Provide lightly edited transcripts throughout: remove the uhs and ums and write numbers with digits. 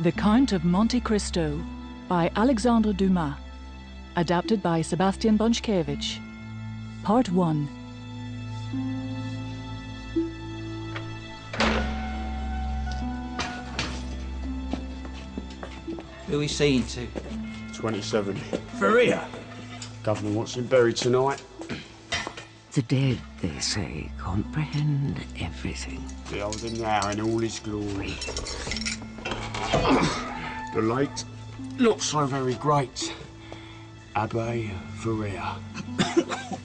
The Count of Monte Cristo by Alexandre Dumas. Adapted by Sebastian Bonchkiewicz. Part 1. Who are we seeing to? 27. Faria. Governor wants him buried tonight. The dead, they say, comprehend everything. Behold him now in all his glory. The late, not so very great, Abbe Faria.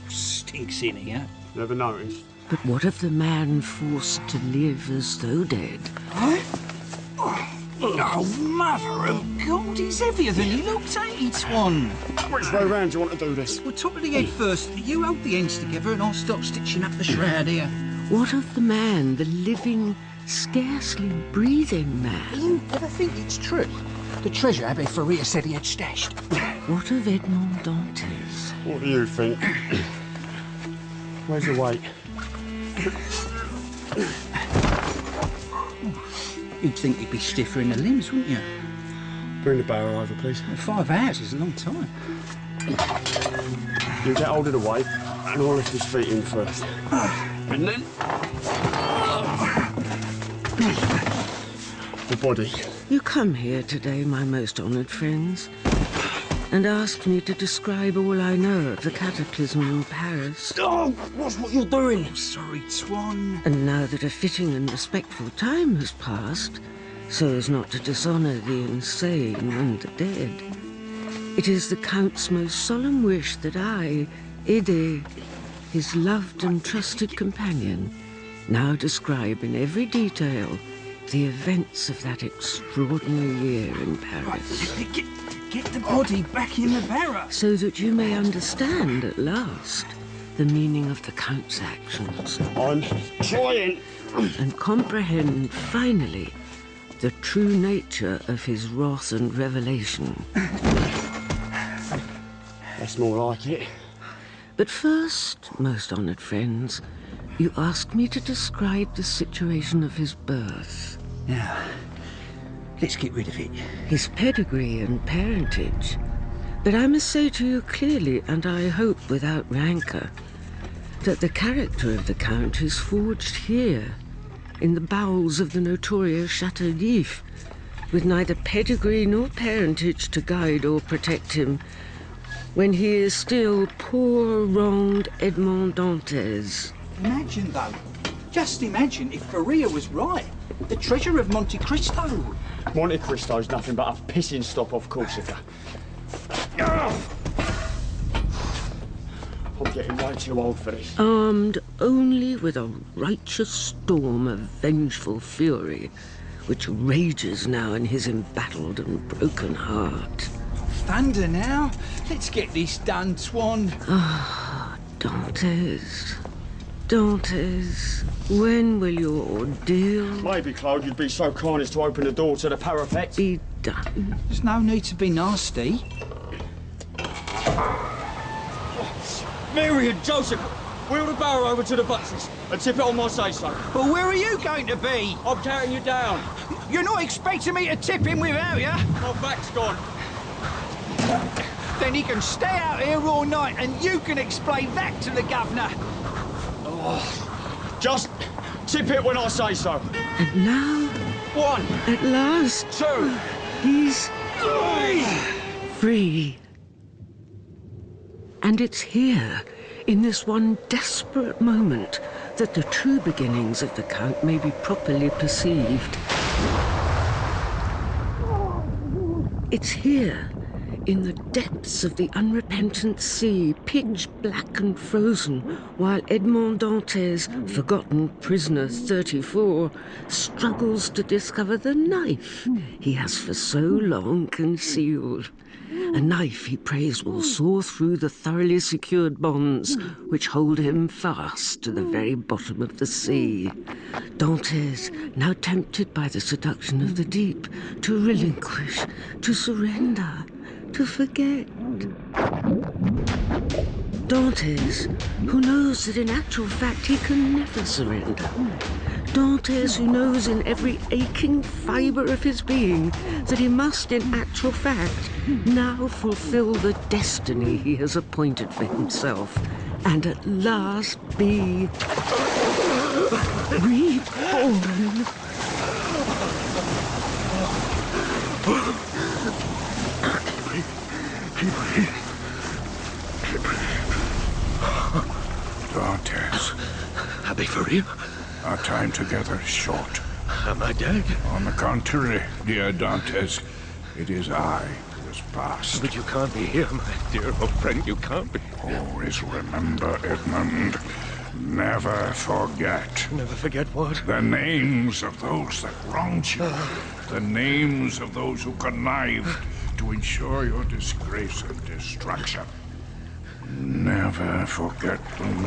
Stinks in here. Never noticed. But what of the man forced to live as though dead? Oh, mother of God, he's heavier than he looks, ain't he, Swan? Which way round do you want to do this? Well, top of the head first. You hold the ends together and I'll start stitching up the shroud here. What of the man, the living, scarcely breathing man? You ever think it's true? The treasure Abbe Faria said he had stashed. What of Edmond Dantes? What do you think? Where's the weight? You'd think he'd be stiffer in the limbs, wouldn't you? Bring the barrow over, please. Well, 5 hours is a long time. You get hold of the weight, and I'll lift his feet in first. And then... the body. You come here today, my most honoured friends, and ask me to describe all I know of the cataclysm in Paris. Oh, what's what you're doing? I'm sorry, Swan. And now that a fitting and respectful time has passed, so as not to dishonour the insane and the dead, it is the Count's most solemn wish that I, Ede, his loved and trusted companion, now describe in every detail the events of that extraordinary year in Paris. Right, get the body back in the barrow. So that you may understand at last the meaning of the Count's actions. I'm trying. And comprehend, finally, the true nature of his wrath and revelation. That's more like it. But first, most honoured friends, you ask me to describe the situation of his birth. Now, let's get rid of it. His pedigree and parentage. But I must say to you clearly, and I hope without rancour, that the character of the Count is forged here, in the bowels of the notorious Chateau d'If, with neither pedigree nor parentage to guide or protect him, when he is still poor, wronged Edmond Dantes. Imagine, though, just imagine if Faria was right. The treasure of Monte Cristo. Monte Cristo's nothing but a pissing stop off Corsica. I'm getting way too old for this. Armed only with a righteous storm of vengeful fury, which rages now in his embattled and broken heart. Thunder now. Let's get this done, Swan. Ah, Dantes. Dantes, when will your ordeal... Maybe, Claude, you'd be so kind as to open the door to the parapet. ...be done? There's no need to be nasty. Mary and Joseph, wheel the barrow over to the buttons and tip it on my say-so. But where are you going to be? I'm carrying you down. You're not expecting me to tip him without you? My back's gone. Then he can stay out here all night and you can explain that to the governor. Oh, just tip it when I say so. And now, 1, at last, 2, he's 3. free. And it's here, in this one desperate moment, that the true beginnings of the Count may be properly perceived. It's here, in the depths of the unrepentant sea, pitch black and frozen, while Edmond Dantes, forgotten prisoner 34, struggles to discover the knife he has for so long concealed. A knife he prays will saw through the thoroughly secured bonds which hold him fast to the very bottom of the sea. Dantes, now tempted by the seduction of the deep, to relinquish, to surrender, to forget. Dantes, who knows that in actual fact he can never surrender, Dantes, who knows in every aching fibre of his being that he must, in actual fact, now fulfill the destiny he has appointed for himself, and at last be reborn. Dantes, Abbe Faria? our time together is short. Am I dead? On the contrary, dear Dantes, it is I who has passed. But you can't be here, my dear old friend. You can't be. Always remember, Edmund. Never forget. Never forget what? The names of those that wronged you. The names of those who connived to ensure your disgrace and destruction. Never forget them.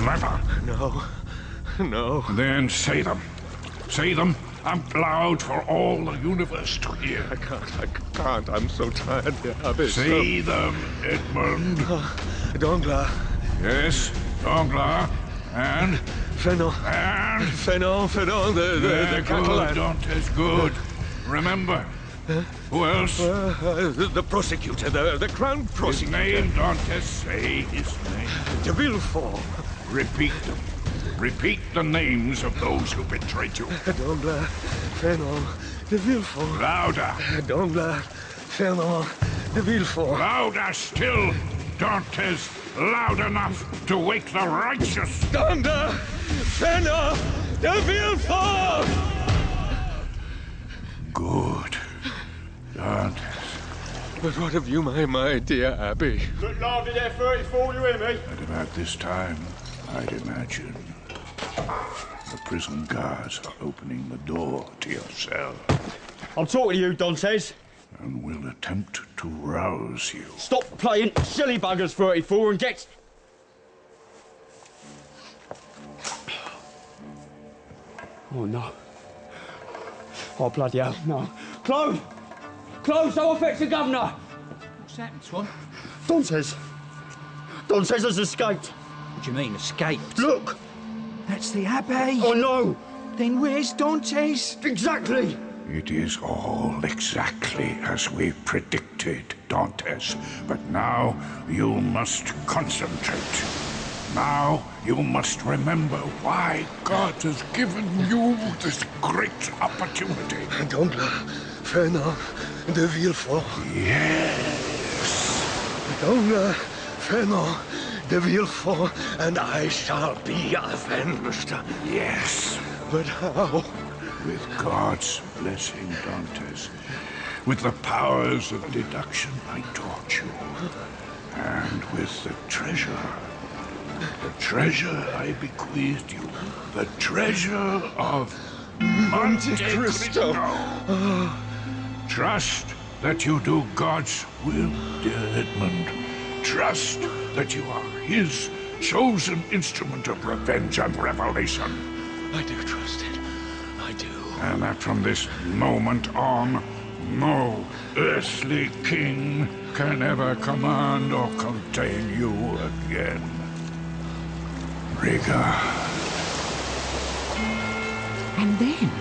Never. No. No. Then say them. Say them out loud for all the universe to hear. I can't. I'm so tired, dear Abbe. Say them, Edmund. Danglars. Yes, Danglars. And? Fernand. And? Fernand, the Good, Catalan. Dantes, good. Remember. Who else? The prosecutor, the crown His prosecutor. name, Dantes. Say his name. De Villefort. Repeat them. Repeat the names of those who betrayed you. Danglars, Fernand, De Villefort. Louder. Danglars, Fernand, De Villefort. Louder still, Dantes. Loud enough to wake the righteous. Danglars, Fernand, De Villefort! Good. Dantes. But what of you, my dear Abbe? Look lively there, 34, you hear me? At about this time, I'd imagine the prison guards are opening the door to your cell I'm talking to you, Dantes. and will attempt to rouse you. Stop playing silly buggers, 34, and get... Oh, no. Oh, bloody hell, no. Close! Close, so affects the governor! What's happened, Swan? Dantes has escaped. What do you mean, escaped? Look! That's the Abbé. Oh, no! Then where's Dantes? Exactly! It is all exactly as we predicted, Dantes. But now you must concentrate. Now you must remember why God has given you this great opportunity. Danglars, Fernand, De Villefort. Yes. Danglars, Fernand, De Villefort, and I shall be avenged. Yes. But how? With God's blessing, Dantes. With the powers of deduction I taught you. And with the treasure. The treasure I bequeathed you. The treasure of Monte Cristo. Trust that you do God's will, dear Edmund. Trust that you are his chosen instrument of revenge and revelation. I do trust it. I do. And that from this moment on, no earthly king can ever command or contain you again. Rigor. And then,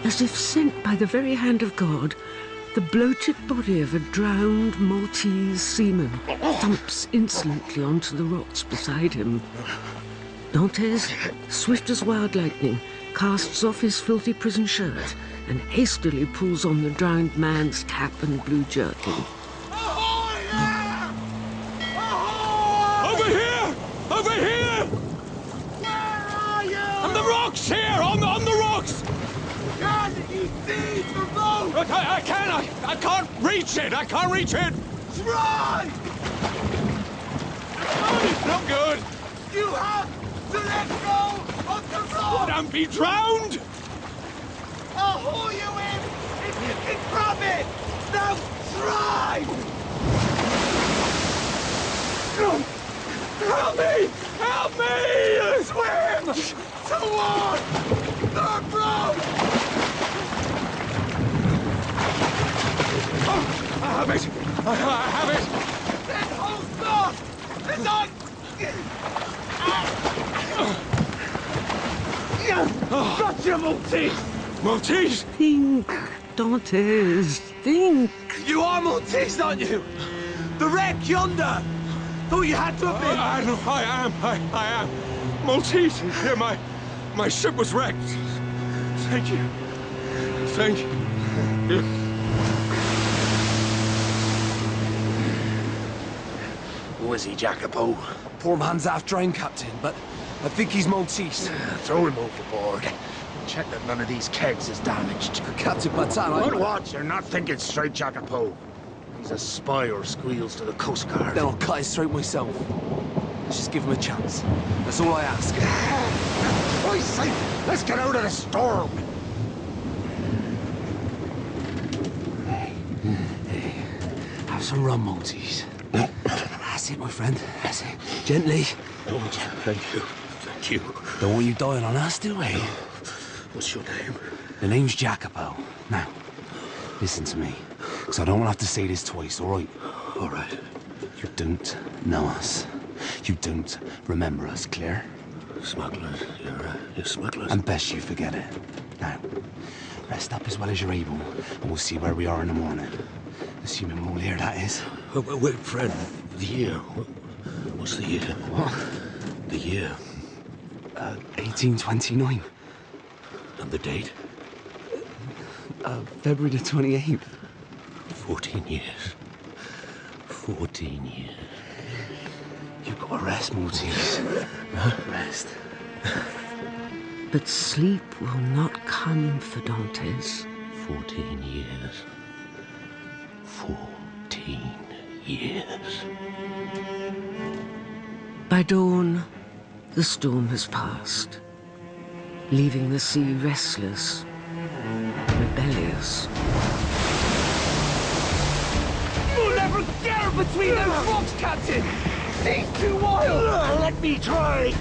as if sent by the very hand of God, the bloated body of a drowned Maltese seaman thumps insolently onto the rocks beside him. Dantes, swift as wild lightning, casts off his filthy prison shirt and hastily pulls on the drowned man's cap and blue jerkin. Over here! Over here! Where are you? On the rocks here! On the rocks! Can't you see the boat? Look, I can't reach it! I can't reach it! Try! It's not good! You have to let go of the rope! Don't be drowned! I'll haul you in if you can grab it! Now try! Help me! Help me! Swim! Toward the boat! I have it! I have it! Then hold fast as I... Gotcha, Maltese! Maltese! Think, Dantes, think. You are Maltese, aren't you? The wreck yonder! Thought you had to have been. I am. Maltese. Yeah, my ship was wrecked. Thank you. Thank you. Yeah. Who is he, Jacopo? Poor man's half drowned, Captain, but I think he's Maltese. Throw him overboard. Check that none of these kegs is damaged. Captain Patan, What? You're not thinking straight, Jacopo. He's a spy or squeals to the Coast Guard. then I'll cut his throat myself. Let's just give him a chance. That's all I ask. For Christ's sake, let's get out of the storm. Hey, have some rum, Maltese. That's it, my friend. That's it. Gently. Oh, thank you. Thank you. Don't want you dying on us, do we? What's your name? The name's Jacopo. Now, listen to me, because I don't want to have to say this twice, all right? All right. You don't know us. You don't remember us, clear? Smugglers. You're smugglers. And best you forget it. Now, rest up as well as you're able, and we'll see where we are in the morning. Assuming we're all here, that is. Wait, friend. The year. What's the year? What? The year. 1829. And the date? February the 28th. 14 years. 14 years. You've got to rest, Maltese. Huh? Rest. But sleep will not come for Dantes. 14 years. 14 years. By dawn, the storm has passed, leaving the sea restless, rebellious. We'll never get her between those rocks, Captain! She's too wild! Let me try.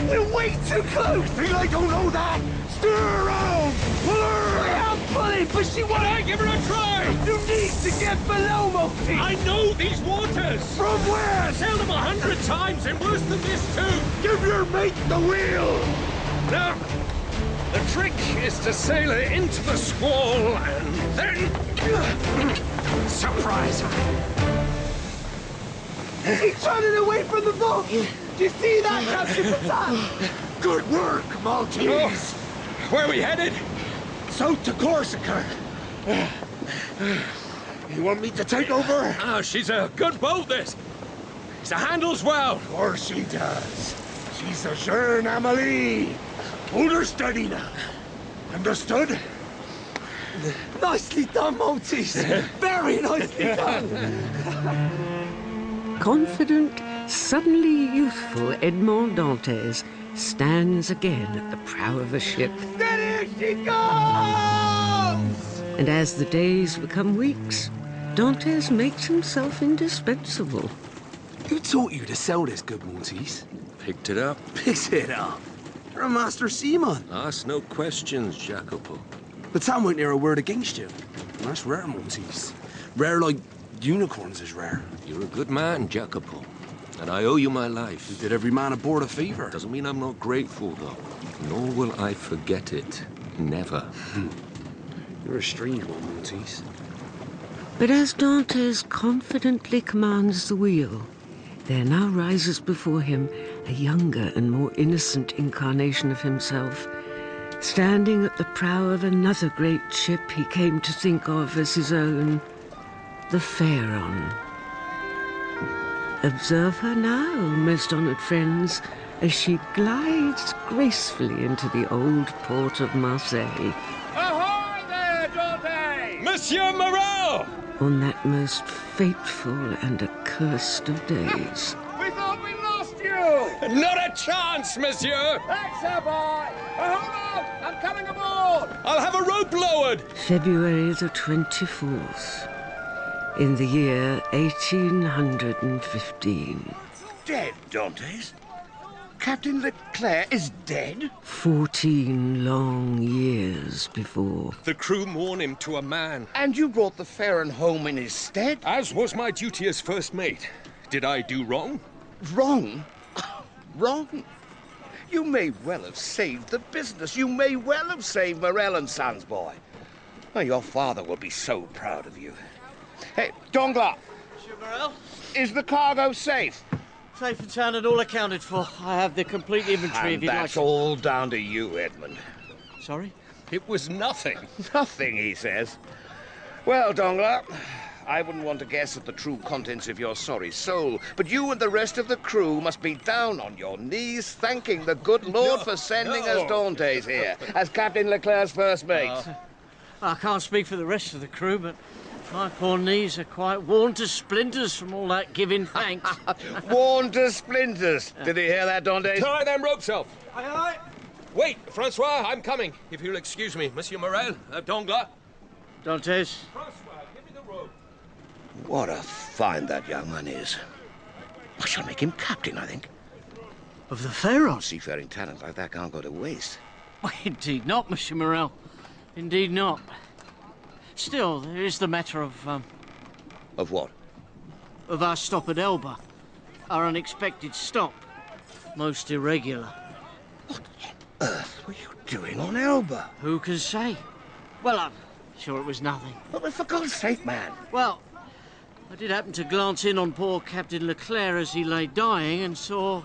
We're way too close! Think I don't know that? Stir around! Pull her! I am pulling, but she won't! I give her a try! You need to get below, Monte! I know these waters! From where? Sailed them 100 times and worse than this too! Give your mate the wheel! Now, the trick is to sail her into the squall and then... surprise her! He's turning away from the boat! Do you see that, Captain Patan? Good work, Maltese! Oh, where are we headed? South to Corsica. You want me to take over? Oh, she's a good boat, this. She handles well. Of course she does. She's a Jeune Amélie. Hold her steady now. Understood? Nicely done, Maltese! Very nicely done! Confident, suddenly youthful Edmond Dantes stands again at the prow of a ship. There she goes! And as the days become weeks, Dantes makes himself indispensable. Who taught you to sail this good, Maltese? Picked it up. Pick it up. You're a master seaman. Ask no questions, Jacopo. But Sam won't hear a word against you. That's rare, Maltese. Rare like unicorns is rare. You're a good man, Jacopo. And I owe you my life. You did every man aboard a favor. Doesn't mean I'm not grateful, though. Nor will I forget it. Never. You're a strange one, Monte. But as Dantes confidently commands the wheel, there now rises before him a younger and more innocent incarnation of himself, standing at the prow of another great ship he came to think of as his own, the Pharaon. Observe her now, most honoured friends, as she glides gracefully into the old port of Marseille. Ahoy there, Dante! Monsieur Morel! On that most fateful and accursed of days. We thought we lost you! Not a chance, monsieur! Thanks, sir, boy! Hold on! I'm coming aboard! I'll have a rope lowered! February the 24th, in the year 1815. Dead, Dantes? Captain Leclerc is dead? 14 long years before. The crew mourn him to a man, And you brought the Pharaon home in his stead? as was my duty as first mate. Did I do wrong? Wrong? Wrong? You may well have saved the business. You may well have saved Morel and Sons, boy. Oh, your father will be so proud of you. Hey, Danglars. Monsieur Morel? Is the cargo safe? Safe and sound and all accounted for. I have the complete inventory if And you'd like that's to. all down to you, Edmund. Sorry? It was nothing. Nothing, he says. Well, Danglars, I wouldn't want to guess at the true contents of your sorry soul, but you and the rest of the crew must be down on your knees thanking the good Lord for sending us Dantes here as Captain Leclerc's first mate. I can't speak for the rest of the crew, but my poor knees are quite worn to splinters from all that giving thanks. Worn to splinters. Did he hear that, Dantes? Tie them ropes off. Aye, aye. Wait, Francois, I'm coming. If you'll excuse me, Monsieur Morel, Danglars. Dantes. Francois, give me the rope. What a find that young man is. I shall make him captain, I think. Of the Pharaohs? Seafaring talent like that can't go to waste. Well, indeed not, Monsieur Morel. Indeed not. Still, there is the matter of, Of what? of our stop at Elba. Our unexpected stop. Most irregular. What on earth were you doing on Elba? Who can say? Well, I'm sure it was nothing. But for God's sake, man. Well, I did happen to glance in on poor Captain Leclerc as he lay dying and saw...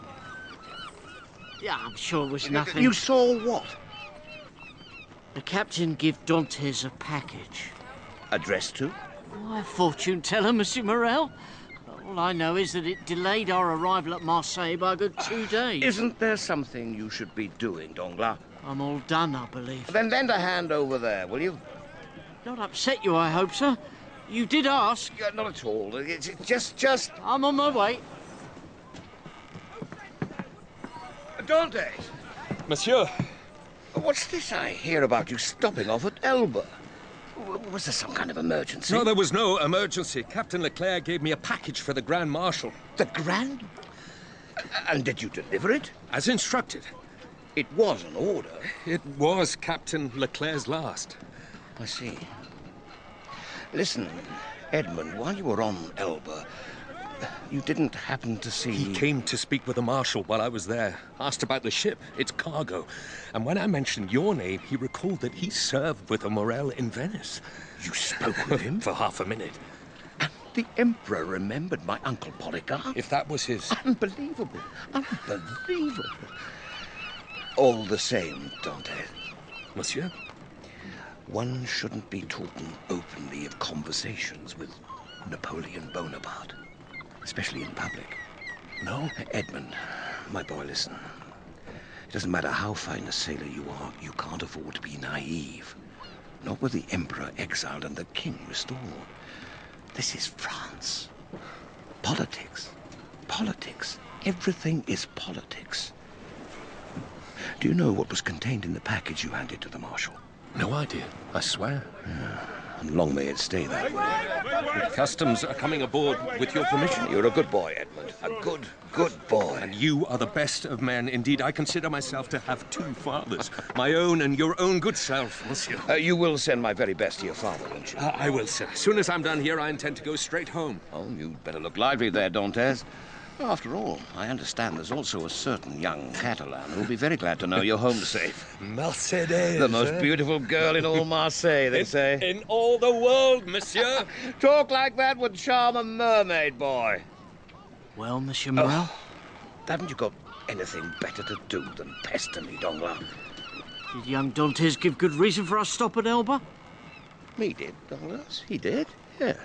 Yeah, I'm sure it was nothing. You saw what? The captain give Dantes a package. Addressed to? Why, fortune teller, Monsieur Morel. All I know is that it delayed our arrival at Marseille by a good 2 days. Isn't there something you should be doing, Danglars? I'm all done, I believe. Then lend a hand over there, will you? Not upset you, I hope, sir. You did ask. Yeah, not at all. It's just... I'm on my way. Dantes! Monsieur. What's this I hear about you stopping off at Elba? Was there some kind of emergency? No, there was no emergency. Captain Leclerc gave me a package for the Grand Marshal. The Grand? And did you deliver it? As instructed. It was an order. It was Captain Leclerc's last. I see. Listen, Edmund, while you were on Elba, you didn't happen to see... He came to speak with the Marshal while I was there. Asked about the ship, its cargo. And when I mentioned your name, he recalled that he served with a Morel in Venice. You spoke with him? For half a minute. And the Emperor remembered my Uncle Polycarp? If that was his... Unbelievable. Unbelievable. All the same, Dantes. Monsieur? One shouldn't be talking openly of conversations with Napoleon Bonaparte. Especially in public. No? Edmund, my boy, listen. It doesn't matter how fine a sailor you are, you can't afford to be naive. Not with the Emperor exiled and the King restored. This is France. Politics. Politics. Everything is politics. Do you know what was contained in the package you handed to the Marshal? No idea, I swear. Yeah. And long may it stay that way. Customs are coming aboard with your permission. You're a good boy, Edmund. A good boy. And you are the best of men. Indeed, I consider myself to have 2 fathers. My own and your own good self, monsieur. You will send my very best to your father, won't you? I will, sir. As soon as I'm done here, I intend to go straight home. Oh, you'd better look lively there, Dantes. After all, I understand there's also a certain young Catalan who'll be very glad to know you're home safe. Mercedes. The most beautiful girl in all Marseille, they say. In all the world, monsieur. Talk like that would charm a mermaid boy. Well, Monsieur Morel? Haven't you got anything better to do than pester me, Danglars? Did young Dantes give good reason for our stop at Elba? He did, Danglars. He did, yes.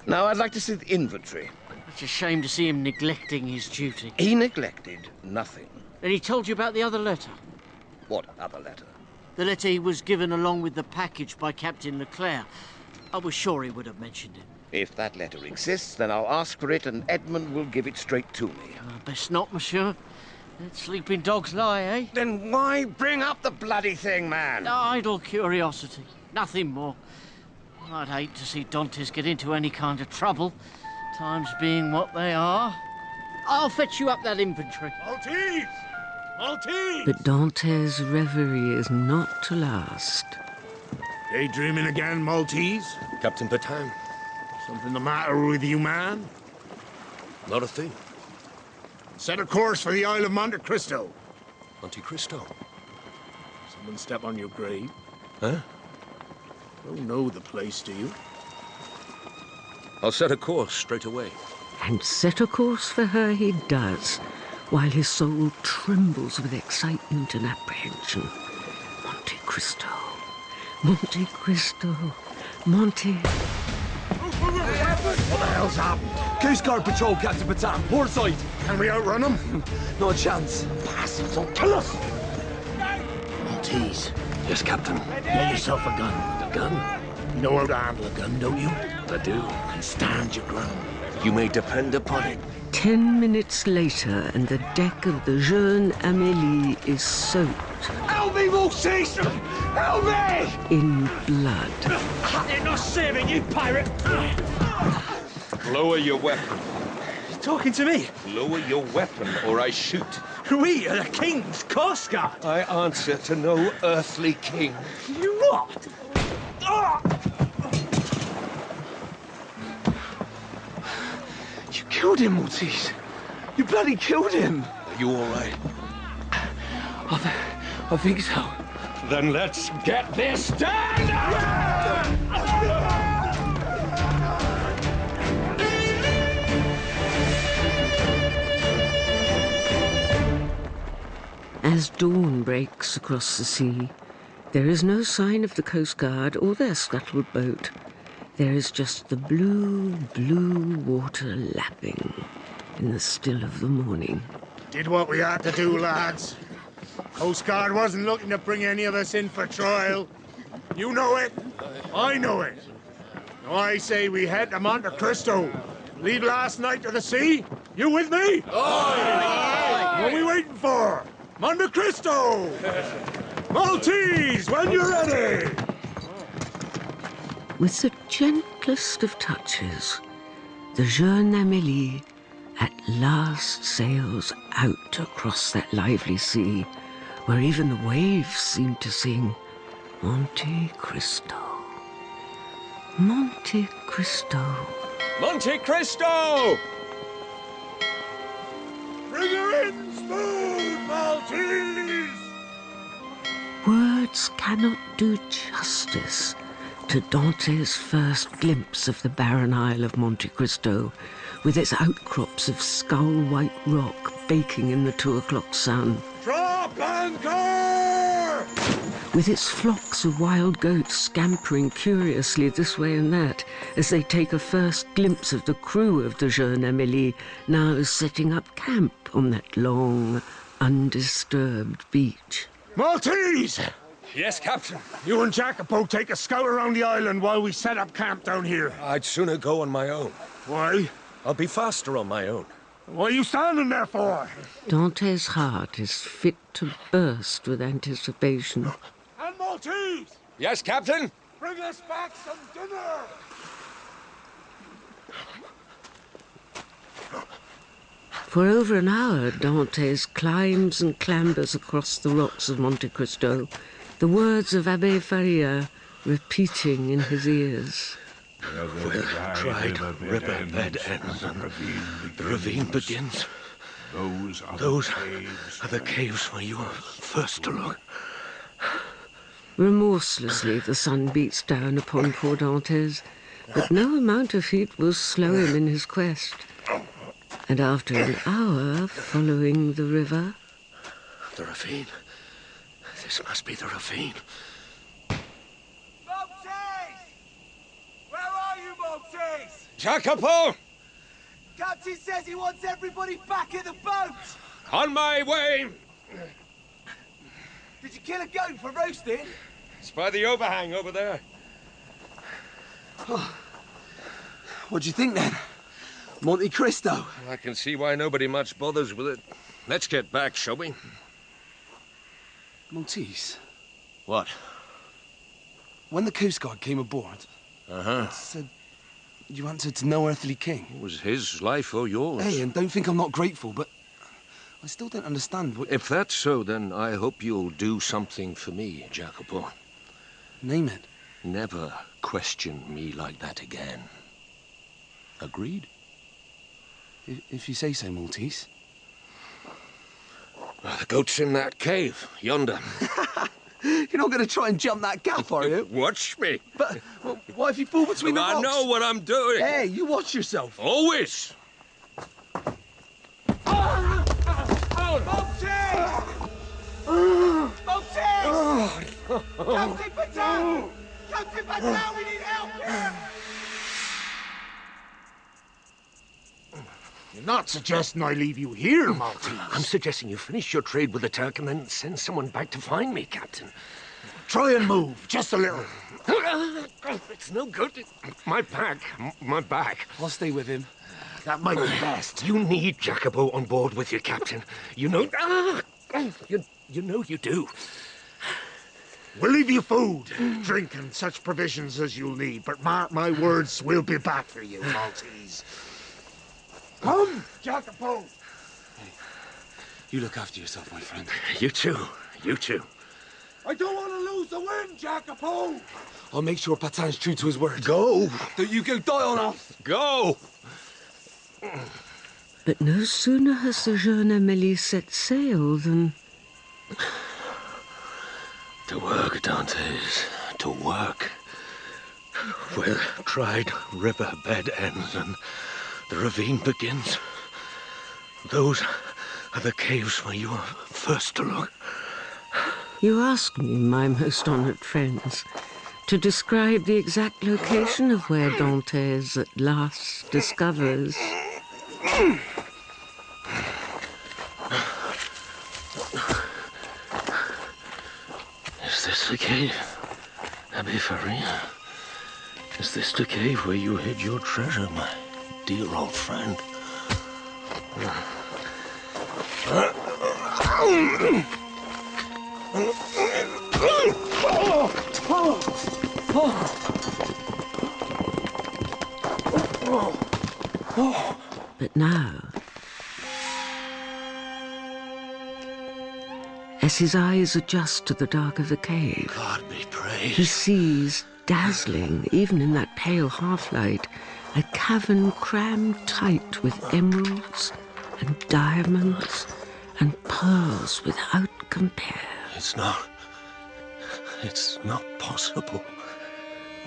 Now, I'd like to see the inventory. It's a shame to see him neglecting his duty. He neglected nothing. Then he told you about the other letter? What other letter? The letter he was given along with the package by Captain Leclerc. I was sure he would have mentioned it. If that letter exists, then I'll ask for it and Edmund will give it straight to me. Best not, monsieur. Let sleeping dogs lie, eh? Then why bring up the bloody thing, man? Idle curiosity. Nothing more. I'd hate to see Dantes get into any kind of trouble. Times being what they are. I'll fetch you up that inventory. Maltese! Maltese! But Dantes' reverie is not to last. Daydreaming again, Maltese? Captain Petain. Something the matter with you, man? Not a thing. Set a course for the Isle of Monte Cristo. Monte Cristo. Someone step on your grave? Huh? Don't know the place, do you? I'll set a course straight away. And set a course for her he does, while his soul trembles with excitement and apprehension. Monte Cristo, Monte Cristo, Monte... What the hell's happened? Coast Guard Patrol, Captain Batam, port side. Can we outrun them? No chance. Bastards, don't kill us! Maltese, Yes, Captain. get yourself a gun. A gun? You know how to handle a gun, don't you? I do. And stand your ground. You may depend upon it. 10 minutes later, and the deck of the Jeune Amélie is soaked Help me, Maltese! Help me! in blood. They're not saving you, pirate! Lower your weapon. Talking to me? Lower your weapon, or I shoot. We are the King's Coast Guard! I answer to no earthly king. You what? Ah! You killed him, Maltese. You bloody killed him. Are you all right? I think so. Then let's get this done! As dawn breaks across the sea, there is no sign of the Coast Guard or their scuttled boat. There is just the blue, blue water lapping in the still of the morning. Did what we had to do, lads. Coast Guard wasn't looking to bring any of us in for trial. You know it. I know it. Now I say we head to Monte Cristo. Leave last night to the sea. You with me? Aye. What are we waiting for? Monte Cristo! Maltese, when you're ready! With the gentlest of touches, the Jeune Amélie at last sails out across that lively sea, where even the waves seem to sing, Monte Cristo, Monte Cristo. Monte Cristo! Bring her in smooth, Maltese! Words cannot do justice to Dante's first glimpse of the barren isle of Monte Cristo, with its outcrops of skull-white rock baking in the 2 o'clock sun. Drop anchor! With its flocks of wild goats scampering curiously this way and that as they take a first glimpse of the crew of the Jeune Amélie, now setting up camp on that long, undisturbed beach. Maltese! Yes, Captain. You and Jacopo take a scout around the island while we set up camp down here. I'd sooner go on my own. Why? I'll be faster on my own. What are you standing there for? Dante's heart is fit to burst with anticipation. And Maltese! Yes, Captain? Bring us back some dinner! For over an hour, Dantes climbs and clambers across the rocks of Monte Cristo, the words of Abbé Faria repeating in his ears. Where dried riverbed ends and the ravine begins. Those are the caves where you were first to look. Remorselessly, the sun beats down upon poor Dantes, but no amount of heat will slow him in his quest. And after an hour following the river... The ravine. This must be the ravine. Maltese! Where are you, Maltese? Jacopo! Captain says he wants everybody back in the boat! On my way! Did you kill a goat for roasting? It's by the overhang over there. Oh. What do you think, then? Monte Cristo? I can see why nobody much bothers with it. Let's get back, shall we? Maltese. What? When the Coast Guard came aboard, it said you answered to no earthly king. It was his life or yours. Hey, and don't think I'm not grateful, but I still don't understand what... If that's so, then I hope you'll do something for me, Jacopo. Name it. Never question me like that again. Agreed? If you say so, Maltese. The goat's in that cave, yonder. You're not going to try and jump that gap, are you? Watch me. But what if you fall between the rocks? I know what I'm doing. Hey, you watch yourself. Always. We need help here! You're not suggesting I leave you here, Monte. I'm suggesting you finish your trade with the Turk and then send someone back to find me, Captain. Try and move, just a little. It's no good. My back. I'll stay with him. That might be best. You need Jacopo on board with you, Captain. You know... You know you do. We'll leave you food, drink, and such provisions as you'll need, but mark my words, we'll be back for you, Maltese. Come, Jacopo! Hey, you look after yourself, my friend. You too. You too. I don't want to lose the wind, Jacopo! I'll make sure Patin's true to his word. Go! Don't you go die on us! Go! But no sooner has the Jeune Amélie set sail than... To work, Dantes. To work. Where tried riverbed ends and the ravine begins. Those are the caves where you are first to look. You ask me, my most honoured friends, to describe the exact location of where Dantes at last discovers... Is this the cave, Abbé Faria? Is this the cave where you hid your treasure, my dear old friend? But now, as his eyes adjust to the dark of the cave, God be he praised. sees, dazzling, even in that pale half-light, a cavern crammed tight with emeralds and diamonds and pearls without compare. It's not possible.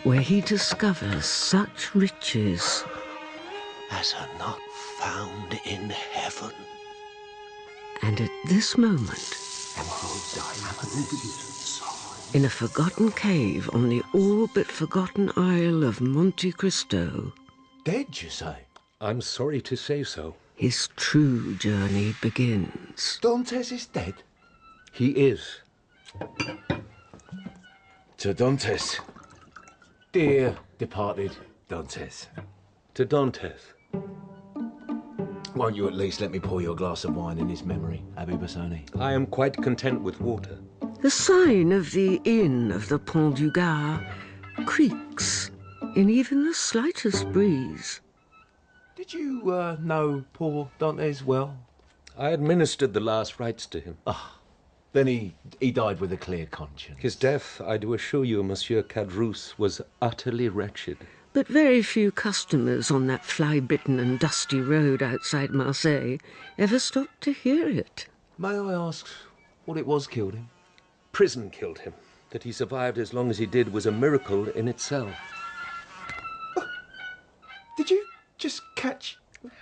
Where he discovers such riches As are not found in heaven. and at this moment, in a forgotten cave on the all but forgotten isle of Monte Cristo, Dead, you say? I'm sorry to say so. his true journey begins. Dantes is dead? He is. To Dantes. Dear departed Dantes. To Dantes. Won't you at least let me pour you a glass of wine in his memory, Abbé Bassoni? I am quite content with water. The sign of the inn of the Pont du Gard creaks in even the slightest breeze. Did you know poor Dantes well? I administered the last rites to him. Then he died with a clear conscience. His death, I do assure you, Monsieur Cadrousse, was utterly wretched. But very few customers on that fly-bitten and dusty road outside Marseille ever stopped to hear it. May I ask what it was killed him? Prison killed him. That he survived as long as he did was a miracle in itself. Did you just catch...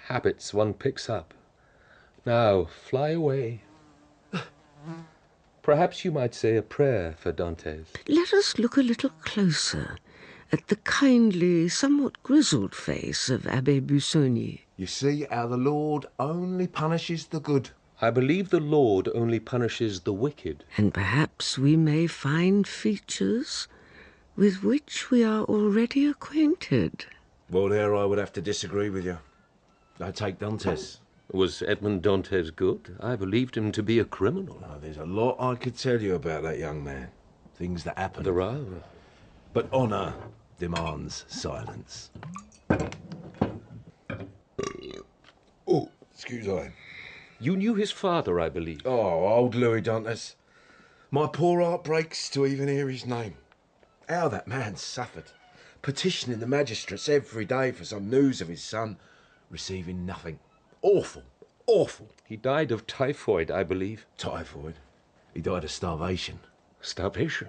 Habits one picks up. Now, fly away. Perhaps you might say a prayer for Dantes. Let us look a little closer at the kindly, somewhat grizzled face of Abbé Busoni. You see how the Lord only punishes the good. I believe the Lord only punishes the wicked. And perhaps we may find features with which we are already acquainted. Well, there I would have to disagree with you. I take Dantes. Was Edmond Dantes good? I believed him to be a criminal. Oh, there's a lot I could tell you about that young man. Things that happened. There are. But honour demands silence. Oh, excuse I. You knew his father, I believe. Oh, old Louis Dantes. My poor heart breaks to even hear his name. How that man suffered. Petitioning the magistrates every day for some news of his son, receiving nothing. Awful, awful. He died of typhoid, I believe. Typhoid? He died of starvation. Starvation?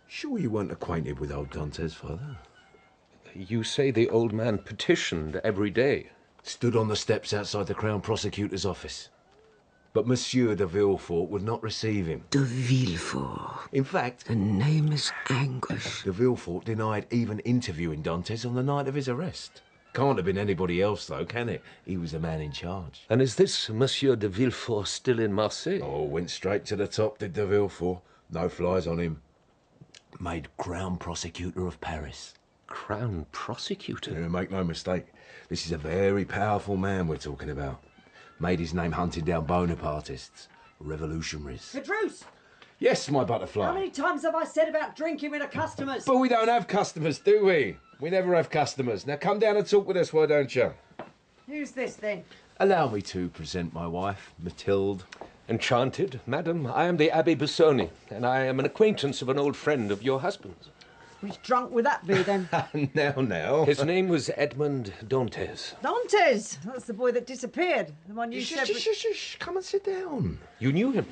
Sure you weren't acquainted with old Dantes, Father? You say the old man petitioned every day. Stood on the steps outside the Crown Prosecutor's office. But Monsieur de Villefort would not receive him. De Villefort. In fact... The name is anguish. De Villefort denied even interviewing Dantes on the night of his arrest. Can't have been anybody else, though, can it? He was the man in charge. And is this Monsieur de Villefort still in Marseille? Oh, went straight to the top, did de Villefort. No flies on him. Made Crown Prosecutor of Paris. Crown Prosecutor? Yeah, make no mistake. This is a very powerful man we're talking about. Made his name hunting down Bonapartists, revolutionaries. Cadruce! Yes, my butterfly. How many times have I said about drinking with the customers? But we don't have customers, do we? We never have customers. Now come down and talk with us, why don't you? Who's this, then? Allow me to present my wife, Mathilde. Enchanted, madam. I am the Abbé Busoni, and I am an acquaintance of an old friend of your husband's. Which drunk would that be, then? Now. His name was Edmond Dantes. Dantes! That's the boy that disappeared. The one you said... Shh, come and sit down. You knew him?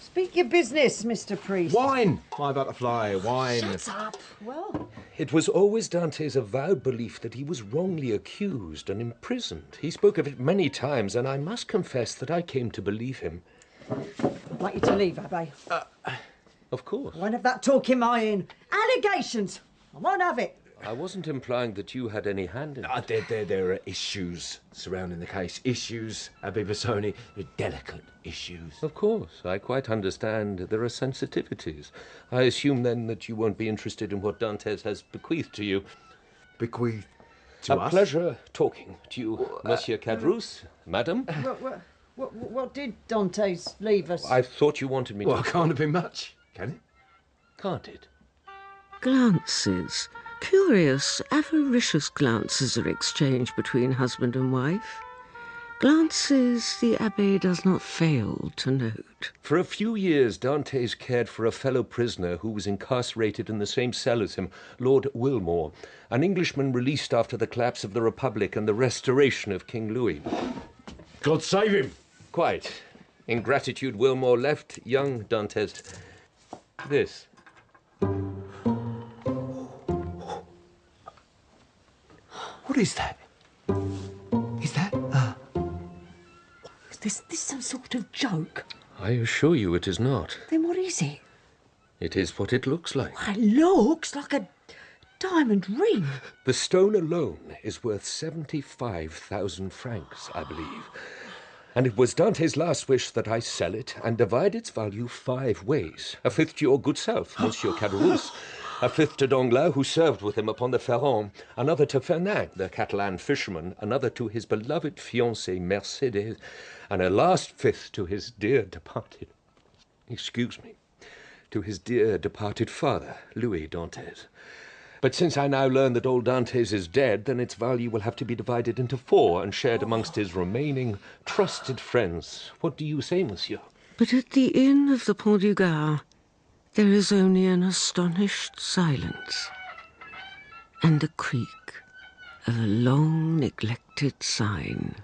Speak your business, Mr. Priest. Wine! My butterfly, wine. Shut up. Well... It was always Dantes' avowed belief that he was wrongly accused and imprisoned. He spoke of it many times, and I must confess that I came to believe him. I'd like you to leave, Abbé. Of course. I won't have that talk in my inn. Allegations! I won't have it. I wasn't implying that you had any hand in it. There are issues surrounding the case. Issues, Abbé Busoni, delicate issues. Of course, I quite understand there are sensitivities. I assume then that you won't be interested in what Dantes has bequeathed to you. Bequeathed to us? A pleasure talking to you, Monsieur Cadrousse, madam. What did Dantes leave us? I thought you wanted me to... Well, can't have been much, can it? Can't it? Glances. Curious, avaricious glances are exchanged between husband and wife. Glances the Abbé does not fail to note. For a few years, Dantes cared for a fellow prisoner who was incarcerated in the same cell as him, Lord Wilmore, an Englishman released after the collapse of the Republic and the restoration of King Louis. God save him! Quite. In gratitude, Wilmore left young Dantes this. What is that? Is that, Is this some sort of joke? I assure you it is not. Then what is it? It is what it looks like. It looks like a diamond ring. The stone alone is worth 75,000 francs, I believe. And it was Dante's last wish that I sell it and divide its value 5 ways. A fifth to your good self, Monsieur Cadrousse. A fifth to Danglars, who served with him upon the Ferron. Another to Fernand, the Catalan fisherman. Another to his beloved fiancée, Mercedes. And a last fifth to his dear departed... to his dear departed father, Louis Dantes. But since I now learn that old Dantes is dead, then its value will have to be divided into 4 and shared amongst his remaining trusted friends. What do you say, monsieur? But at the inn of the Pont du Gard, there is only an astonished silence and the creak of a long-neglected sign.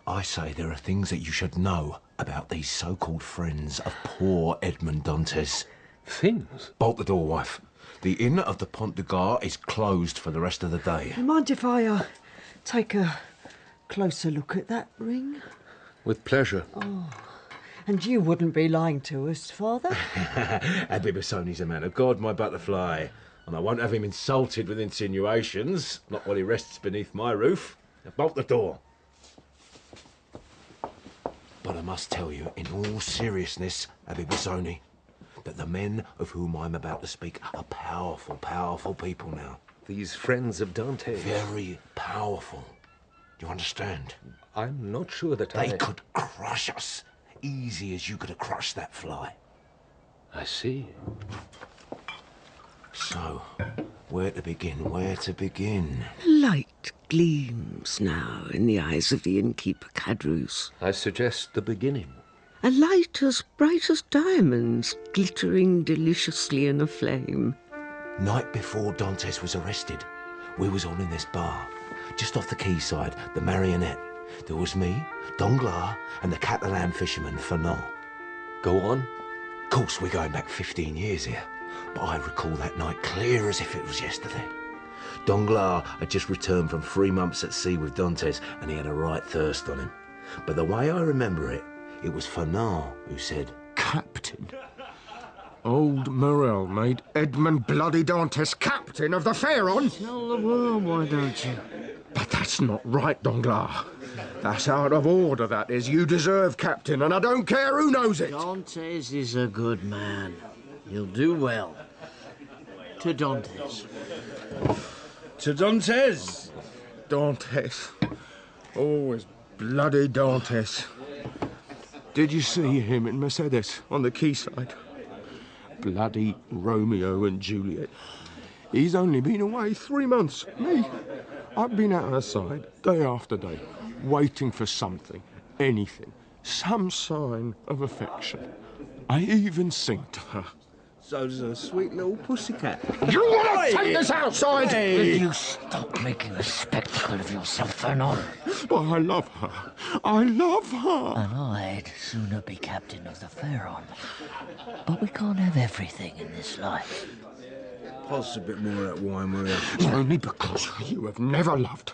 I say there are things that you should know about these so-called friends of poor Edmond Dantes. Things? Bolt the door, wife. The inn of the Pont du Gard is closed for the rest of the day. Mind if I take a closer look at that ring? With pleasure. Oh, and you wouldn't be lying to us, Father? Abbé Busoni's a man of God, my butterfly, and I won't have him insulted with insinuations, not while he rests beneath my roof. Now bolt the door. But I must tell you, in all seriousness, Abbé Busoni, that the men of whom I'm about to speak are powerful, powerful people now. These friends of Dantes. Very powerful. Do you understand? I'm not sure that They could crush us, easy as you could have crushed that fly. I see. So, where to begin, where to begin? Light gleams now in the eyes of the innkeeper Cadrousse. I suggest the beginning. A light as bright as diamonds, glittering deliciously in a flame. Night before Dantes was arrested, we was all in this bar, just off the quayside, the Marionette. There was me, Danglars, and the Catalan fisherman, Fernand. Go on. Of course, we're going back 15 years here, but I recall that night clear as if it was yesterday. Danglars had just returned from 3 months at sea with Dantes, and he had a right thirst on him. But the way I remember it, it was Fernand who said, Captain? Old Morel made Edmond Bloody Dantes captain of the Pharaon? Tell the world, why don't you? But that's not right, Danglars. That's out of order, that is. You deserve captain, and I don't care who knows it. Dantes is a good man. He'll do well. To Dantes. To Dantes. Dantes. Always bloody Dantes. Did you see him in Mercedes on the quayside? Bloody Romeo and Juliet. He's only been away 3 months. Me, I've been at her side day after day, waiting for something, anything, some sign of affection. I even sing to her. So does a sweet little pussycat. You want to take this outside? Will you stop making a spectacle of yourself, Fernand? But I love her. I love her. And I'd sooner be captain of the Pharaon. But we can't have everything in this life. Pass us a bit more of that wine, will you? It's only because you have never loved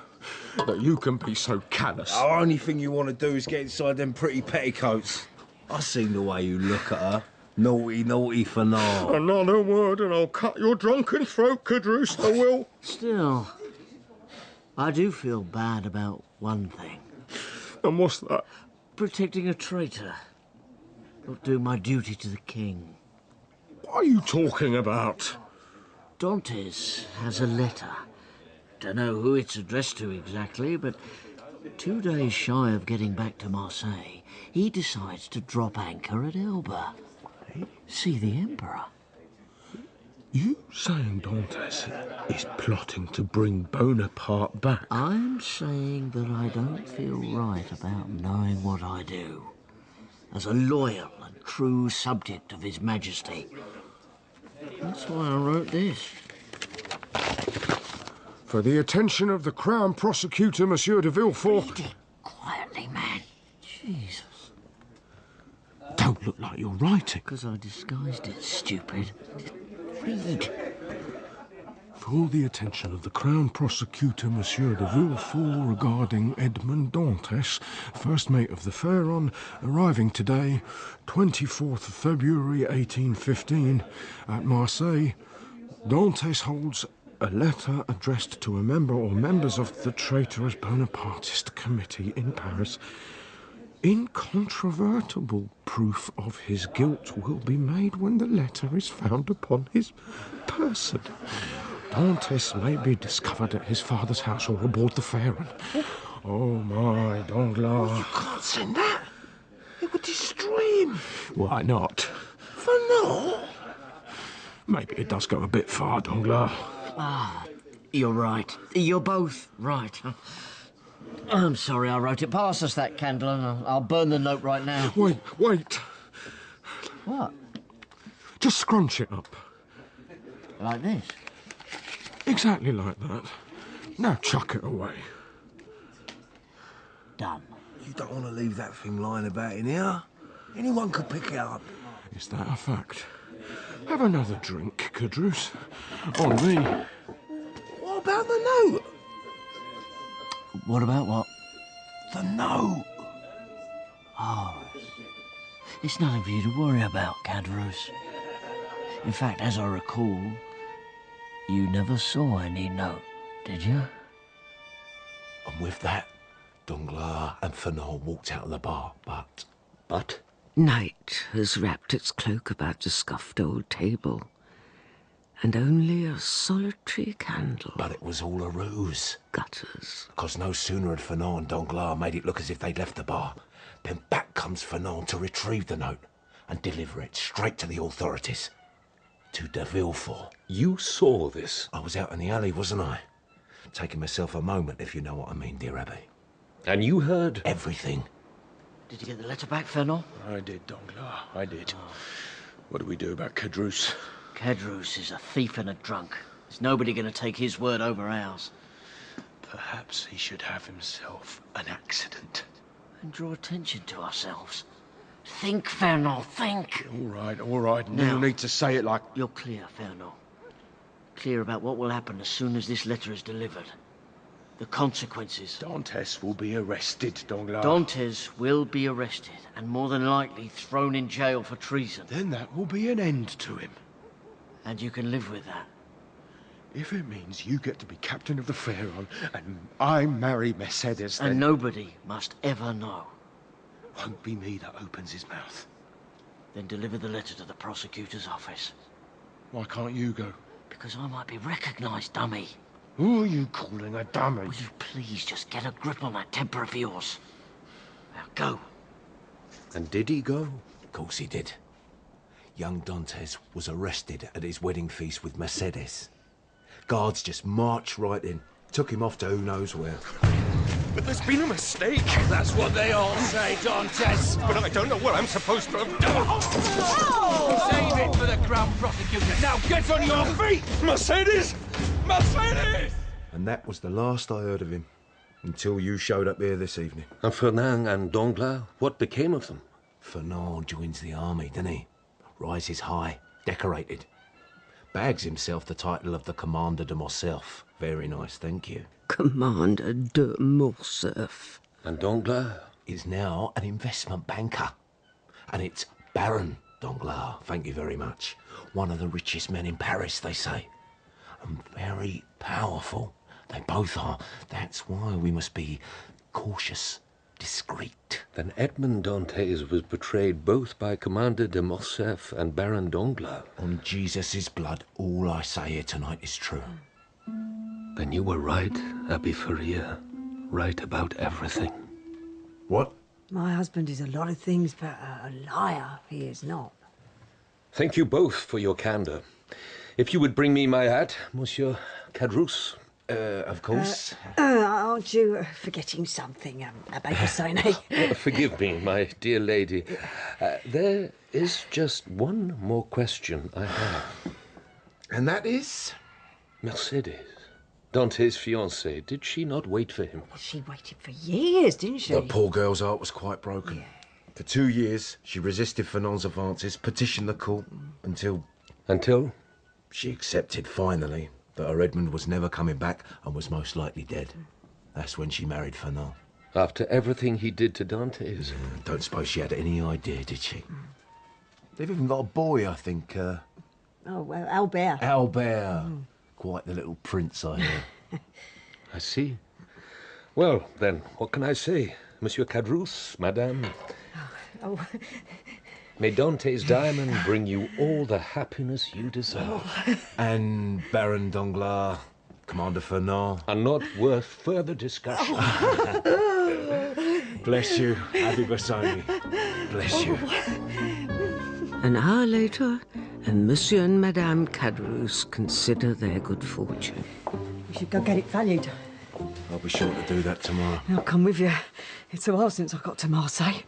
that you can be so callous. The only thing you want to do is get inside them pretty petticoats. I seen the way you look at her. Naughty, naughty Fernand. Another word and I'll cut your drunken throat, Caderousse, I will. Still, I do feel bad about one thing. And what's that? Protecting a traitor. Not doing my duty to the king. What are you talking about? Dantes has a letter. Don't know who it's addressed to exactly, but 2 days shy of getting back to Marseille, he decides to drop anchor at Elba. See the Emperor. You saying Dantes is plotting to bring Bonaparte back? I'm saying that I don't feel right about knowing what I do. As a loyal and true subject of His Majesty. That's why I wrote this. For the attention of the Crown Prosecutor, Monsieur de Villefort... Read it quietly, man. Jesus. Don't look like you're writing. Because I disguised it, stupid. Read. For the attention of the Crown Prosecutor, Monsieur de Villefort, regarding Edmond Dantes, first mate of the Pharaon, arriving today, 24th of February 1815, at Marseille. Dantes holds a letter addressed to a member or members of the traitorous Bonapartist committee in Paris. Incontrovertible proof of his guilt will be made when the letter is found upon his person. Dantes may be discovered at his father's house or aboard the Pharaon. Oh, my, Danglars. You can't send that. It would destroy him. Why not? For no. Maybe it does go a bit far, Danglars. Ah, you're right. You're both right. I'm sorry I wrote it. Pass us that candle and I'll burn the note right now. Wait. What? Just scrunch it up. Like this? Exactly like that. Now chuck it away. Done. You don't want to leave that thing lying about in here. Anyone could pick it up. Is that a fact? Have another drink, Caderousse. On me. What about the note? What about what? The note. Oh, it's nothing for you to worry about, Caderousse. In fact, as I recall, you never saw any note, did you? And with that, Danglars and Fernand walked out of the bar, but... Night has wrapped its cloak about the scuffed old table, and only a solitary candle. But it was all a ruse. Gutters. Because no sooner had Fernand and Danglars made it look as if they'd left the bar, then back comes Fernand to retrieve the note and deliver it straight to the authorities. To de Villefort. You saw this? I was out in the alley, wasn't I? Taking myself a moment, if you know what I mean, dear Abbé. And you heard? Everything. Did you get the letter back, Fernand? I did, Danglars, I did. What do we do about Caderousse? Caderousse is a thief and a drunk. There's nobody going to take his word over ours. Perhaps he should have himself an accident. And draw attention to ourselves. Think, Fernand, think! All right. Now, No need to say it like... You're clear, Fernand. Clear about what will happen as soon as this letter is delivered. The consequences. Dantes will be arrested, Danglars. Dantes will be arrested, and more than likely thrown in jail for treason. Then that will be an end to him. And you can live with that. If it means you get to be captain of the Pharaon and I marry Mercedes, then... And nobody must ever know. Won't be me that opens his mouth. Then deliver the letter to the prosecutor's office. Why can't you go? Because I might be recognised, dummy. Who are you calling a dummy? Will you please just get a grip on that temper of yours? Now go. And did he go? Of course he did. Young Dantes was arrested at his wedding feast with Mercedes. Guards just marched right in, took him off to who knows where. But there's been a mistake. That's what they all say, Dantes. But I don't know what I'm supposed to have done. Save it for the Crown Prosecutor. Now get on your feet! Mercedes! Mercedes! And that was the last I heard of him, until you showed up here this evening. And Fernand and Danglars, what became of them? Fernand joins the army, doesn't he? Rises high, decorated. Bags himself the title of the Commander de Morcerf. Very nice, thank you. Commander de Morcerf. And Danglars? Is now an investment banker. And it's Baron Danglars, thank you very much. One of the richest men in Paris, they say. And very powerful. They both are. That's why we must be cautious, discreet. Then Edmond Dantes was betrayed both by Commander de Morcerf and Baron Danglars. On Jesus' blood, all I say here tonight is true. Then you were right, Abbé Faria. Right about everything. What? My husband is a lot of things, but a liar he is not. Thank you both for your candor. If you would bring me my hat, Monsieur Caderousse. Of course. Aren't you forgetting something, Abbé Busoni? Forgive me, my dear lady. There is just one more question I have. And that is? Mercedes, Dantes' fiancée, did she not wait for him? She waited for years, didn't she? The poor girl's heart was quite broken. Yeah. For 2 years, she resisted Fernand's advances, petitioned the court, until... Until? She accepted, finally, that her Edmund was never coming back and was most likely dead. That's when she married Fernand. After everything he did to Dantes? Don't suppose she had any idea, did she? They've even got a boy, I think. Oh, well, Albert. Albert. Quite the little prince, I hear. I see. Well, then, what can I say? Monsieur Caderousse, Madame. Oh. May Dante's diamond bring you all the happiness you deserve. And Baron Danglars, Commander Fernand, are not worth further discussion. Bless you, Abbé Busoni. Bless you. An hour later, and Monsieur and Madame Caderousse consider their good fortune. We should go get it valued. I'll be sure to do that tomorrow. I'll come with you. It's a while since I got to Marseille.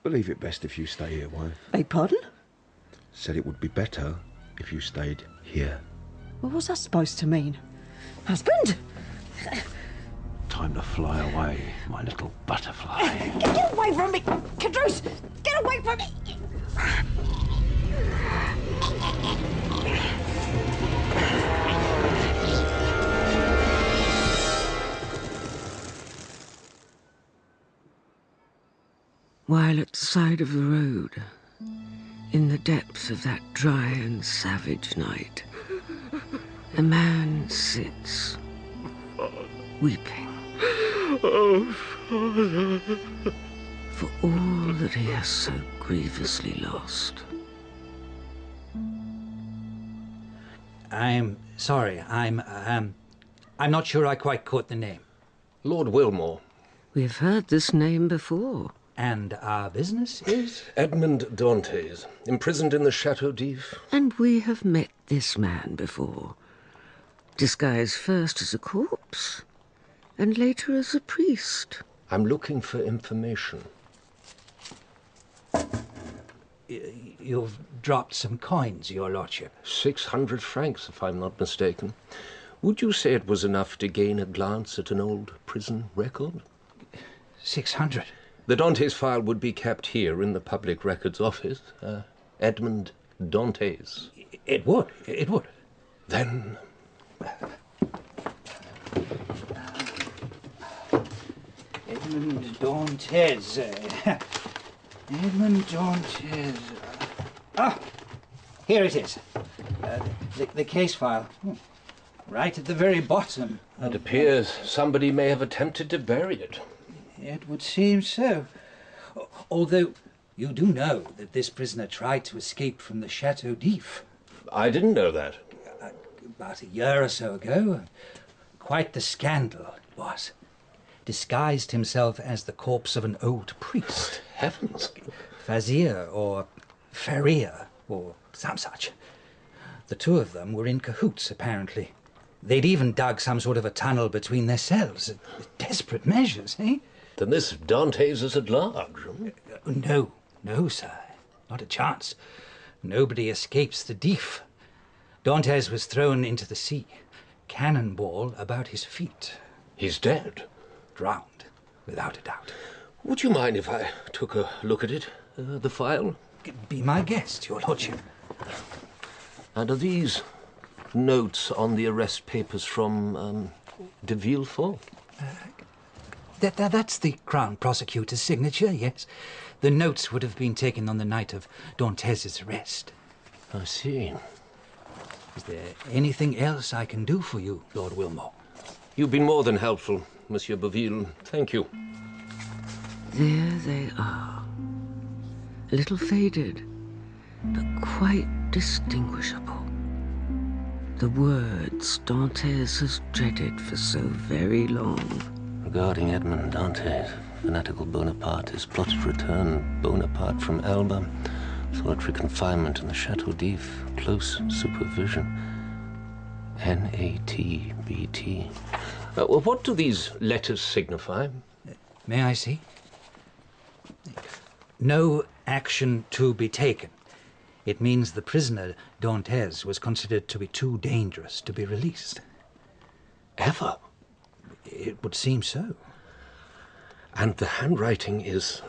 Believe it best if you stay here, wife. Beg pardon? Said it would be better if you stayed here. Well, what's that supposed to mean? Husband? Time to fly away, my little butterfly. Get away from me! Caderousse! Get away from me! While at the side of the road, in the depths of that dry and savage night, a man sits, weeping. Oh, Father. For all that he has so grievously lost. I'm sorry. I'm not sure I quite caught the name. Lord Wilmore. We've heard this name before. And our business is? Edmond Dantes, imprisoned in the Chateau d'If. And we have met this man before. Disguised first as a corpse, and later as a priest. I'm looking for information. You've dropped some coins, your lordship. 600 francs, if I'm not mistaken. Would you say it was enough to gain a glance at an old prison record? 600. The Dantes file would be kept here in the Public Records Office. Edmond Dantes. It would. It would. Then... Edmond Dantes. Edmond Dantes. Ah! Here it is. The case file. Right at the very bottom. It appears somebody may have attempted to bury it. It would seem so. Although you do know that this prisoner tried to escape from the Chateau d'If. I didn't know that. About a year or so ago. Quite the scandal it was. Disguised himself as the corpse of an old priest. Heavens! Fazir or Faria or some such. The two of them were in cahoots, apparently. They'd even dug some sort of a tunnel between their cells. Desperate measures, eh? Then this Dantes is at large. No, sir. Not a chance. Nobody escapes the D'If. Dantes was thrown into the sea. Cannonball about his feet. He's dead? Drowned, without a doubt. Would you mind if I took a look at it? The file? Be my guest, your lordship. And are these notes on the arrest papers from de Villefort? That's the Crown Prosecutor's signature, yes. The notes would have been taken on the night of Dantes's arrest. I see. Is there anything else I can do for you, Lord Wilmore? You've been more than helpful, Monsieur Boville. Thank you. There they are. A little faded, but quite distinguishable. The words Dantes has dreaded for so very long. Regarding Edmond Dantes, fanatical Bonapartist plotted return Bonaparte from Elba, solitary confinement in the Chateau d'If, close supervision. N-A-T-B-T. What do these letters signify? May I see? No action to be taken. It means the prisoner, Dantes, was considered to be too dangerous to be released. Ever? It would seem so. And the handwriting is...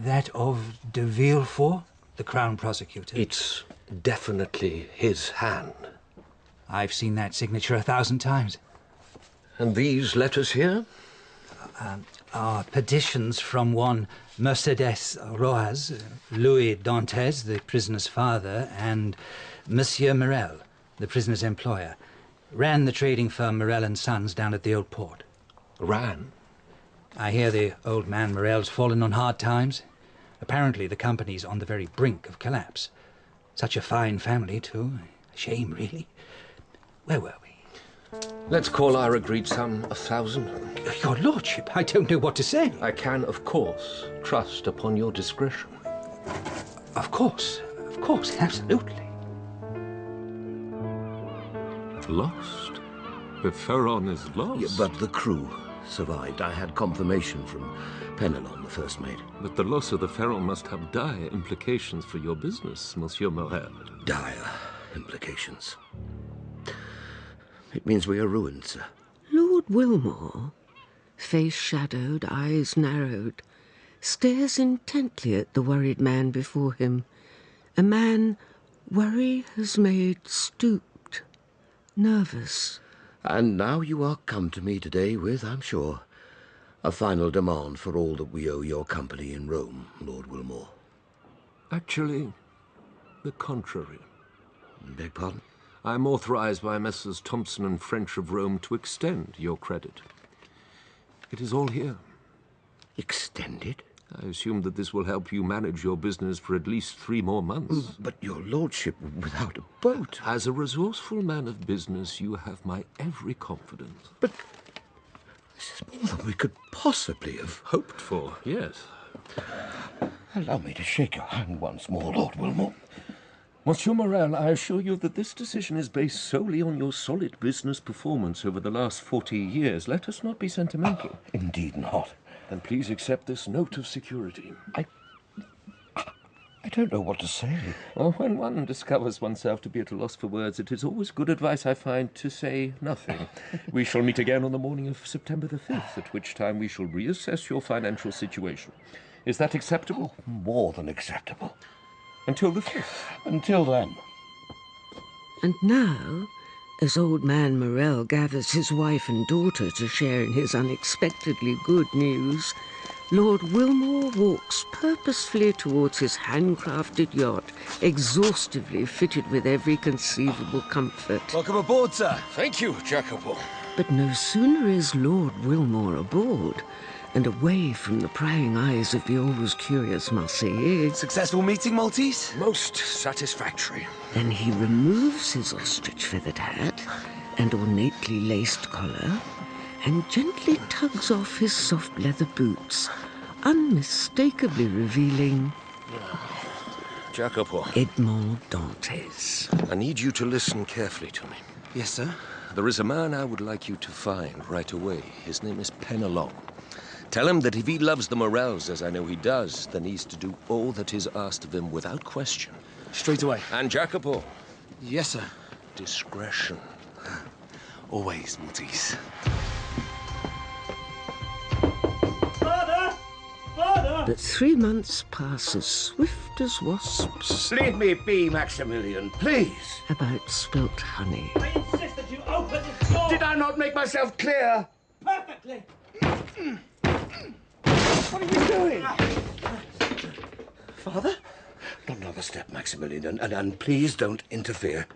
That of de Villefort, the Crown Prosecutor. It's definitely his hand. I've seen that signature 1,000 times. And these letters here? Are petitions from one Mercedes Roaz, Louis Dantes, the prisoner's father, and Monsieur Morel, the prisoner's employer. Ran the trading firm Morel & Sons down at the Old Port. Ran? I hear the old man Morel's fallen on hard times. Apparently the company's on the very brink of collapse. Such a fine family, too. A shame, really. Where were we? Let's call our agreed sum 1,000. Your lordship, I don't know what to say. I can, of course, trust upon your discretion. Of course, absolutely. Lost? The Pharaon is lost? Yeah, but the crew survived. I had confirmation from Penelon, the first mate. But the loss of the Pharaon must have dire implications for your business, Monsieur Morel. Dire implications. It means we are ruined, sir. Lord Wilmore, face shadowed, eyes narrowed, stares intently at the worried man before him. A man worry has made stooped, nervous. And now you are come to me today with, I'm sure, a final demand for all that we owe your company in Rome, Lord Wilmore. Actually, the contrary. Beg pardon? I am authorized by Messrs. Thompson and French of Rome to extend your credit. It is all here. Extended? I assume that this will help you manage your business for at least 3 more months. But your lordship, without a boat... As a resourceful man of business, you have my every confidence. But this is more than we could possibly have hoped for, yes. Allow me to shake your hand once more, Lord Wilmore. Monsieur Morel, I assure you that this decision is based solely on your solid business performance over the last 40 years. Let us not be sentimental. Indeed not. Then please accept this note of security. I I don't know what to say. Well, when one discovers oneself to be at a loss for words, it is always good advice, I find, to say nothing. We shall meet again on the morning of September the 5th, at which time we shall reassess your financial situation. Is that acceptable? Oh, more than acceptable. Until the 5th. Until then. And now, as old man Morel gathers his wife and daughter to share in his unexpectedly good news, Lord Wilmore walks purposefully towards his handcrafted yacht, exhaustively fitted with every conceivable comfort. Welcome aboard, sir. Thank you, Jacopo. But no sooner is Lord Wilmore aboard and away from the prying eyes of the always curious Marseillais. Successful meeting, Maltese? Most satisfactory. Then he removes his ostrich-feathered hat and ornately laced collar and gently tugs off his soft leather boots, unmistakably revealing Jacopo. Edmond Dantes. I need you to listen carefully to me. Yes, sir. There is a man I would like you to find right away. His name is Penelon. Tell him that if he loves the Morels, as I know he does, then he's to do all that is asked of him without question. Straight away. And Jacopo. Yes, sir. Discretion. Always, Maltese. But 3 months pass as swift as wasps. Leave me be, Maximilian, please. About spilt honey. I insist that you open this door! Did I not make myself clear? Perfectly! What are you doing? Father? Not another step, Maximilian, and please don't interfere.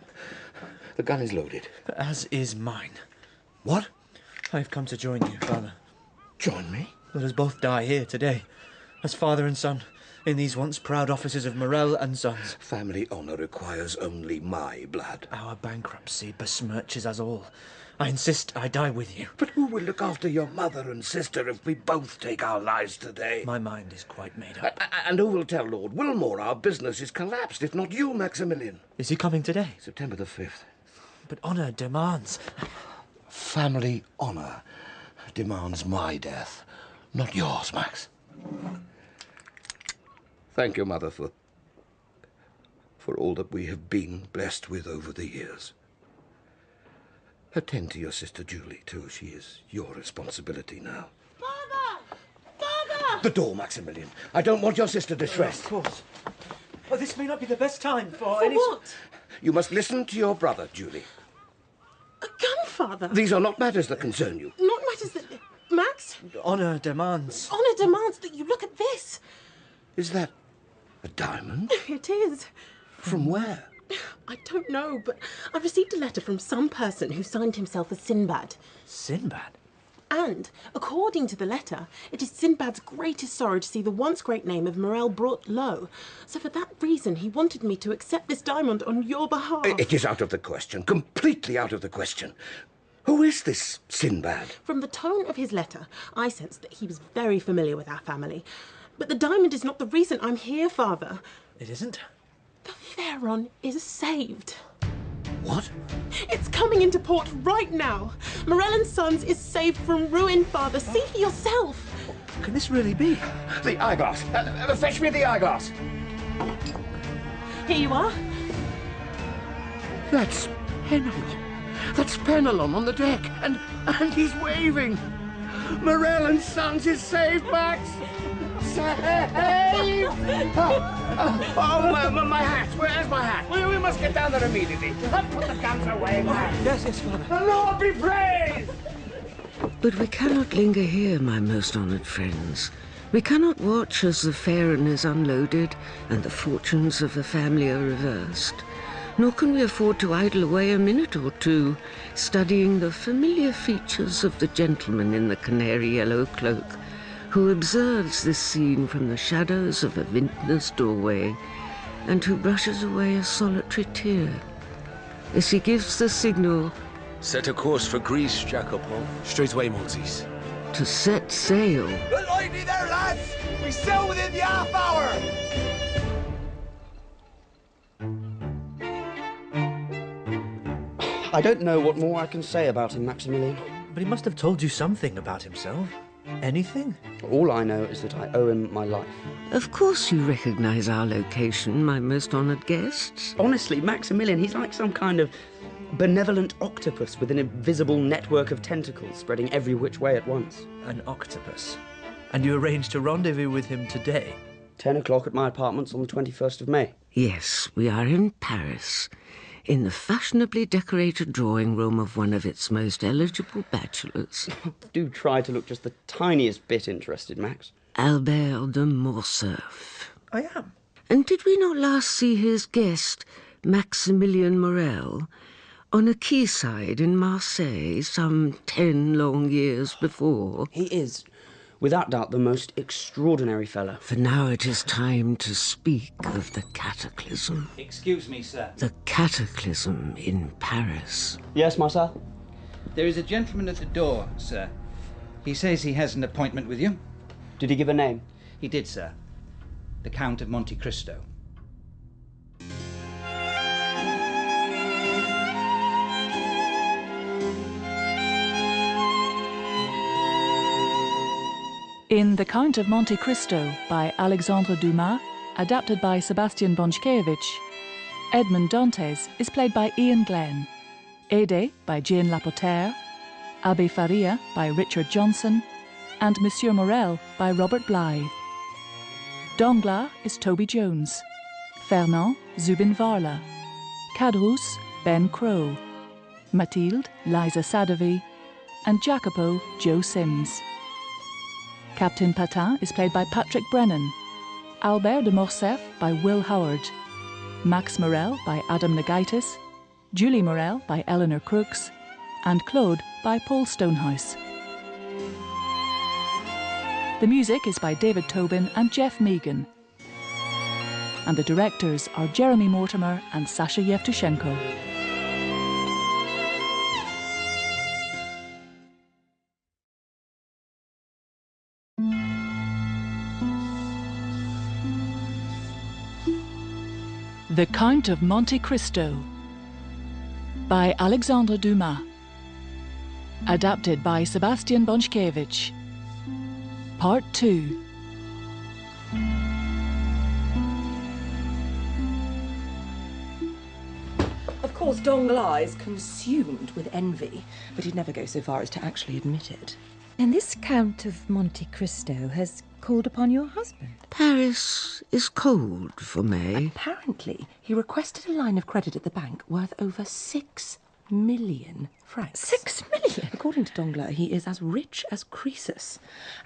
The gun is loaded. As is mine. What? I've come to join you, Father. Join me? Let us both die here today, as father and son, in these once proud offices of Morel and Sons. Family honour requires only my blood. Our bankruptcy besmirches us all. I insist I die with you. But who will look after your mother and sister if we both take our lives today? My mind is quite made up. And who will tell Lord Wilmore our business is collapsed, if not you, Maximilian? Is he coming today? September the 5th. But honour demands... Family honour demands my death, not yours, Max. Thank your mother for all that we have been blessed with over the years. Attend to your sister Julie, too. She is your responsibility now. Father! Father! The door, Maximilian. I don't want your sister distressed. Of course. Oh, this may not be the best time for For any... what? You must listen to your brother, Julie. A gun, Father? These are not matters that concern you. Not matters that... Max? Honour demands... Honour demands that you look at this. Is that a diamond? It is. From where? I don't know, but I received a letter from some person who signed himself as Sinbad. Sinbad? And, according to the letter, it is Sinbad's greatest sorrow to see the once great name of Morel brought low. So for that reason, he wanted me to accept this diamond on your behalf. It is out of the question, completely out of the question. Who is this Sinbad? From the tone of his letter, I sensed that he was very familiar with our family. But the diamond is not the reason I'm here, Father. It isn't? The Pharaon is saved. What? It's coming into port right now. Morel and Sons is saved from ruin, Father. See for yourself. Can this really be? The eyeglass. Fetch me the eyeglass. Here you are. That's Penelon. That's Penelon on the deck. And he's waving. Morel and Sons is saved, Max. Saved! My hat. Where's my hat? We must get down there immediately. Put the guns away, Max. Yes, Father. The Lord be praised! But we cannot linger here, my most honoured friends. We cannot watch as the Pharaon is unloaded and the fortunes of the family are reversed. Nor can we afford to idle away a minute or two, studying the familiar features of the gentleman in the canary yellow cloak, who observes this scene from the shadows of a vintner's doorway, and who brushes away a solitary tear as he gives the signal... Set a course for Greece, Jacopo. Straight away, Maltese. ...to set sail. Good lightning there, lads! We sail within the half hour! I don't know what more I can say about him, Maximilian. But he must have told you something about himself. Anything? All I know is that I owe him my life. Of course you recognise our location, my most honoured guests. Honestly, Maximilian, he's like some kind of benevolent octopus with an invisible network of tentacles spreading every which way at once. An octopus? And you arranged to rendezvous with him today? 10 o'clock at my apartments on the 21st of May. Yes, we are in Paris, in the fashionably decorated drawing room of one of its most eligible bachelors. Do try to look just the tiniest bit interested, Max. Albert de Morcerf. I am. And did we not last see his guest, Maximilian Morel, on a quayside in Marseille some 10 long years before? He is, without doubt, the most extraordinary fellow. For now it is time to speak of the cataclysm. Excuse me, sir. The cataclysm in Paris. Yes, Marcel? There is a gentleman at the door, sir. He says he has an appointment with you. Did he give a name? He did, sir. The Count of Monte Cristo. In The Count of Monte Cristo by Alexandre Dumas, adapted by Sebastian Bonchkiewicz, Edmond Dantes is played by Ian Glenn, Ede by Jane Lapotaire, Abbé Faria by Richard Johnson, and Monsieur Morel by Robert Blythe. Danglars is Toby Jones, Fernand Zubin Varla, Cadrus Ben Crow, Mathilde Liza Sadovy, and Jacopo Joe Sims. Captain Patin is played by Patrick Brennan, Albert de Morcerf by Will Howard, Max Morel by Adam Nagaitis, Julie Morel by Eleanor Crooks, and Claude by Paul Stonehouse. The music is by David Tobin and Jeff Meagan. And the directors are Jeremy Mortimer and Sasha Yevtushenko. The Count of Monte Cristo by Alexandre Dumas. Adapted by Sebastian Bonchkiewicz. Part 2. Of course, Danglars is consumed with envy, but he'd never go so far as to actually admit it. And this Count of Monte Cristo has called upon your husband? Paris is cold for May. Apparently, he requested a line of credit at the bank worth over 6 million francs. 6 million? According to Danglars, he is as rich as Croesus.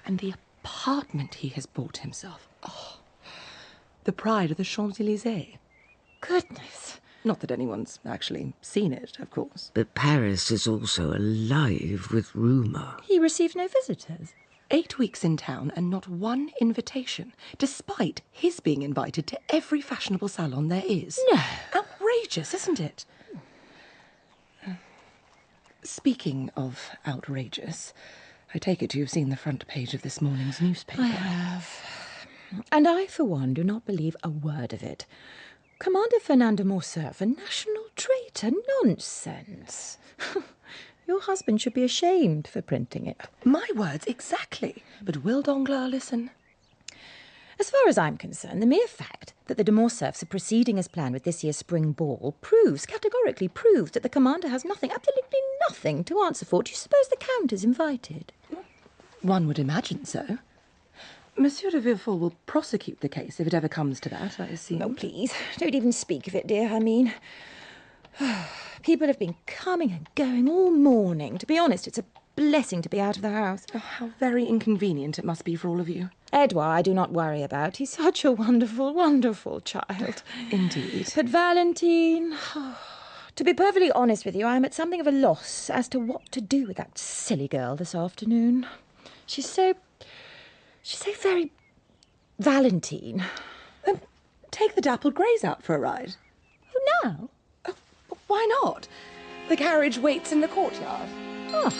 And the apartment he has bought himself. Oh, the pride of the Champs-Élysées. Goodness. Not that anyone's actually seen it, of course. But Paris is also alive with rumour. He received no visitors. 8 weeks in town and not one invitation, despite his being invited to every fashionable salon there is. No. Outrageous, isn't it? Speaking of outrageous, I take it you've seen the front page of this morning's newspaper. I have. And I, for one, do not believe a word of it. Commander Fernand de Morcerf, a national traitor? Nonsense. Your husband should be ashamed for printing it. My words, exactly. But will Danglars listen? As far as I'm concerned, the mere fact that the de Morcerfs are proceeding as planned with this year's spring ball categorically proves that the commander has nothing, absolutely nothing to answer for. Do you suppose the Count is invited? One would imagine so. Monsieur de Villefort will prosecute the case if it ever comes to that, I assume. Oh, please, don't even speak of it, dear. I mean, people have been coming and going all morning. To be honest, it's a blessing to be out of the house. Oh, how very inconvenient it must be for all of you. Edouard, I do not worry about. He's such a wonderful, wonderful child. Indeed. But Valentine... To be perfectly honest with you, I am at something of a loss as to what to do with that silly girl this afternoon. She's so very Valentine. Take the dappled greys out for a ride. Oh, now? Oh, why not? The carriage waits in the courtyard. Oh.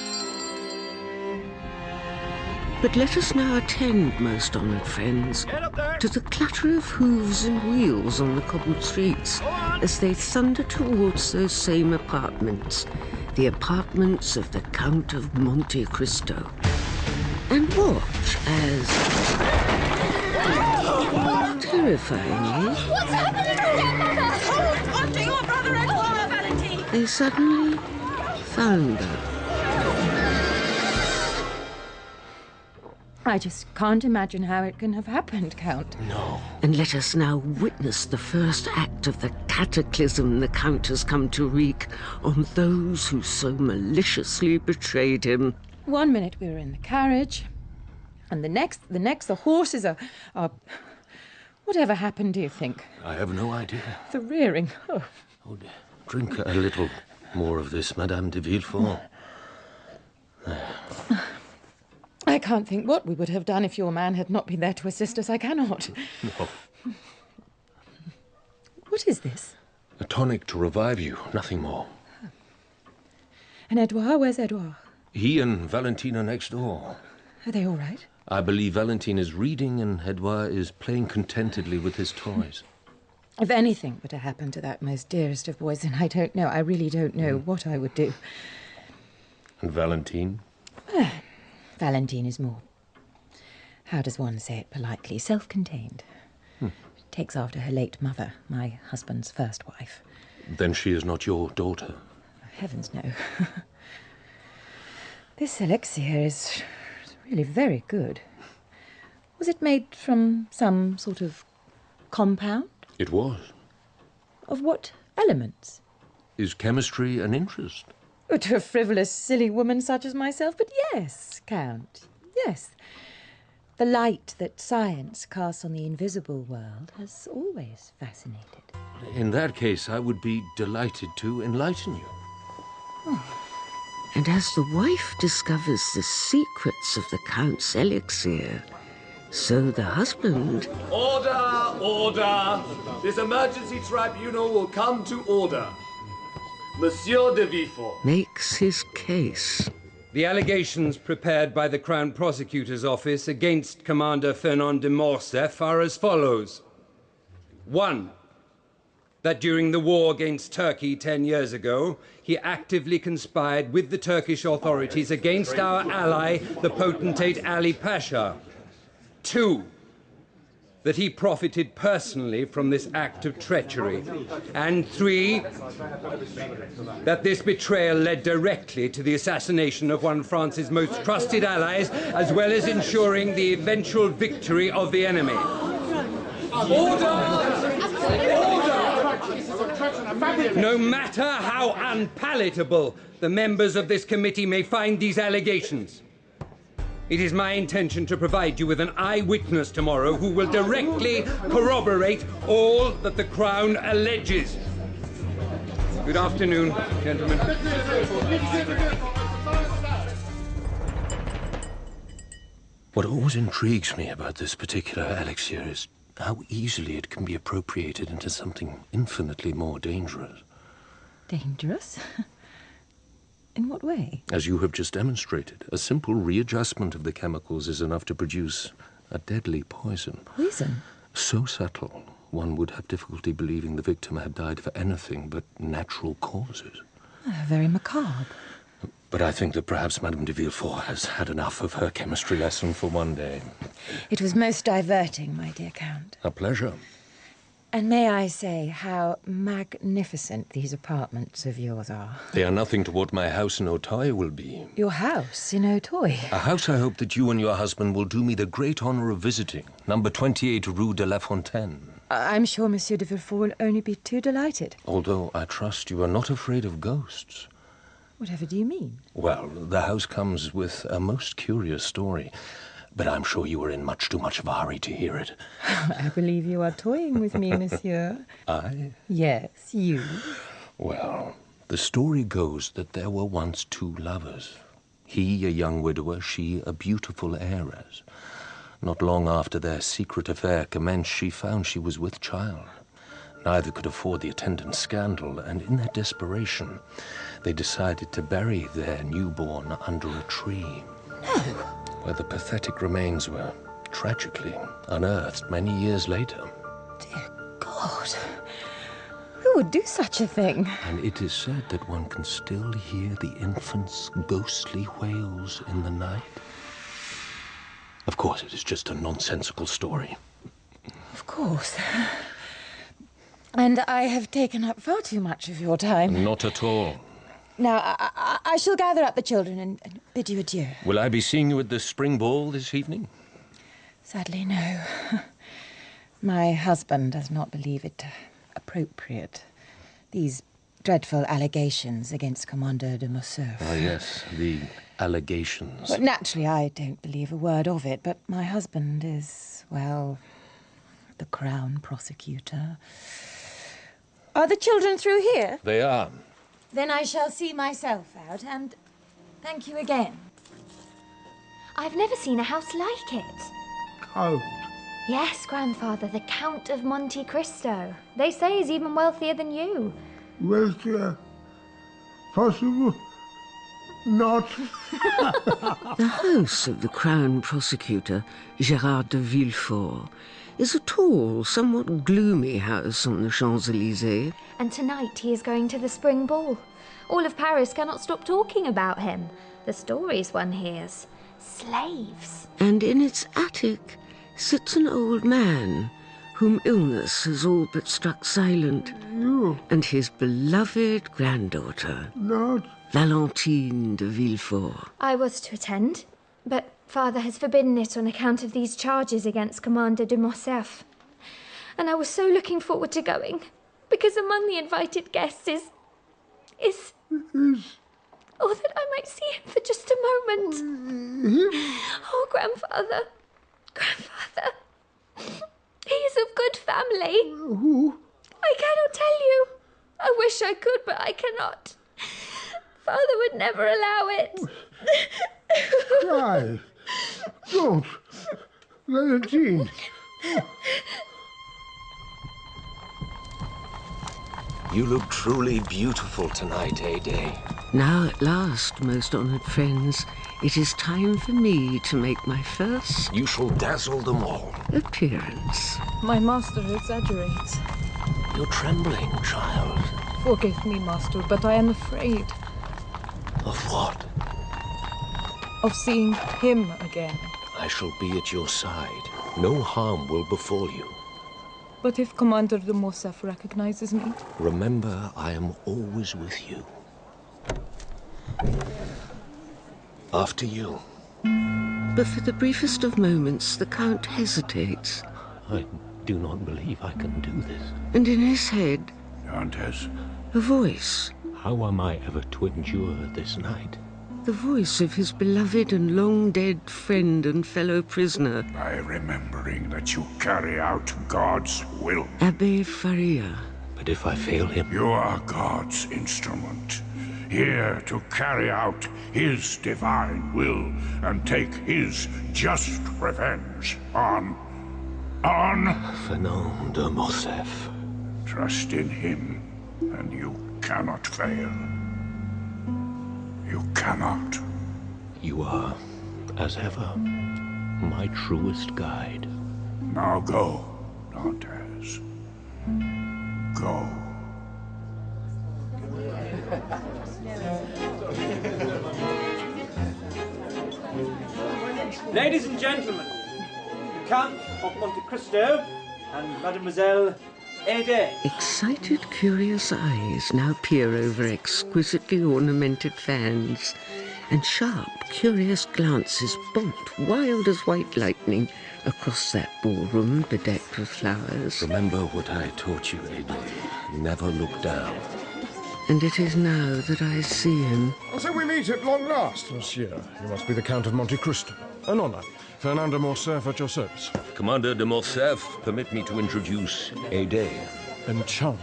But let us now attend, most honoured friends, to the clatter of hooves and wheels on the cobbled streets as they thunder towards those same apartments, the apartments of the Count of Monte Cristo. and watch as, terrifyingly, What's happening, grandmother? Hold on to your brother Edouard, Valentine! they suddenly founder. I just can't imagine how it can have happened, Count. No. And let us now witness the first act of the cataclysm the Count has come to wreak on those who so maliciously betrayed him. 1 minute we were in the carriage, and the next the horses are... Whatever happened, do you think? I have no idea. The rearing. Oh. Oh, drink a little more of this, Madame de Villefort. I can't think what we would have done if your man had not been there to assist us. I cannot. No. What is this? A tonic to revive you, nothing more. And Edouard? Where's Edouard? He and Valentine are next door. Are they all right? I believe Valentine is reading and Edouard is playing contentedly with his toys. If anything were to happen to that most dearest of boys, then I don't know. I really don't know what I would do. And Valentine? Valentine is more, how does one say it politely, self-contained. Takes after her late mother, my husband's first wife. Then she is not your daughter? Heavens, no. This elixir is really very good. Was it made from some sort of compound? It was. Of what elements? Is chemistry an interest? To a frivolous, silly woman such as myself, but yes, Count, yes. The light that science casts on the invisible world has always fascinated. In that case, I would be delighted to enlighten you. And as the wife discovers the secrets of the Count's elixir, so the husband... Order! Order! This emergency tribunal will come to order. Monsieur de Villefort makes his case. The allegations prepared by the Crown Prosecutor's Office against Commander Fernand de Morcerf are as follows. 1. That during the war against Turkey 10 years ago, he actively conspired with the Turkish authorities against our ally, the potentate Ali Pasha. 2. That he profited personally from this act of treachery. And 3, that this betrayal led directly to the assassination of one of France's most trusted allies, as well as ensuring the eventual victory of the enemy. Order! No matter how unpalatable the members of this committee may find these allegations, it is my intention to provide you with an eyewitness tomorrow who will directly corroborate all that the Crown alleges. Good afternoon, gentlemen. What always intrigues me about this particular elixir is how easily it can be appropriated into something infinitely more dangerous. Dangerous? In what way? As you have just demonstrated, a simple readjustment of the chemicals is enough to produce a deadly poison. Poison? So subtle, one would have difficulty believing the victim had died for anything but natural causes. Very macabre. But I think that perhaps Madame de Villefort has had enough of her chemistry lesson for one day. It was most diverting, my dear Count. A pleasure. And may I say how magnificent these apartments of yours are. They are nothing to what my house in Auteuil will be. Your house in Auteuil? A house I hope that you and your husband will do me the great honor of visiting. Number 28 Rue de la Fontaine. I'm sure Monsieur de Villefort will only be too delighted. Although I trust you are not afraid of ghosts. Whatever do you mean? Well, the house comes with a most curious story. But I'm sure you are in much too much of a hurry to hear it. I believe you are toying with me, monsieur. I? Yes, you. Well, the story goes that there were once two lovers. He, a young widower, she, a beautiful heiress. Not long after their secret affair commenced, she found she was with child. Neither could afford the attendant scandal, and in their desperation, they decided to bury their newborn under a tree. No! Where the pathetic remains were tragically unearthed many years later. Dear God, who would do such a thing? And it is said that one can still hear the infant's ghostly wails in the night. Of course, it is just a nonsensical story. Of course. And I have taken up far too much of your time. Not at all. Now, I shall gather up the children and bid you adieu. Will I be seeing you at the spring ball this evening? Sadly, no. My husband does not believe it appropriate. These dreadful allegations against Commander de Morcerf. Ah, yes, the allegations. Well, naturally, I don't believe a word of it, but my husband is, well, the Crown Prosecutor. Are the children through here? They are. Then I shall see myself out, and thank you again. I've never seen a house like it. Count? Yes, Grandfather, the Count of Monte Cristo. They say he's even wealthier than you. Wealthier? Possible? Not. The house of the Crown Prosecutor, Gérard de Villefort, is a tall, somewhat gloomy house on the Champs-Élysées. And tonight he is going to the spring ball. All of Paris cannot stop talking about him. The stories one hears. Slaves. And in its attic sits an old man whom illness has all but struck silent. You? And his beloved granddaughter. Not? Valentine de Villefort. I was to attend, but Father has forbidden it on account of these charges against Commander de Morcerf. And I was so looking forward to going, because among the invited guests is... Oh, that I might see him for just a moment. Oh, Grandfather. He is of good family. Who? I cannot tell you. I wish I could, but I cannot. Father would never allow it. Cry. Don't. Valentine. You look truly beautiful tonight, Aday. Now at last, most honoured friends, it is time for me to make my first... You shall dazzle them all. ...appearance. My master exaggerates. You're trembling, child. Forgive me, master, but I am afraid. Of what? Of seeing him again. I shall be at your side. No harm will befall you. But if Commander de Morcerf recognizes me? Remember, I am always with you. After you. But for the briefest of moments, the Count hesitates. I do not believe I can do this. And in his head... Dantes. A voice. How am I ever to endure this night? The voice of his beloved and long-dead friend and fellow prisoner. By remembering that you carry out God's will. Abbé Faria. But if I fail him... You are God's instrument. Here to carry out his divine will and take his just revenge on... Fernand de Morcerf. Trust in him, and you cannot fail. You cannot. You are, as ever, my truest guide. Now go, Dantes. Go. Ladies and gentlemen, the Count of Monte Cristo and Mademoiselle Aday. Excited, curious eyes now peer over exquisitely ornamented fans, and sharp, curious glances bolt, wild as white lightning, across that ballroom bedecked with flowers. Remember what I taught you, Aday. Never look down. And it is now that I see him. So we meet at long last, monsieur. You must be the Count of Monte Cristo. An honor. Fernand de Morcerf at your service. Commander de Morcerf, permit me to introduce Aday. Enchanted.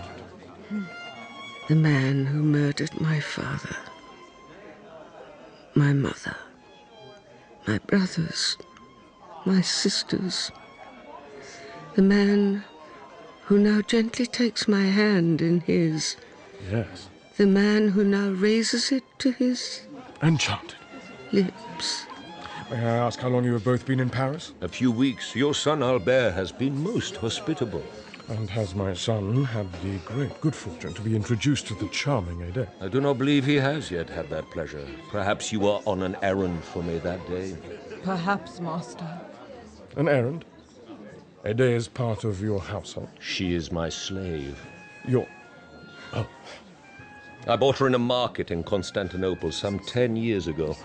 The man who murdered my father, my mother, my brothers, my sisters. The man who now gently takes my hand in his. Yes. The man who now raises it to his... Enchanted. Lips. May I ask how long you have both been in Paris? A few weeks. Your son Albert has been most hospitable. And has my son had the great good fortune to be introduced to the charming Aday? I do not believe he has yet had that pleasure. Perhaps you were on an errand for me that day. Perhaps, master. An errand? Ede is part of your household? She is my slave. Your... Oh. I bought her in a market in Constantinople some 10 years ago.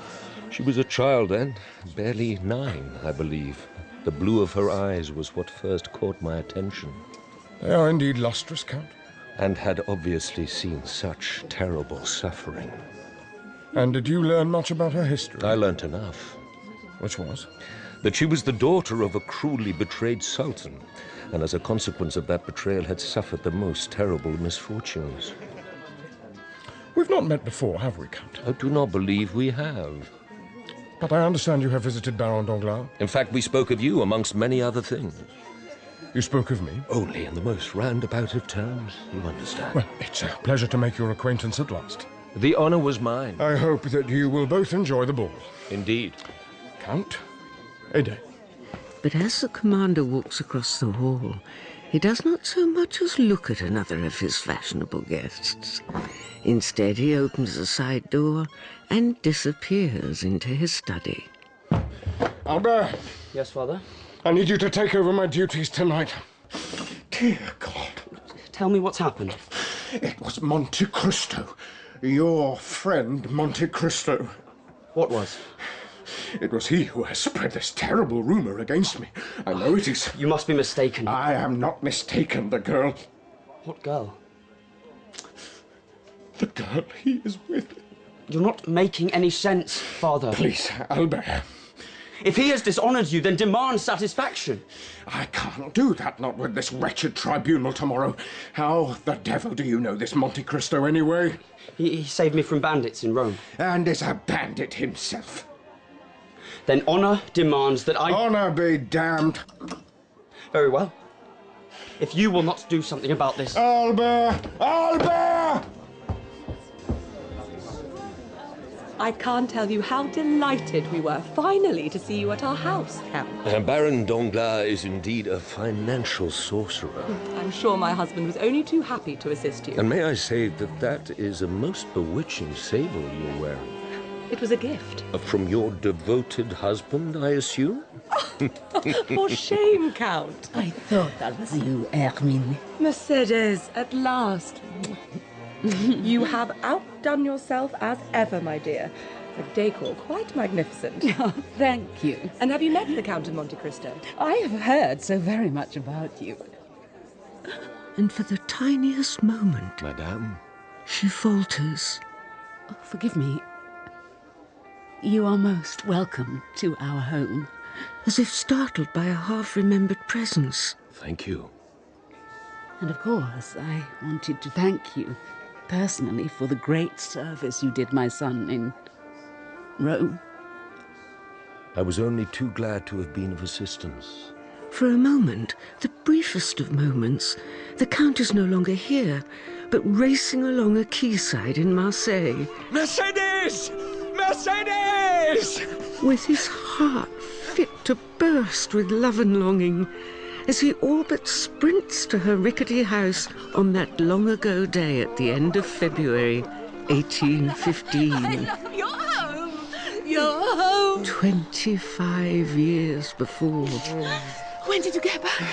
She was a child then, barely 9, I believe. The blue of her eyes was what first caught my attention. They are indeed lustrous, Count. And had obviously seen such terrible suffering. And did you learn much about her history? I learnt enough. Which was? That she was the daughter of a cruelly betrayed sultan, and as a consequence of that betrayal had suffered the most terrible misfortunes. We've not met before, have we, Count? I do not believe we have. But I understand you have visited Baron Danglars? In fact, we spoke of you amongst many other things. You spoke of me? Only in the most roundabout of terms, you understand. Well, it's a pleasure to make your acquaintance at last. The honor was mine. I hope that you will both enjoy the ball. Indeed. Count, Ede. But as the commander walks across the hall, he does not so much as look at another of his fashionable guests. Instead, he opens a side door and disappears into his study. Albert! Yes, Father? I need you to take over my duties tonight. Dear God. Tell me what's happened. It was Monte Cristo. Your friend, Monte Cristo. What was? It was he who has spread this terrible rumor against me. I know it is. You must be mistaken. I am not mistaken. The girl... What girl? The girl he is with. You're not making any sense, Father. Please, Albert. If he has dishonored you, then demand satisfaction. I can't do that, not with this wretched tribunal tomorrow. How the devil do you know this Monte Cristo anyway? He saved me from bandits in Rome. And is a bandit himself. Then honor demands that I... Honor be damned. Very well. If you will not do something about this... Albert! Albert! I can't tell you how delighted we were finally to see you at our house, Count. Baron Danglars is indeed a financial sorcerer. I'm sure my husband was only too happy to assist you. And may I say that that is a most bewitching sable you're wearing. It was a gift. From your devoted husband, I assume? For shame, Count. I thought that was you, Hermine. Mercedes, at last. You have outdone yourself as ever, my dear. The decor quite magnificent. Oh, thank you. And have you met the Count of Monte Cristo? I have heard so very much about you. And for the tiniest moment... Madame? She falters. Oh, forgive me. You are most welcome to our home. As if startled by a half-remembered presence. Thank you. And of course, I wanted to thank you personally for the great service you did my son in Rome. I was only too glad to have been of assistance. For a moment, the briefest of moments, the Count is no longer here, but racing along a quayside in Marseille. Mercedes! Mercedes! With his heart fit to burst with love and longing, as he all but sprints to her rickety house on that long-ago day at the end of February, 1815. I love your home! Your home! 25 years before. When did you get back?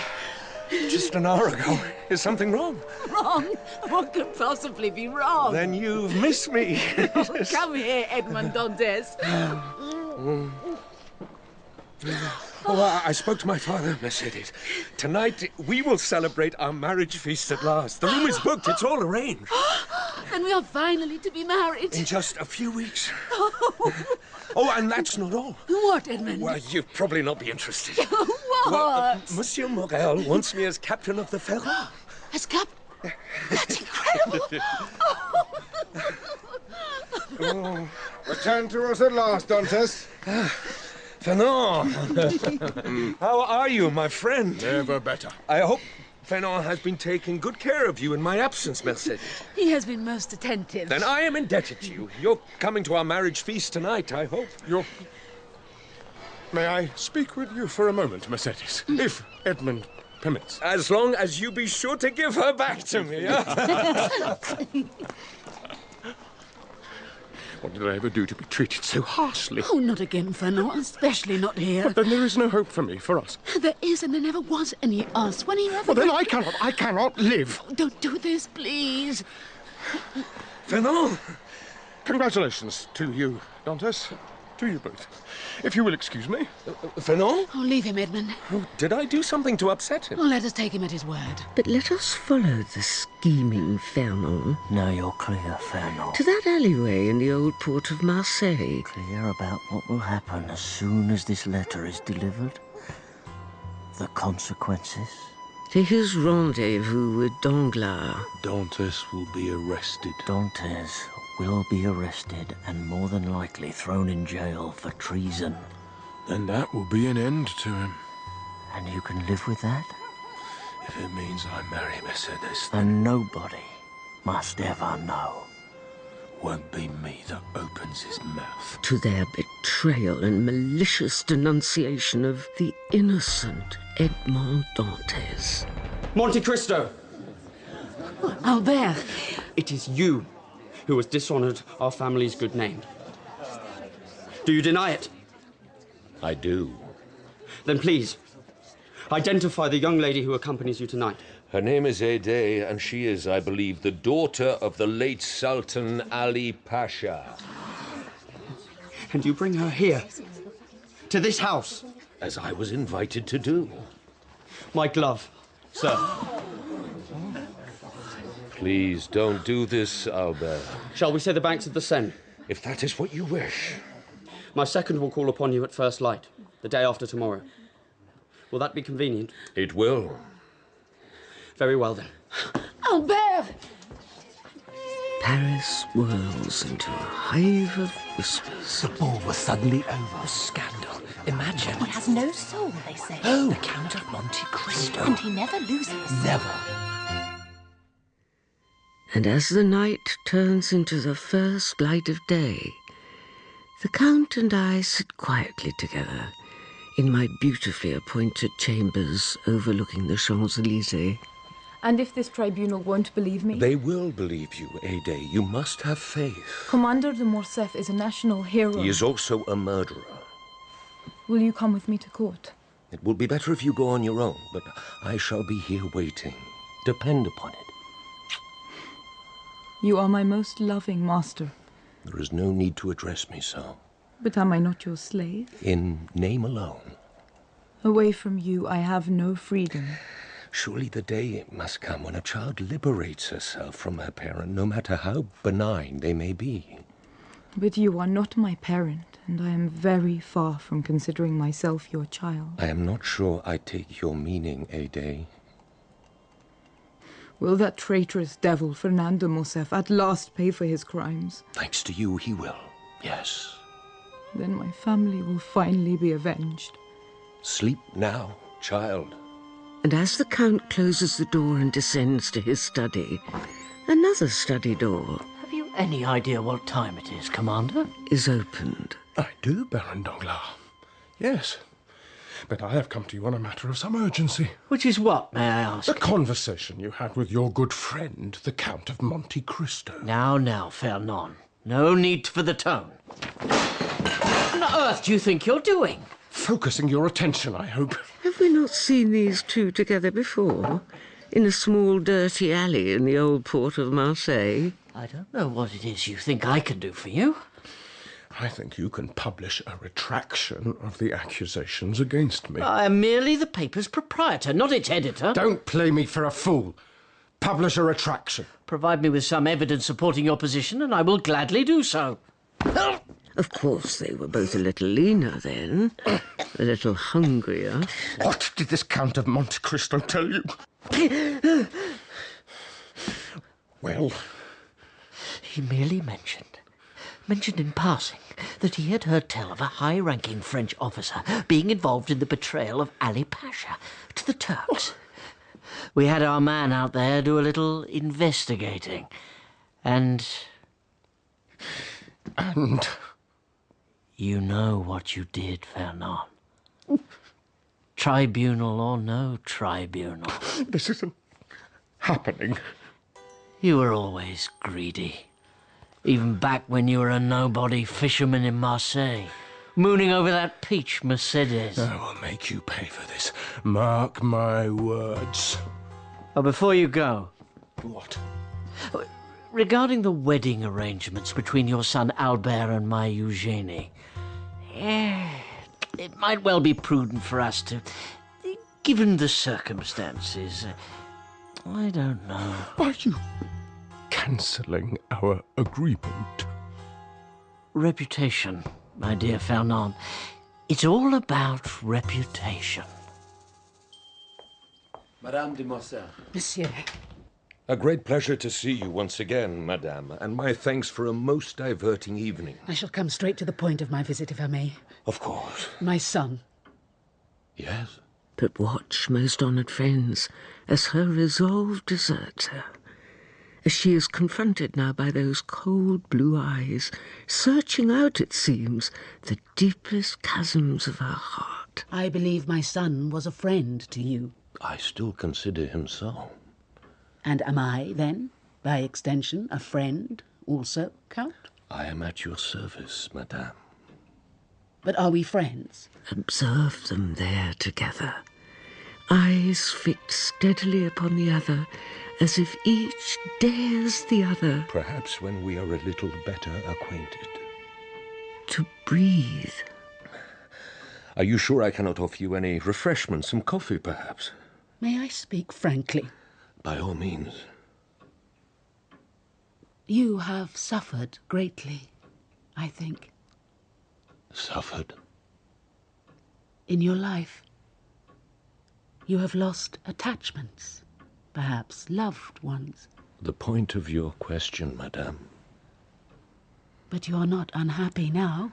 Just an hour ago. Is something wrong? Wrong? What could possibly be wrong? Then you've missed me. Oh, come here, Edmond Dantes. Oh, I spoke to my father, Mercedes. Tonight, we will celebrate our marriage feast at last. The room is booked. It's all arranged. Then we are finally to be married. In just a few weeks. Oh, and that's not all. What, Edmond? Well, you'd probably not be interested. What? Well, Monsieur Morel wants me as captain of the Ferrat. As captain? That's incredible. Oh, return to us at last, Dantes. Fernand! How are you, my friend? Never better. I hope Fernand has been taking good care of you in my absence, Mercedes. He has been most attentive. Then I am indebted to you. You're coming to our marriage feast tonight, I hope. May I speak with you for a moment, Mercedes? If Edmund permits. As long as you be sure to give her back to me, huh? What did I ever do to be treated so harshly? Oh, not again, Fernand, especially not here. But then there is no hope for me, for us. There is, and there never was any us. When are you ever... Well, then I cannot live. Oh, don't do this, please. Fernand! Congratulations to you, Dantes. To you both. If you will excuse me. Fernand? Oh, leave him, Edmund. Oh, did I do something to upset him? Oh, let us take him at his word. But let us follow the scheming Fernand. Now you're clear, Fernand. To that alleyway in the old port of Marseille. Clear about what will happen as soon as this letter is delivered? The consequences? To his rendezvous with Danglars. Dantes will be arrested. Dantes will be arrested and more than likely thrown in jail for treason. Then that will be an end to him. And you can live with that? If it means I marry Mercedes, And nobody must ever know. won't be me that opens his mouth. To their betrayal and malicious denunciation of the innocent Edmond Dantes. Monte Cristo! Albert! It is you who has dishonoured our family's good name. Do you deny it? I do. Then please, identify the young lady who accompanies you tonight. Her name is Ede, and she is, I believe, the daughter of the late Sultan Ali Pasha. And you bring her here, to this house? As I was invited to do. My glove, sir. Please don't do this, Albert. Shall we say the banks of the Seine? If that is what you wish. My second will call upon you at first light, the day after tomorrow. Will that be convenient? It will. Very well, then. Albert! Paris whirls into a hive of whispers. The ball was suddenly over. Scandal. Imagine. He has no soul, they say. Oh, the Count of Monte Cristo. And he never loses. Never. And as the night turns into the first light of day, the Count and I sit quietly together in my beautifully appointed chambers overlooking the Champs-Élysées. And if this tribunal won't believe me? They will believe you, Ede. You must have faith. Commander de Morcerf is a national hero. He is also a murderer. Will you come with me to court? It will be better if you go on your own, but I shall be here waiting. Depend upon it. You are my most loving master. There is no need to address me so. But am I not your slave? In name alone. Away from you, I have no freedom. Surely the day must come when a child liberates herself from her parent, no matter how benign they may be. But you are not my parent, and I am very far from considering myself your child. I am not sure I take your meaning, Ede. Will that traitorous devil, Fernand de Morcerf, at last pay for his crimes? Thanks to you, he will. Yes. Then my family will finally be avenged. Sleep now, child. And as the Count closes the door and descends to his study, another study door Have you any idea what time it is, Commander? is opened. I do, Baron Danglars. Yes. But I have come to you on a matter of some urgency. Which is what, may I ask? The conversation you had with your good friend, the Count of Monte Cristo. Now, Fernand. No need for the tone. What on earth do you think you're doing? Focusing your attention, I hope. Have we not seen these two together before? In a small, dirty alley in the old port of Marseille? I don't know what it is you think I can do for you. I think you can publish a retraction of the accusations against me. I am merely the paper's proprietor, not its editor. Don't play me for a fool. Publish a retraction. Provide me with some evidence supporting your position, and I will gladly do so. Of course, they were both a little leaner then, a little hungrier. What did this Count of Monte Cristo tell you? Well? He merely mentioned in passing that he had heard tell of a high-ranking French officer being involved in the betrayal of Ali Pasha to the Turks. We had our man out there do a little investigating, and... And? You know what you did, Fernand. Tribunal or no tribunal. This isn't happening. You were always greedy. Even back when you were a nobody fisherman in Marseille, mooning over that peach Mercedes. I will make you pay for this. Mark my words. Oh, before you go... What? Regarding the wedding arrangements between your son Albert and my Eugenie, it might well be prudent for us to, given the circumstances, I don't know. Are you cancelling our agreement? Reputation, my dear Fernand. It's all about reputation. Madame de Morcerf. Monsieur. A great pleasure to see you once again, madame, and my thanks for a most diverting evening. I shall come straight to the point of my visit, if I may. Of course. My son. Yes? But watch, most honoured friends, as her resolve deserts her, as she is confronted now by those cold blue eyes, searching out, it seems, the deepest chasms of her heart. I believe my son was a friend to you. I still consider him so. And am I, then, by extension, a friend also, Count? I am at your service, madame. But are we friends? Observe them there together, eyes fixed steadily upon the other, as if each dares the other. Perhaps when we are a little better acquainted. To breathe. Are you sure I cannot offer you any refreshment, some coffee, perhaps? May I speak frankly? By all means. You have suffered greatly, I think. Suffered? In your life. You have lost attachments, perhaps loved ones. The point of your question, madame. But you are not unhappy now.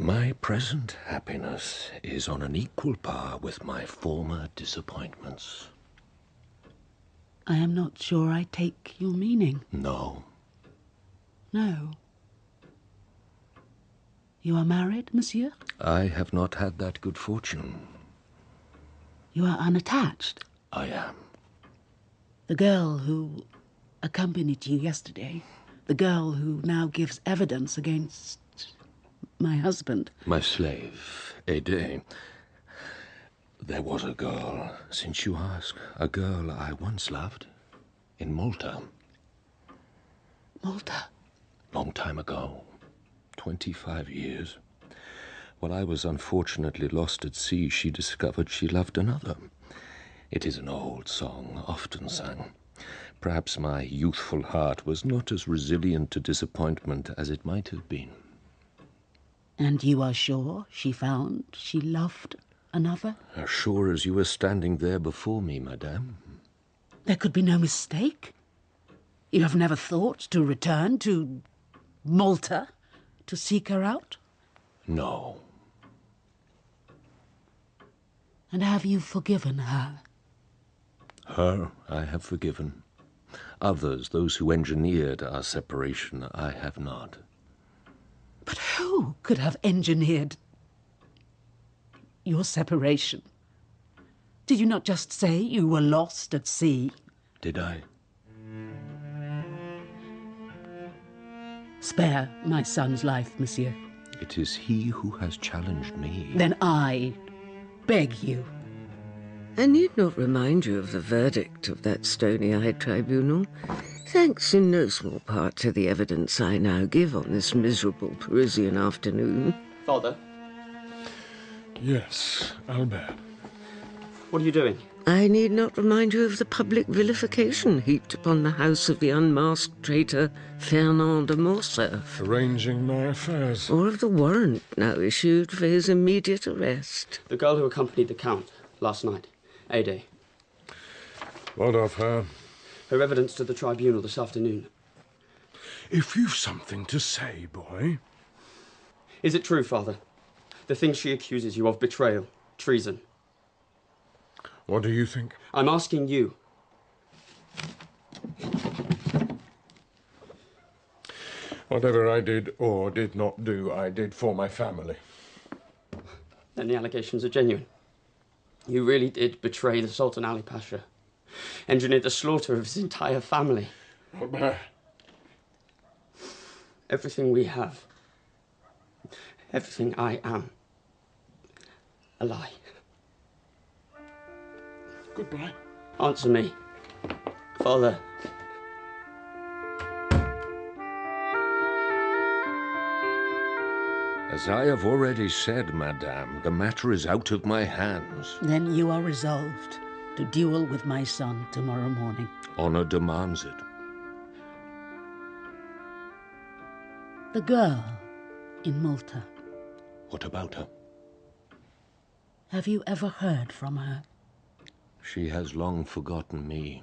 My present happiness is on an equal par with my former disappointments. I am not sure I take your meaning. No. No. You are married, monsieur? I have not had that good fortune. You are unattached? I am. The girl who accompanied you yesterday, the girl who now gives evidence against my husband. My slave, Aidé. There was a girl, since you ask, a girl I once loved, in Malta. Malta? Long time ago, 25 years. While I was unfortunately lost at sea, she discovered she loved another. It is an old song, often sung. Perhaps my youthful heart was not as resilient to disappointment as it might have been. And you are sure she loved another? As sure as you were standing there before me, madame. There could be no mistake? You have never thought to return to Malta to seek her out? No. And have you forgiven her? Her I have forgiven. Others, those who engineered our separation, I have not. But who could have engineered your separation? Did you not just say you were lost at sea? Did I? Spare my son's life, monsieur. It is he who has challenged me. Then I beg you. I need not remind you of the verdict of that stony-eyed tribunal, thanks in no small part to the evidence I now give on this miserable Parisian afternoon. Father? Yes, Albert. What are you doing? I need not remind you of the public vilification heaped upon the house of the unmasked traitor Fernand de Morcerf. Arranging my affairs. Or of the warrant now issued for his immediate arrest. The girl who accompanied the Count last night, Aidé. What of her? Her evidence to the tribunal this afternoon. If you've something to say, boy. Is it true, Father? The things she accuses you of: betrayal, treason. What do you think? I'm asking you. Whatever I did or did not do, I did for my family. Then the allegations are genuine. You really did betray the Sultan Ali Pasha, engineered the slaughter of his entire family. Everything we have, everything I am, a lie. Goodbye. Answer me, Father. As I have already said, madame, the matter is out of my hands. Then you are resolved to duel with my son tomorrow morning. Honor demands it. The girl in Malta. What about her? Have you ever heard from her? She has long forgotten me.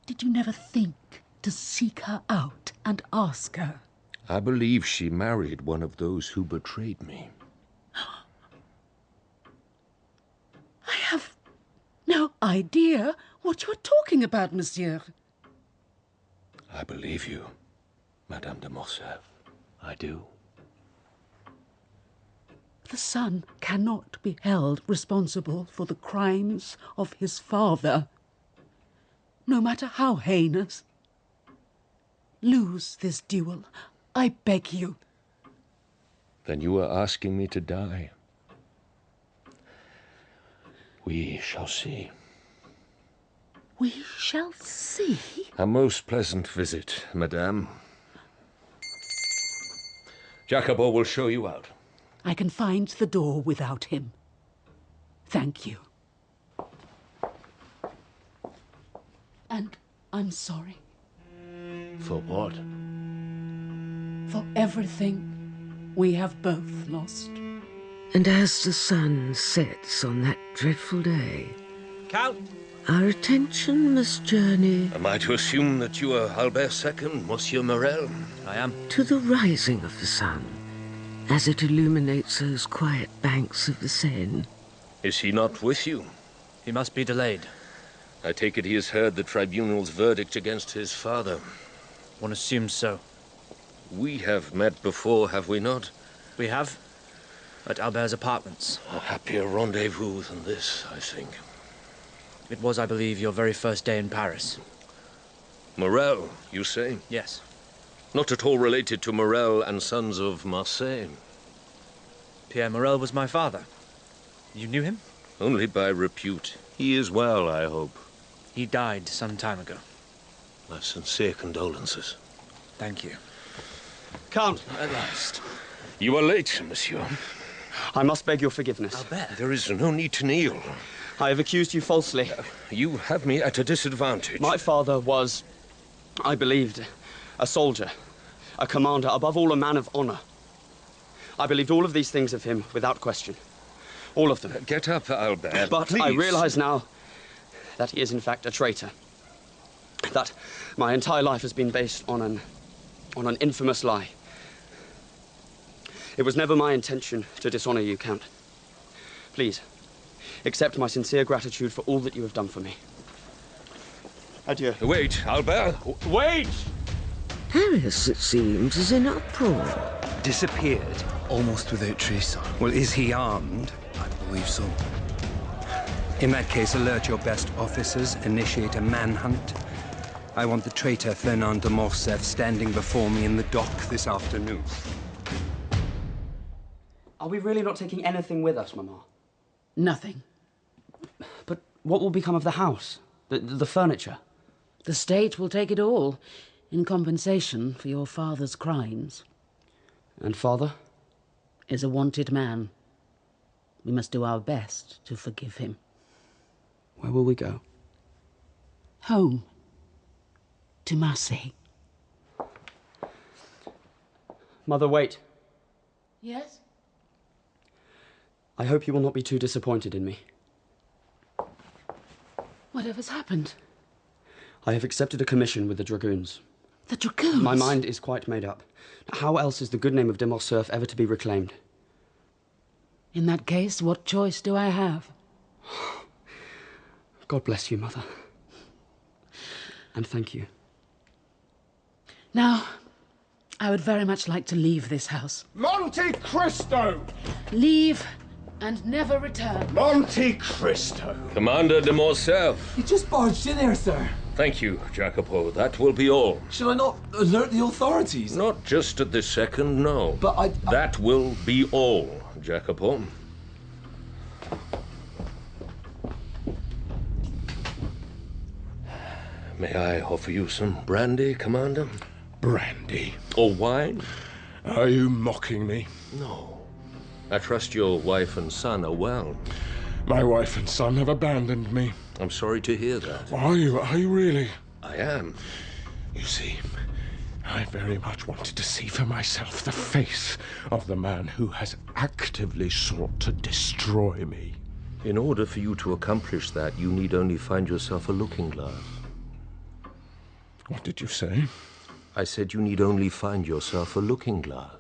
Did you never think to seek her out and ask her? I believe she married one of those who betrayed me. I have no idea what you are talking about, monsieur. I believe you, Madame de Morcerf. I do. The son cannot be held responsible for the crimes of his father, no matter how heinous. Lose this duel, I beg you. Then you are asking me to die. We shall see. We shall see. A most pleasant visit, madame. Jacopo will show you out. I can find the door without him. Thank you. And I'm sorry. For what? For everything we have both lost. And as the sun sets on that dreadful day, Count! our attention must journey... Am I to assume that you are Albert II, Monsieur Morel? I am. ...to the rising of the sun, as it illuminates those quiet banks of the Seine. Is he not with you? He must be delayed. I take it he has heard the tribunal's verdict against his father. One assumes so. We have met before, have we not? We have. At Albert's apartments. A happier rendezvous than this, I think. It was, I believe, your very first day in Paris. Morel, you say? Yes. Not at all related to Morel and Sons of Marseille. Pierre Morel was my father. You knew him? Only by repute. He is well, I hope. He died some time ago. My sincere condolences. Thank you. Count! At last. You are late, monsieur. I must beg your forgiveness. Albert. There is no need to kneel. I have accused you falsely. You have me at a disadvantage. My father was, I believed, a soldier, a commander, above all a man of honor. I believed all of these things of him without question. All of them. Get up, Albert. But please. I realize now that he is in fact a traitor. That my entire life has been based on an infamous lie. It was never my intention to dishonor you, Count. Please, accept my sincere gratitude for all that you have done for me. Adieu. Wait, Albert. Wait! Paris, it seems, is in uproar. Disappeared? Almost without trace. Well, is he armed? I believe so. In that case, alert your best officers, initiate a manhunt. I want the traitor Fernand de Morcerf standing before me in the dock this afternoon. Are we really not taking anything with us, Mama? Nothing. But what will become of the house? The furniture? The state will take it all in compensation for your father's crimes. And father? Is a wanted man. We must do our best to forgive him. Where will we go? Home. To Marseille. Mother, wait. Yes? I hope you will not be too disappointed in me. Whatever's happened? I have accepted a commission with the Dragoons. The Dragoons? My mind is quite made up. How else is the good name of de Morcerf ever to be reclaimed? In that case, what choice do I have? God bless you, Mother. And thank you. Now, I would very much like to leave this house. Monte Cristo! Leave and never return. Monte Cristo! Commander de Morcerf. You just barged in here, sir. Thank you, Jacopo. That will be all. Should I not alert the authorities? Not just at this second, no. But That will be all, Jacopo. May I offer you some brandy, Commander? Brandy? Or wine? Are you mocking me? No. I trust your wife and son are well. My wife and son have abandoned me. I'm sorry to hear that. Are you really? I am. You see, I very much wanted to see for myself the face of the man who has actively sought to destroy me. In order for you to accomplish that, you need only find yourself a looking glass. What did you say? I said you need only find yourself a looking glass.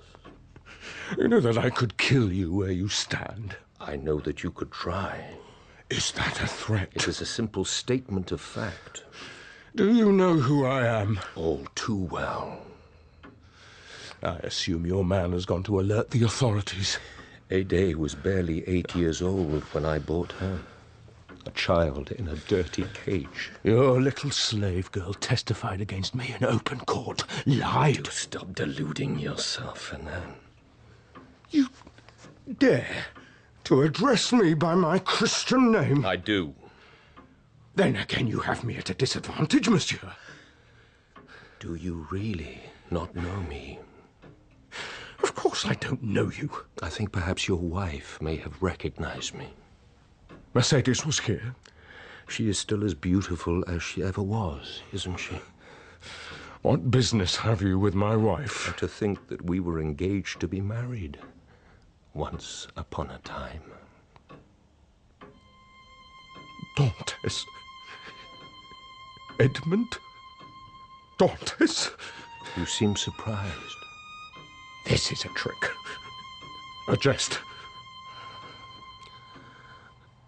You know that I could kill you where you stand. I know that you could try. Is that a threat? It is a simple statement of fact. Do you know who I am? All too well. I assume your man has gone to alert the authorities. Ade was barely 8 years old when I bought her. A child in a dirty cage. Your little slave girl testified against me in open court. Lied. Do stop deluding yourself, Fernand. You dare to address me by my Christian name? I do. Then again you have me at a disadvantage, monsieur. Do you really not know me? Of course I don't know you. I think perhaps your wife may have recognized me. Mercedes was here. She is still as beautiful as she ever was, isn't she? What business have you with my wife? And to think that we were engaged to be married once upon a time. Dantes. Edmund Dantes. You seem surprised. This is a trick. A jest.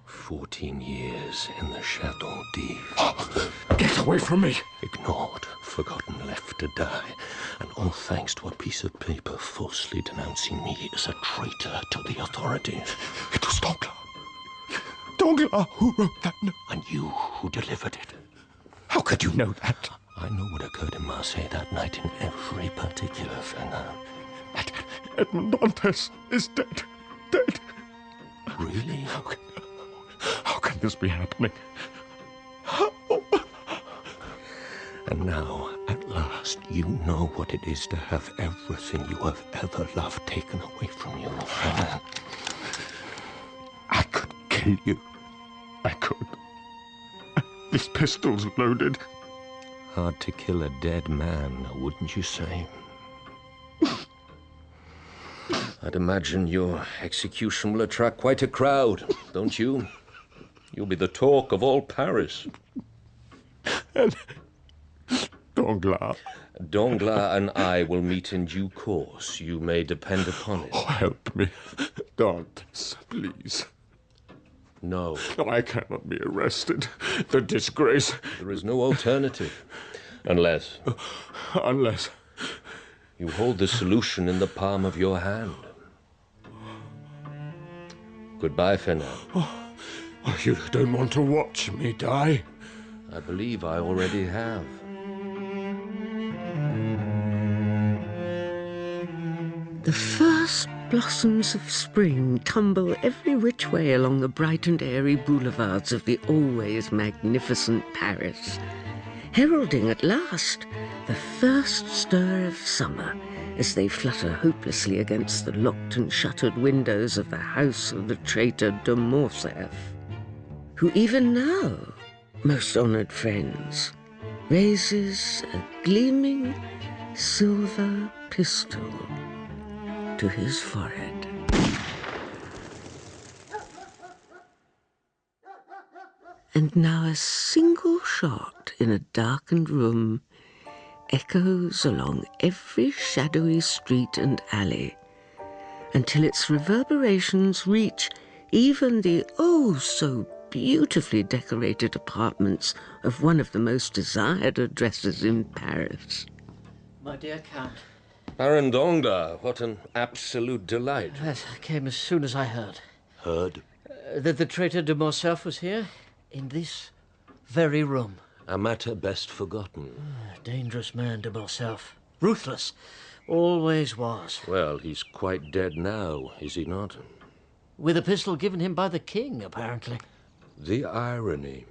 14 years in the Chateau d'If. Get away from me! Ignored, forgotten, left to die. And all thanks to a piece of paper falsely denouncing me as a traitor to the authorities. It was Danglars. Danglars who wrote that note. And you who delivered it. How could you know that? I know what occurred in Marseille that night in every particular, Fernand. Edmond Dantes is dead. Dead. Really? How can this be happening? How? And now, at last, you know what it is to have everything you have ever loved taken away from you. I could kill you. I could. This pistol's loaded. Hard to kill a dead man, wouldn't you say? I'd imagine your execution will attract quite a crowd, don't you? You'll be the talk of all Paris. And Danglars? Danglars and I will meet in due course. You may depend upon it. Oh, help me. Dantes, please. No. I cannot be arrested. The disgrace. There is no alternative. Unless... Unless... You hold the solution in the palm of your hand. Goodbye, Fernand. Oh, you don't want to watch me die? I believe I already have. The first blossoms of spring tumble every which way along the bright and airy boulevards of the always magnificent Paris, heralding at last the first stir of summer as they flutter hopelessly against the locked and shuttered windows of the house of the traitor de Morcerf, who even now, most honoured friends, raises a gleaming silver pistol to his forehead. And now a single shot in a darkened room echoes along every shadowy street and alley until its reverberations reach even the oh-so beautifully decorated apartments of one of the most desired addresses in Paris. My dear Count. Baron Danglars, what an absolute delight. Yes, I came as soon as I heard. Heard? That the traitor de Morcerf was here, in this very room. A matter best forgotten. Dangerous man, de Morcerf. Ruthless. Always was. Well, he's quite dead now, is he not? With a pistol given him by the king, apparently. The irony.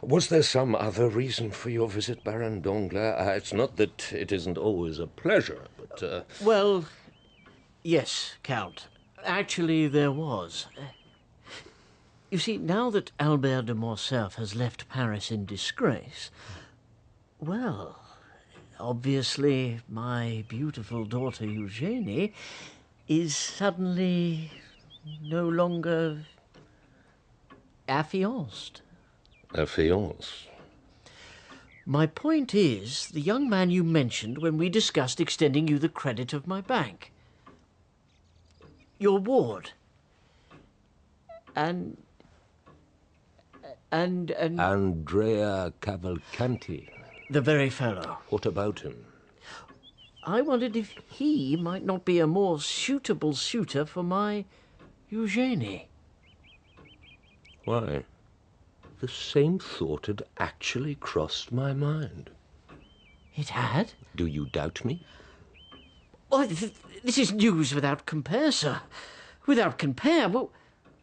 Was there some other reason for your visit, Baron Danglars? It's not that it isn't always a pleasure, but... Well, yes, Count. Actually, there was. You see, now that Albert de Morcerf has left Paris in disgrace, well, obviously my beautiful daughter Eugénie is suddenly no longer affianced. Affianced? My point is, the young man you mentioned when we discussed extending you the credit of my bank. Your ward. And... Andrea Cavalcanti. The very fellow. What about him? I wondered if he might not be a more suitable suitor for my Eugénie. Why? The same thought had actually crossed my mind. It had? Do you doubt me? Oh, this is news without compare, sir. Without compare. Well,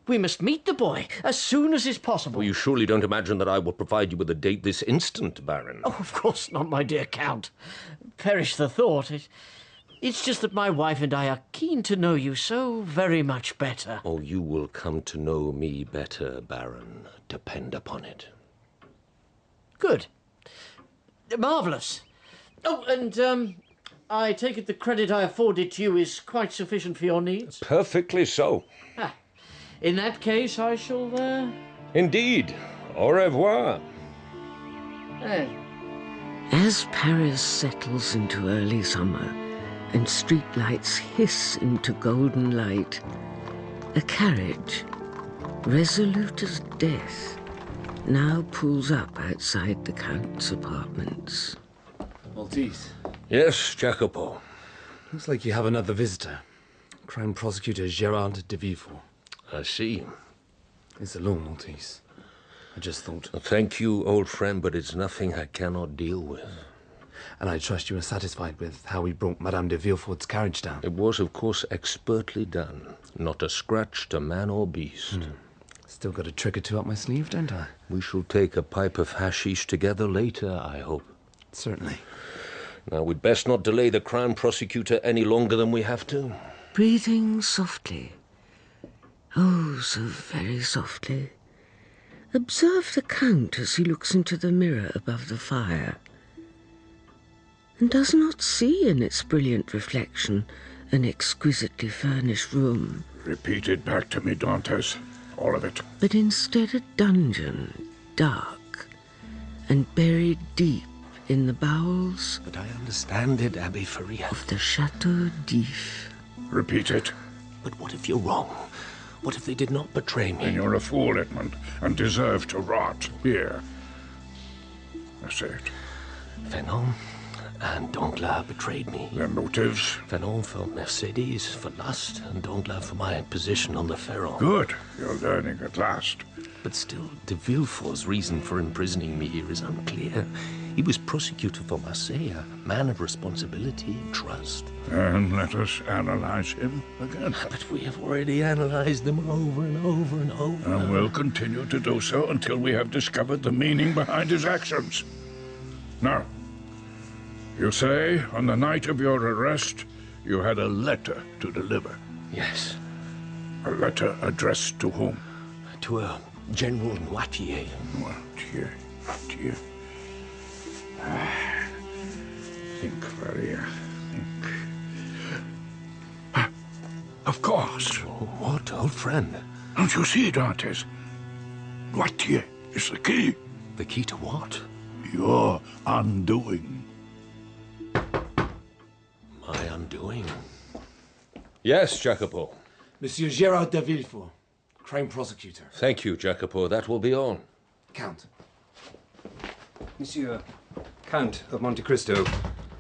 we must meet the boy as soon as is possible. Well, you surely don't imagine that I will provide you with a date this instant, Baron? Oh, of course not, my dear Count. Perish the thought. It's just that my wife and I are keen to know you so very much better. Oh, you will come to know me better, Baron. Depend upon it. Good. Marvellous. Oh, and, I take it the credit I afforded to you is quite sufficient for your needs? Perfectly so. Ah, in that case, I shall, Indeed. Au revoir. As Paris settles into early summer and streetlights hiss into golden light, a carriage, resolute as death, now pulls up outside the Count's apartments. Maltese. Yes, Jacopo. Looks like you have another visitor. Crown Prosecutor Gérard de Villefort. I see. It's alone, Maltese. I just thought... Thank you, old friend, but it's nothing I cannot deal with. And I trust you are satisfied with how we brought Madame de Villefort's carriage down. It was, of course, expertly done. Not a scratch to man or beast. Still got a trick or two up my sleeve, don't I? We shall take a pipe of hashish together later, I hope. Certainly. Now, we'd best not delay the Crown Prosecutor any longer than we have to. Breathing softly, oh, so very softly, observe the Count as he looks into the mirror above the fire, and does not see in its brilliant reflection an exquisitely furnished room. Repeat it back to me, Dantes. All of it. But instead a dungeon, dark and buried deep in the bowels... But I understand it, Abbé Faria. ...of the Château d'If. Repeat it. But what if you're wrong? What if they did not betray me? Then you're a fool, Edmund, and deserve to rot here. I say it. Fernand and Danglars betrayed me. Their motives? Fernand for Mercedes, for lust, and Danglars for my position on the Ferron. Good. You're learning at last. But still, de Villefort's reason for imprisoning me here is unclear. He was prosecutor for Marseille, a man of responsibility and trust. And let us analyze him again. But we have already analyzed them over and over and over. And we'll continue to do so until we have discovered the meaning behind his actions. Now, you say on the night of your arrest, you had a letter to deliver. Yes. A letter addressed to whom? To a General Noirtier. Noirtier. Think, Faria. Think. Of course. What, old friend? Don't you see, Dantes? Noirtier is the key. The key to what? Your undoing. My undoing? Yes, Jacopo. Monsieur Gérard de Villefort, Crown Prosecutor. Thank you, Jacopo. That will be all. Count. Monsieur, Count of Monte Cristo.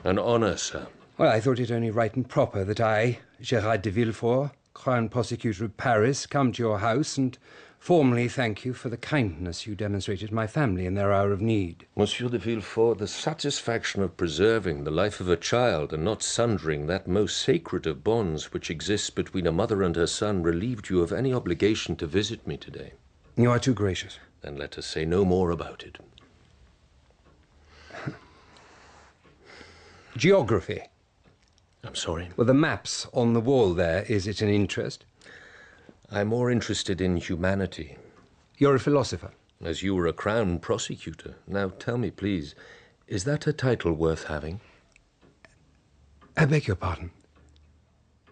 An honor, sir. Well, I thought it only right and proper that I, Gérard de Villefort, Crown Prosecutor of Paris, come to your house and formally thank you for the kindness you demonstrated to my family in their hour of need. Monsieur de Villefort, the satisfaction of preserving the life of a child and not sundering that most sacred of bonds which exists between a mother and her son relieved you of any obligation to visit me today. You are too gracious. Then let us say no more about it. Geography. I'm sorry? Well, the maps on the wall there, is it an interest? I'm more interested in humanity. You're a philosopher? As you were a crown prosecutor. Now tell me, please, is that a title worth having? I beg your pardon?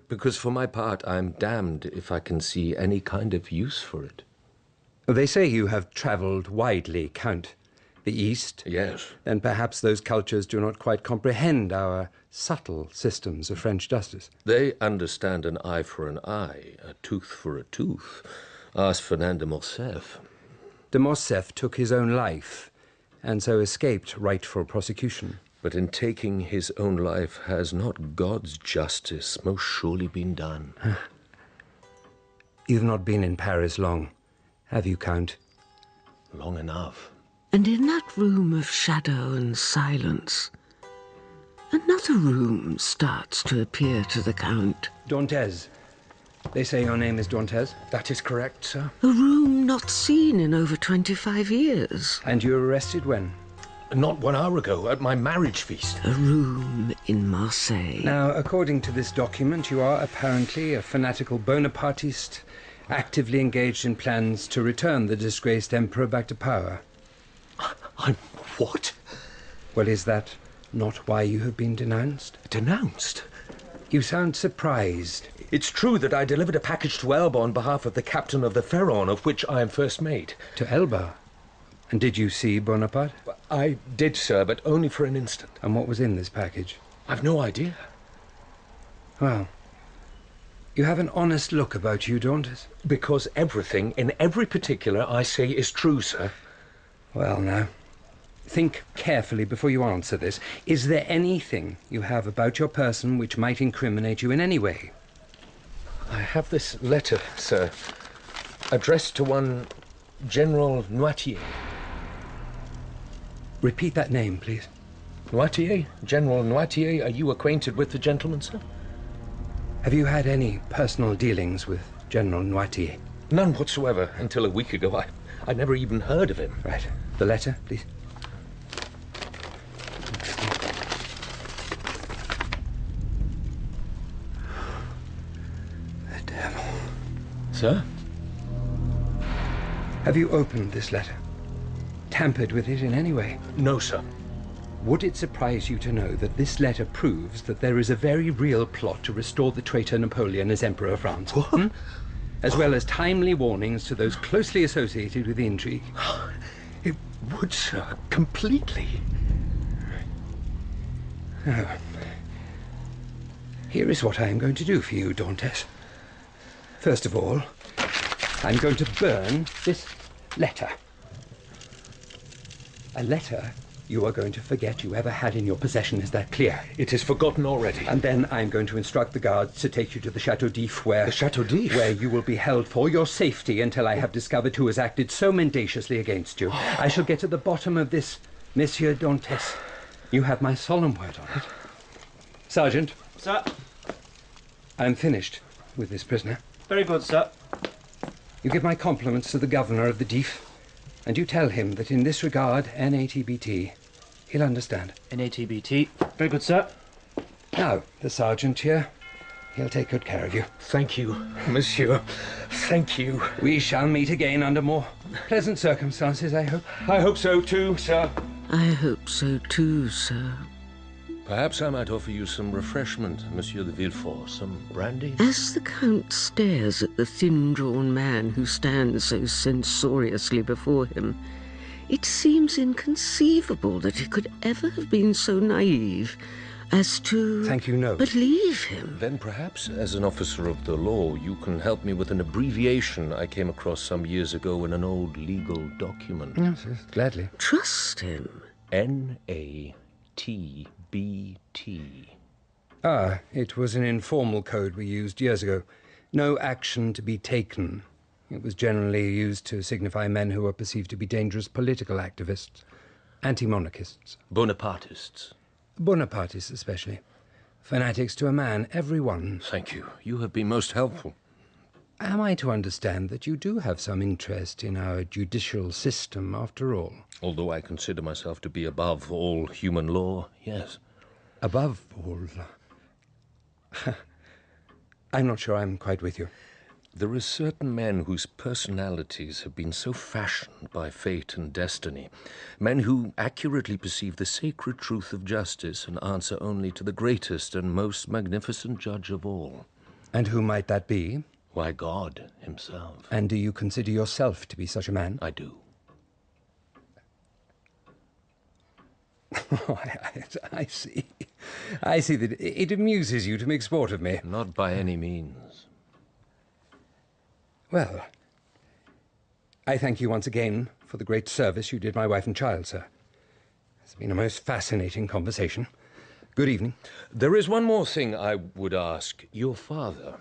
Because for my part, I'm damned if I can see any kind of use for it. They say you have travelled widely, Count. The East? Yes. And perhaps those cultures do not quite comprehend our subtle systems of French justice. They understand an eye for an eye, a tooth for a tooth. Ask Fernand de Morcerf. De Morcerf took his own life, and so escaped rightful prosecution. But in taking his own life, has not God's justice most surely been done? You've not been in Paris long, have you, Count? Long enough. And in that room of shadow and silence, another room starts to appear to the Count. Dantes. They say your name is Dantes? That is correct, sir. A room not seen in over 25 years. And you were arrested when? Not 1 hour ago, at my marriage feast. A room in Marseille. Now, according to this document, you are apparently a fanatical Bonapartiste, actively engaged in plans to return the disgraced emperor back to power. I'm what? Well, is that not why you have been denounced? Denounced? You sound surprised. It's true that I delivered a package to Elba on behalf of the captain of the Pharaon, of which I am first mate. To Elba? And did you see Bonaparte? I did, sir, but only for an instant. And what was in this package? I've no idea. Well, you have an honest look about you, Dantes. Because everything, in every particular, I say is true, sir. Well, now, think carefully before you answer this. Is there anything you have about your person which might incriminate you in any way? I have this letter, sir, addressed to one General Noirtier. Repeat that name, please. Noirtier? General Noirtier. Are you acquainted with the gentleman, sir? Have you had any personal dealings with General Noirtier? None whatsoever. Until a week ago, I never even heard of him. Right. The letter, please. The devil. Sir? Have you opened this letter? Tampered with it in any way? No, sir. Would it surprise you to know that this letter proves that there is a very real plot to restore the traitor Napoleon as Emperor of France? What? As well as timely warnings to those closely associated with the intrigue. It would, sir, completely. Oh. Here is what I am going to do for you, Dantes. First of all, I'm going to burn this letter. A letter you are going to forget you ever had in your possession, is that clear? It is forgotten already. And then I'm going to instruct the guards to take you to the Chateau d'If, where... The Chateau d'If? Where you will be held for your safety until I have discovered who has acted so mendaciously against you. I shall get to the bottom of this, Monsieur Dantes. You have my solemn word on it. Sergeant. Sir. I'm finished with this prisoner. Very good, sir. You give my compliments to the governor of the D'If, and you tell him that in this regard, NATBT, he'll understand. NATBT. Very good, sir. Now, the sergeant here, he'll take good care of you. Thank you, monsieur. Thank you. We shall meet again under more pleasant circumstances, I hope. I hope so too, sir. I hope so too, sir. Perhaps I might offer you some refreshment, Monsieur de Villefort. Some brandy? As the Count stares at the thin-drawn man who stands so censoriously before him, it seems inconceivable that he could ever have been so naive as to... Thank you, no. Believe him. Then perhaps, as an officer of the law, you can help me with an abbreviation I came across some years ago in an old legal document. Yes, gladly. Trust him. NATBT. Ah, it was an informal code we used years ago. No action to be taken It was generally used to signify men who were perceived to be dangerous political activists, anti-monarchists. Bonapartists. Bonapartists especially. Fanatics to a man, every one. Thank you. You have been most helpful. Am I to understand that you do have some interest in our judicial system, after all? Although I consider myself to be above all human law, yes. Above all? I'm not sure I'm quite with you. There are certain men whose personalities have been so fashioned by fate and destiny, men who accurately perceive the sacred truth of justice and answer only to the greatest and most magnificent judge of all. And who might that be? Why, God himself. And do you consider yourself to be such a man? I do. Oh, I see. I see that it amuses you to make sport of me. Not by any means. Well, I thank you once again for the great service you did my wife and child, sir. It's been a most fascinating conversation. Good evening. There is one more thing I would ask. Your father.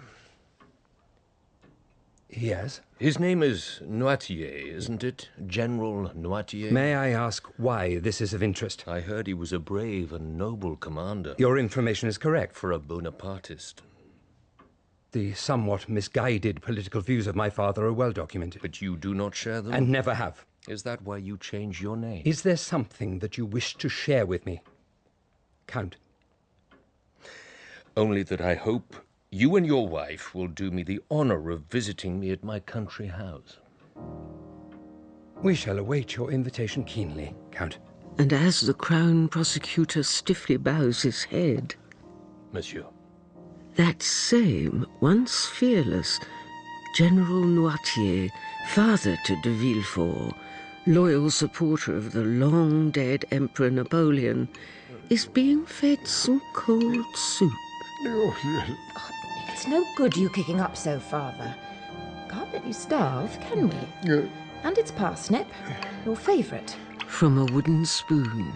Yes? His name is Noirtier, isn't it? General Noirtier? May I ask why this is of interest? I heard he was a brave and noble commander. Your information is correct. For a Bonapartist. The somewhat misguided political views of my father are well documented. But you do not share them? And never have. Is that why you changed your name? Is there something that you wish to share with me, Count? Only that I hope you and your wife will do me the honor of visiting me at my country house. We shall await your invitation keenly, Count. And as the Crown Prosecutor stiffly bows his head... Monsieur. That same, once fearless, General Noirtier, father to de Villefort, loyal supporter of the long-dead Emperor Napoleon, is being fed some cold soup. It's no good you kicking up so, Father. Can't let you starve, can we? And it's parsnip, your favourite. From a wooden spoon.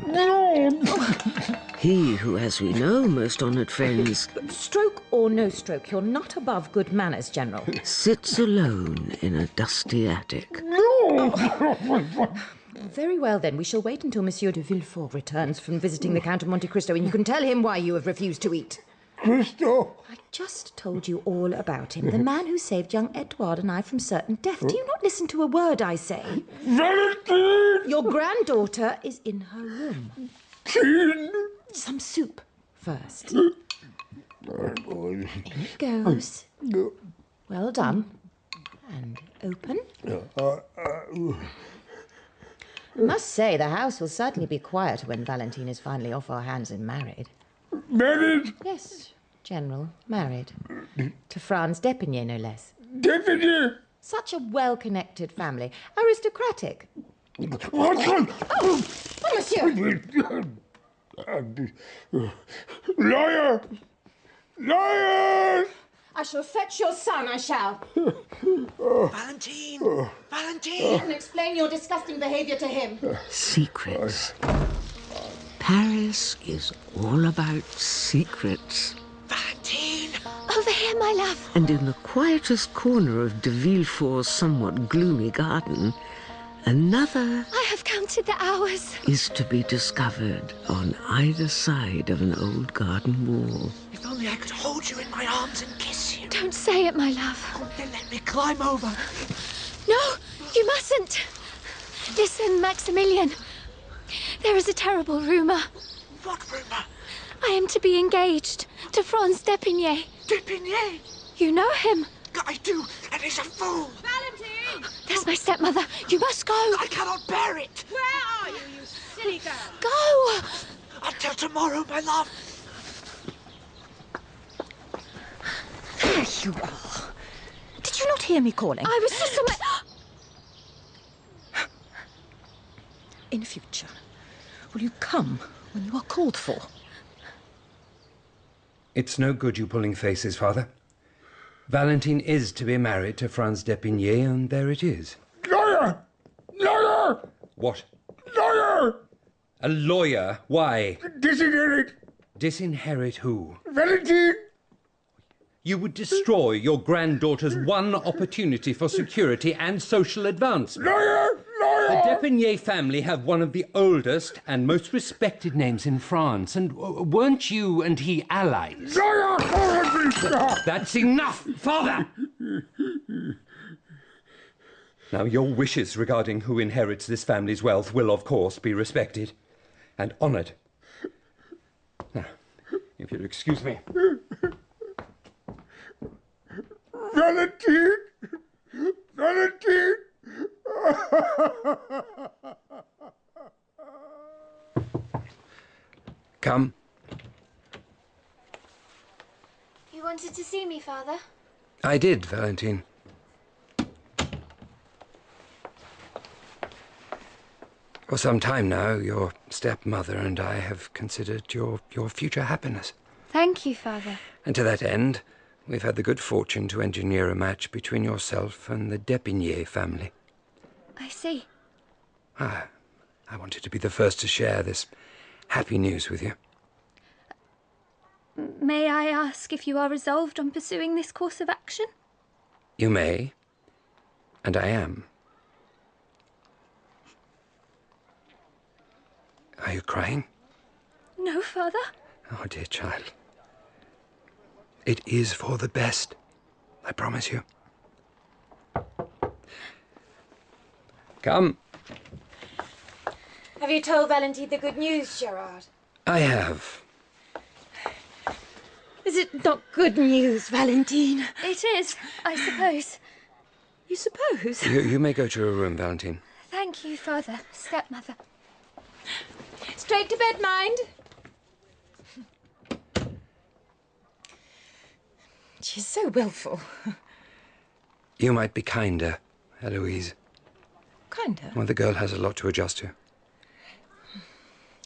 He who, as we know, most honoured friends... Stroke or no stroke, you're not above good manners, General. ...sits alone in a dusty attic. Very well, then. We shall wait until Monsieur de Villefort returns from visiting the Count of Monte Cristo, and you can tell him why you have refused to eat. Cristo! I just told you all about him. The man who saved young Edouard and I from certain death. Do you not listen to a word I say? Valentine! Your granddaughter is in her room. Teen! Some soup first. In it goes. Well done. And open. I must say, the house will certainly be quieter when Valentine is finally off our hands and married. Married? Yes, General, married. To Franz d'Epinay, no less. D'Epinay? Such a well-connected family. Aristocratic. Oh, monsieur! Lawyer! Lawyer! I shall fetch your son, I shall. Valentine! Valentine! And explain your disgusting behaviour to him. Secrets. Paris is all about secrets. Valentine! Over here, my love. And in the quietest corner of de Villefort's somewhat gloomy garden, another... I have counted the hours. ...is to be discovered on either side of an old garden wall. If only I could hold you in my arms and kiss you. Don't say it, my love. Oh, then let me climb over. No, you mustn't. Listen, Maximilian. There is a terrible rumour. What rumour? I am to be engaged to Franz d'Epinay. D'Epinay? You know him. I do, and he's a fool. Valentine! There's my stepmother. You must go. I cannot bear it. Where are you, you silly girl? Go! Until tomorrow, my love. There you are. Did you not hear me calling? I was just on my... In future, will you come when you are called for? It's no good you pulling faces, Father. Valentine is to be married to Franz d'Epinay, and there it is. Lawyer! Lawyer! What? Lawyer! A lawyer? Why? Disinherit! Disinherit who? Valentine! You would destroy your granddaughter's one opportunity for security and social advancement. Liar! Liar! The Depigny family have one of the oldest and most respected names in France, and weren't you and he allies? Liar! That's enough, Father! Now, your wishes regarding who inherits this family's wealth will, of course, be respected and honoured. Now, if you'll excuse me. Valentine! Valentine! Come. You wanted to see me, Father? I did, Valentine. For some time now, your stepmother and I have considered your future happiness. Thank you, Father. And to that end, we've had the good fortune to engineer a match between yourself and the Depigny family. I see. I wanted to be the first to share this happy news with you. May I ask if you are resolved on pursuing this course of action? You may, and I am. Are you crying? No, Father. Oh, dear child. It is for the best, I promise you. Come. Have you told Valentine the good news, Gerard? I have. Is it not good news, Valentine? It is, I suppose. You suppose? You may go to your room, Valentine. Thank you, Father, stepmother. Straight to bed, mind. She's so willful. You might be kinder, Eloise. Kinder? Well, the girl has a lot to adjust to.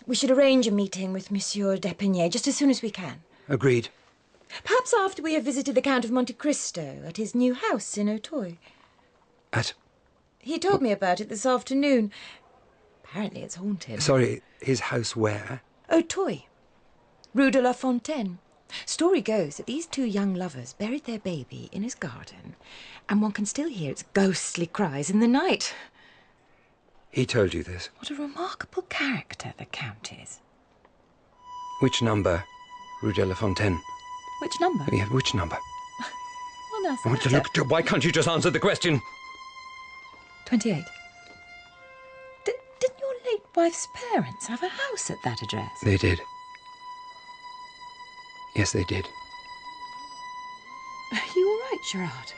We should arrange a meeting with Monsieur Depigny just as soon as we can. Agreed. Perhaps after we have visited the Count of Monte Cristo at his new house in Auteuil. At? He told me about it this afternoon. Apparently it's haunted. Sorry, his house where? Auteuil, Rue de la Fontaine. Story goes that these two young lovers buried their baby in his garden, and one can still hear its ghostly cries in the night. He told you this. What a remarkable character the Count is. Which number? Rue de la Fontaine. Which number? Yeah, which number? Well, I want to look. Why can't you just answer the question? 28. Didn't your late wife's parents have a house at that address? They did. Yes, they did. Are you all right, Gerard?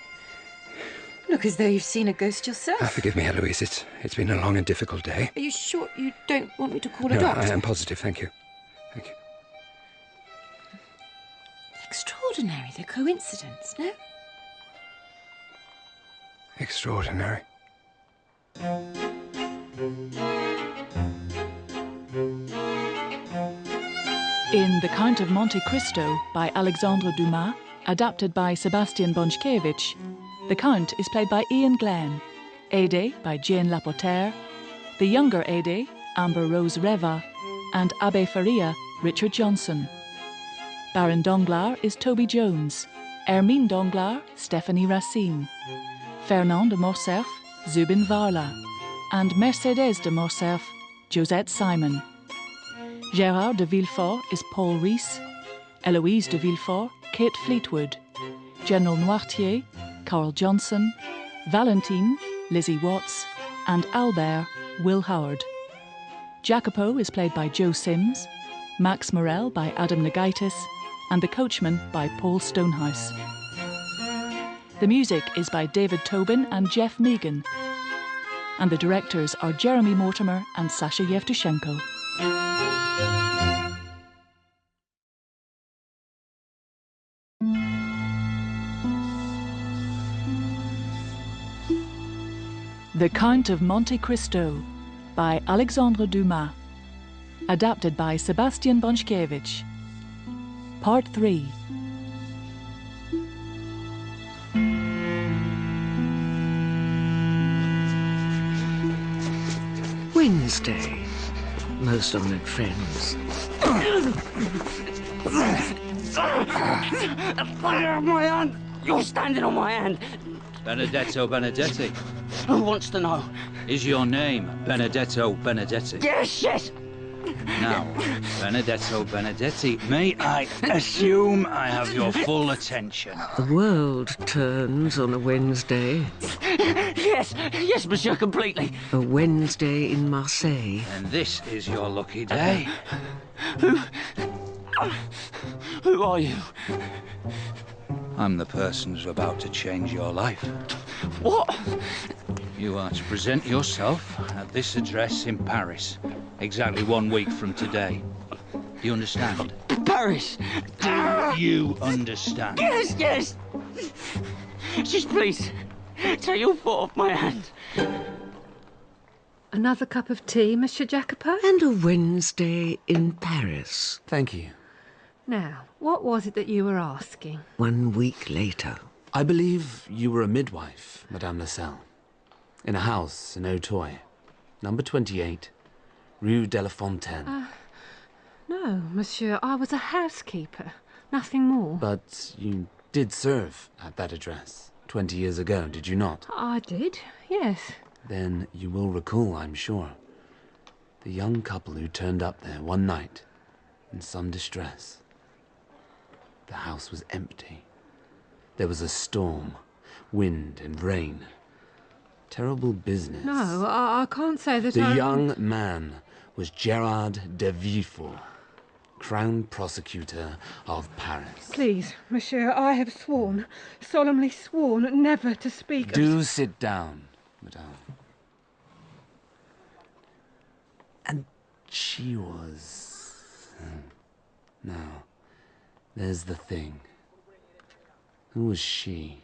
Look as though you've seen a ghost yourself. Forgive me, Eloise. It's been a long and difficult day. Are you sure you don't want me to call a No, doctor? I am positive. Thank you. Thank you. Extraordinary, the coincidence, no? Extraordinary. In The Count of Monte Cristo by Alexandre Dumas, adapted by Sebastian Bonchkiewicz, the Count is played by Ian Glenn, Haydée by Jane Lapotaire, the younger Haydée, Amber Rose Reva, and Abbé Faria, Richard Johnson. Baron Danglars is Toby Jones, Hermine Danglars, Stephanie Racine, Fernand de Morcerf, Zubin Varla, and Mercedes de Morcerf, Josette Simon. Gérard de Villefort is Paul Rees, Eloise de Villefort, Kate Fleetwood, General Noirtier, Carl Johnson, Valentine, Lizzie Watts, and Albert, Will Howard. Jacopo is played by Joe Sims, Max Morel by Adam Nagaitis, and the coachman by Paul Stonehouse. The music is by David Tobin and Jeff Megan, and the directors are Jeremy Mortimer and Sasha Yevtushenko. The Count of Monte Cristo by Alexandre Dumas, adapted by Sebastian Bonchkiewicz. Part 3. Wednesday, most honoured friends. Fire on my hand! You're standing on my hand! Benedetto Benedetti. Who wants to know? Is your name Benedetto Benedetti? Yes, yes! Now, Benedetto Benedetti, may I assume I have your full attention? The world turns on a Wednesday. Yes, yes, monsieur, completely. A Wednesday in Marseille. And this is your lucky day. Who are you? I'm the person who's about to change your life. What? You are to present yourself at this address in Paris, exactly 1 week from today. Do you understand? Paris! Do you understand? Yes, yes! Just please, take your foot off my hand. Another cup of tea, Monsieur Jacopo? And a Wednesday in Paris. Thank you. Now, what was it that you were asking? 1 week later. I believe you were a midwife, Madame Lassalle. In a house in Auteuil, number 28, Rue de la Fontaine. No, monsieur, I was a housekeeper. Nothing more. But you did serve at that address 20 years ago, did you not? I did, yes. Then you will recall, I'm sure, the young couple who turned up there one night in some distress. The house was empty. There was a storm, wind and rain. Terrible business. No, I can't say that The young man was Gerard de Villefort, Crown Prosecutor of Paris. Please, monsieur, I have sworn, solemnly sworn, never to speak Do sit down, madame. And she was... Now, there's the thing. Who was she?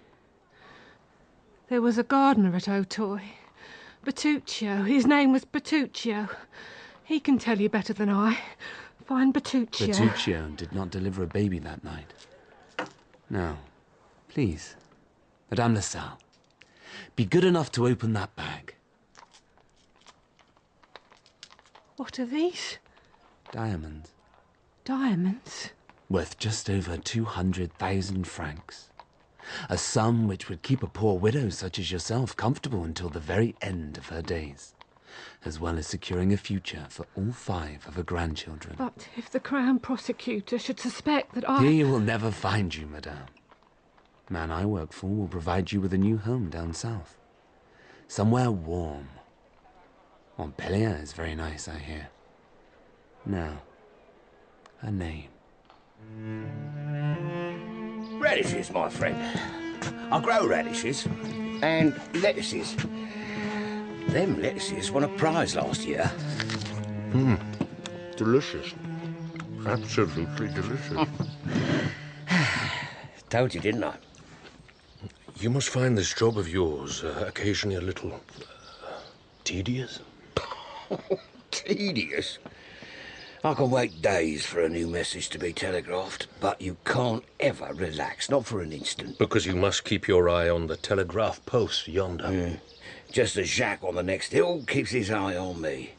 There was a gardener at Auteuil. Bertuccio. His name was Bertuccio. He can tell you better than I. Find Bertuccio. Bertuccio did not deliver a baby that night. Now, please, Madame Lassalle, be good enough to open that bag. What are these? Diamonds. Diamonds? Worth just over 200,000 francs. A sum which would keep a poor widow such as yourself comfortable until the very end of her days, as well as securing a future for all 5 of her grandchildren. But if the Crown Prosecutor should suspect that I... He will never find you, madame. The man I work for will provide you with a new home down south. Somewhere warm. Montpellier is very nice, I hear. Now, her name. Radishes, my friend. I grow radishes and lettuces. Them lettuces won a prize last year. Delicious. Absolutely delicious. Told you, didn't I? You must find this job of yours occasionally a little tedious. Tedious? I can wait days for a new message to be telegraphed, but you can't ever relax, not for an instant. Because you must keep your eye on the telegraph post yonder. Just as Jacques on the next hill keeps his eye on me.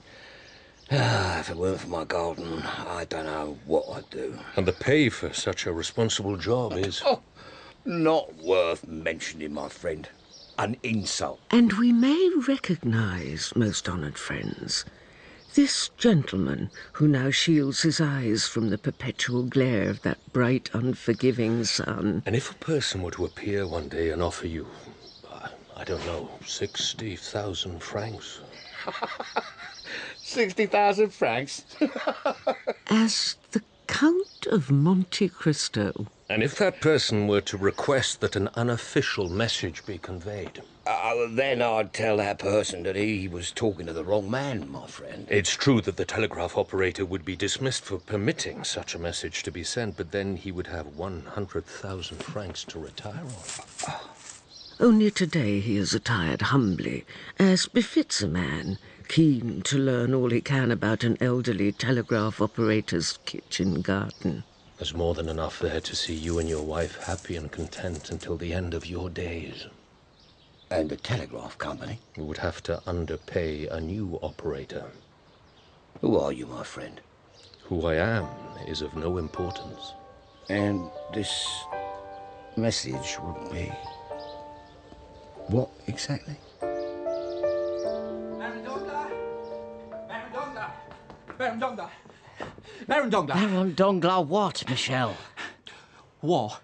If it weren't for my garden, I don't know what I'd do. And the pay for such a responsible job is... Not worth mentioning, my friend. An insult. And we may recognise, most honoured friends, this gentleman who now shields his eyes from the perpetual glare of that bright, unforgiving sun. And if a person were to appear one day and offer you, I don't know, 60,000 francs? 60,000 francs? As the Count of Monte Cristo. And if that person were to request that an unofficial message be conveyed? Then I'd tell that person that he was talking to the wrong man, my friend. It's true that the telegraph operator would be dismissed for permitting such a message to be sent, but then he would have 100,000 francs to retire on. Only today he is attired humbly, as befits a man keen to learn all he can about an elderly telegraph operator's kitchen garden. There's more than enough there to see you and your wife happy and content until the end of your days. And the telegraph company? We would have to underpay a new operator. Who are you, my friend? Who I am is of no importance. And this message would be... what exactly? Baron Dongla! Baron Dongla! Baron Dongla! Baron Dongla! Baron Dongla what, Michel? War.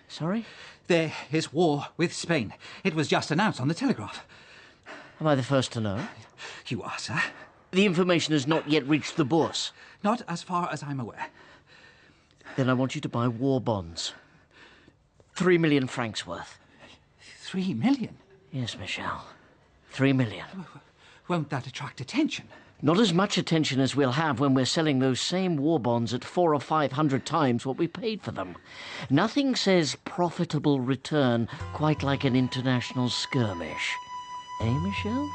Sorry? There is war with Spain. It was just announced on the telegraph. Am I the first to know? You are, sir. The information has not yet reached the bourse. Not as far as I'm aware. Then I want you to buy war bonds. 3 million francs worth. 3 million? Yes, Michel. 3 million. Won't that attract attention? Not as much attention as we'll have when we're selling those same war bonds at 400 or 500 times what we paid for them. Nothing says profitable return quite like an international skirmish. Eh, Michel?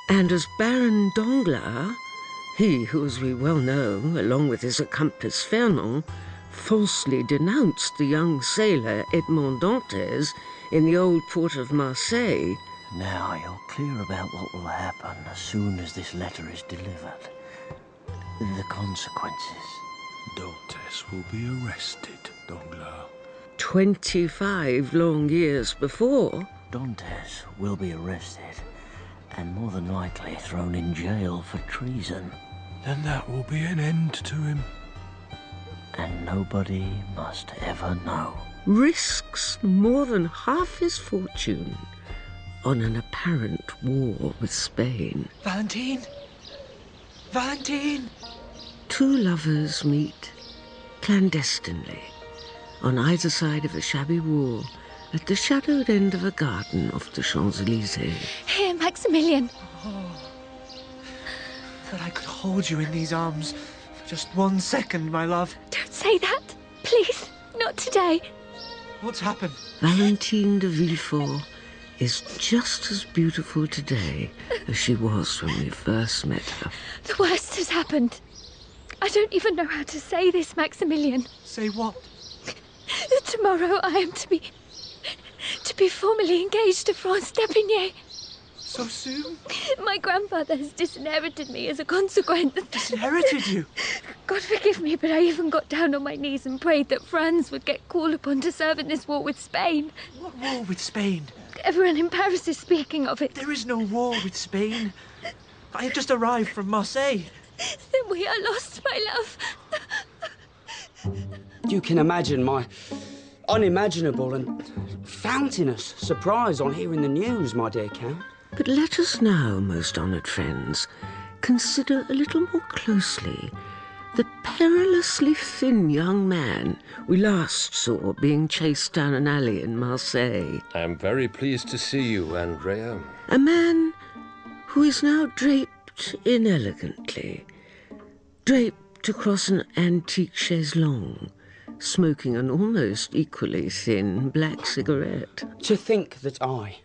And as Baron Danglars, he who, as we well know, along with his accomplice Fernand, falsely denounced the young sailor Edmond Dantes in the old port of Marseille. Now you're clear about what will happen as soon as this letter is delivered. The consequences. Dantes will be arrested, Danglars. 25 long years before. Dantes will be arrested and more than likely thrown in jail for treason. Then that will be an end to him. And nobody must ever know. Risks more than half his fortune on an apparent war with Spain. Valentine! Valentine! Two lovers meet clandestinely on either side of a shabby wall at the shadowed end of a garden off the Champs-Élysées. Here, Maximilian. Oh, that I could hold you in these arms for just 1 second, my love. Don't say that. Please, not today. What's happened? Valentine de Villefort is just as beautiful today as she was when we first met her. The worst has happened. I don't even know how to say this, Maximilian. Say what? Tomorrow I am to be formally engaged to France d'Epinay. So soon? My grandfather has disinherited me as a consequence. Disinherited you? God forgive me, but I even got down on my knees and prayed that Franz would get called upon to serve in this war with Spain. What war with Spain? Everyone in Paris is speaking of it. There is no war with Spain. I have just arrived from Marseille. Then we are lost, my love. You can imagine my unimaginable and fountainous surprise on hearing the news, my dear Count. But let us now, most honoured friends, consider a little more closely the perilously thin young man we last saw being chased down an alley in Marseille. I am very pleased to see you, Andrea. A man who is now draped inelegantly, draped across an antique chaise longue, smoking an almost equally thin black cigarette. To think that I,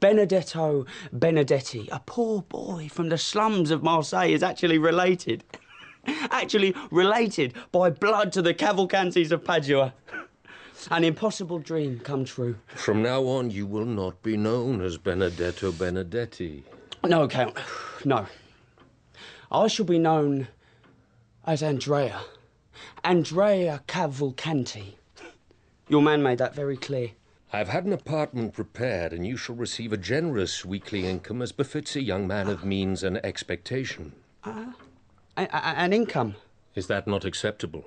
Benedetto Benedetti, a poor boy from the slums of Marseille, is actually related by blood to the Cavalcantis of Padua. An impossible dream come true. From now on, you will not be known as Benedetto Benedetti. No, Count, no. I shall be known as Andrea Cavalcanti. Your man made that very clear. I've had an apartment prepared, and you shall receive a generous weekly income as befits a young man of means and expectation. An income? Is that not acceptable?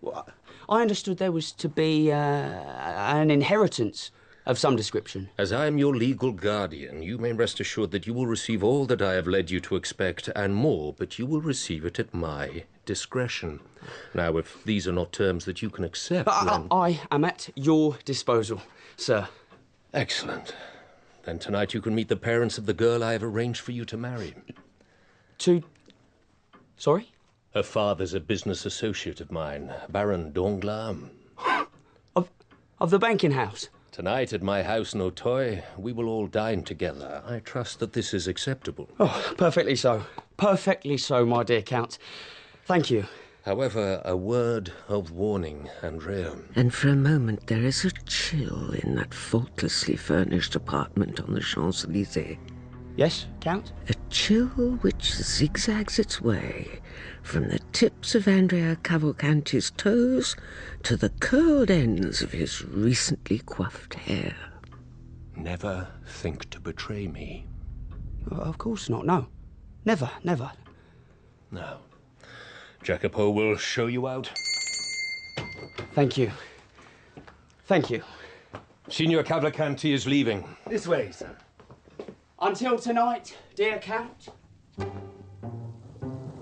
Well, I understood there was to be an inheritance of some description. As I am your legal guardian, you may rest assured that you will receive all that I have led you to expect and more, but you will receive it at my discretion. Now, if these are not terms that you can accept, then... I am at your disposal, sir. Excellent. Then tonight you can meet the parents of the girl I have arranged for you to marry. Sorry? Her father's a business associate of mine, Baron Danglars. Of the banking house? Tonight at my house in Auteuil, we will all dine together. I trust that this is acceptable. Oh, perfectly so. Perfectly so, my dear Count. Thank you. However, a word of warning, Andrea. And for a moment there is a chill in that faultlessly furnished apartment on the Champs-Élysées. Yes, Count? A chill which zigzags its way from the tips of Andrea Cavalcanti's toes to the curled ends of his recently coiffed hair. Never think to betray me. Of course not, no. Never, never. No. Jacopo will show you out. Thank you. Thank you. Signor Cavalcanti is leaving. This way, sir. Until tonight, dear Count.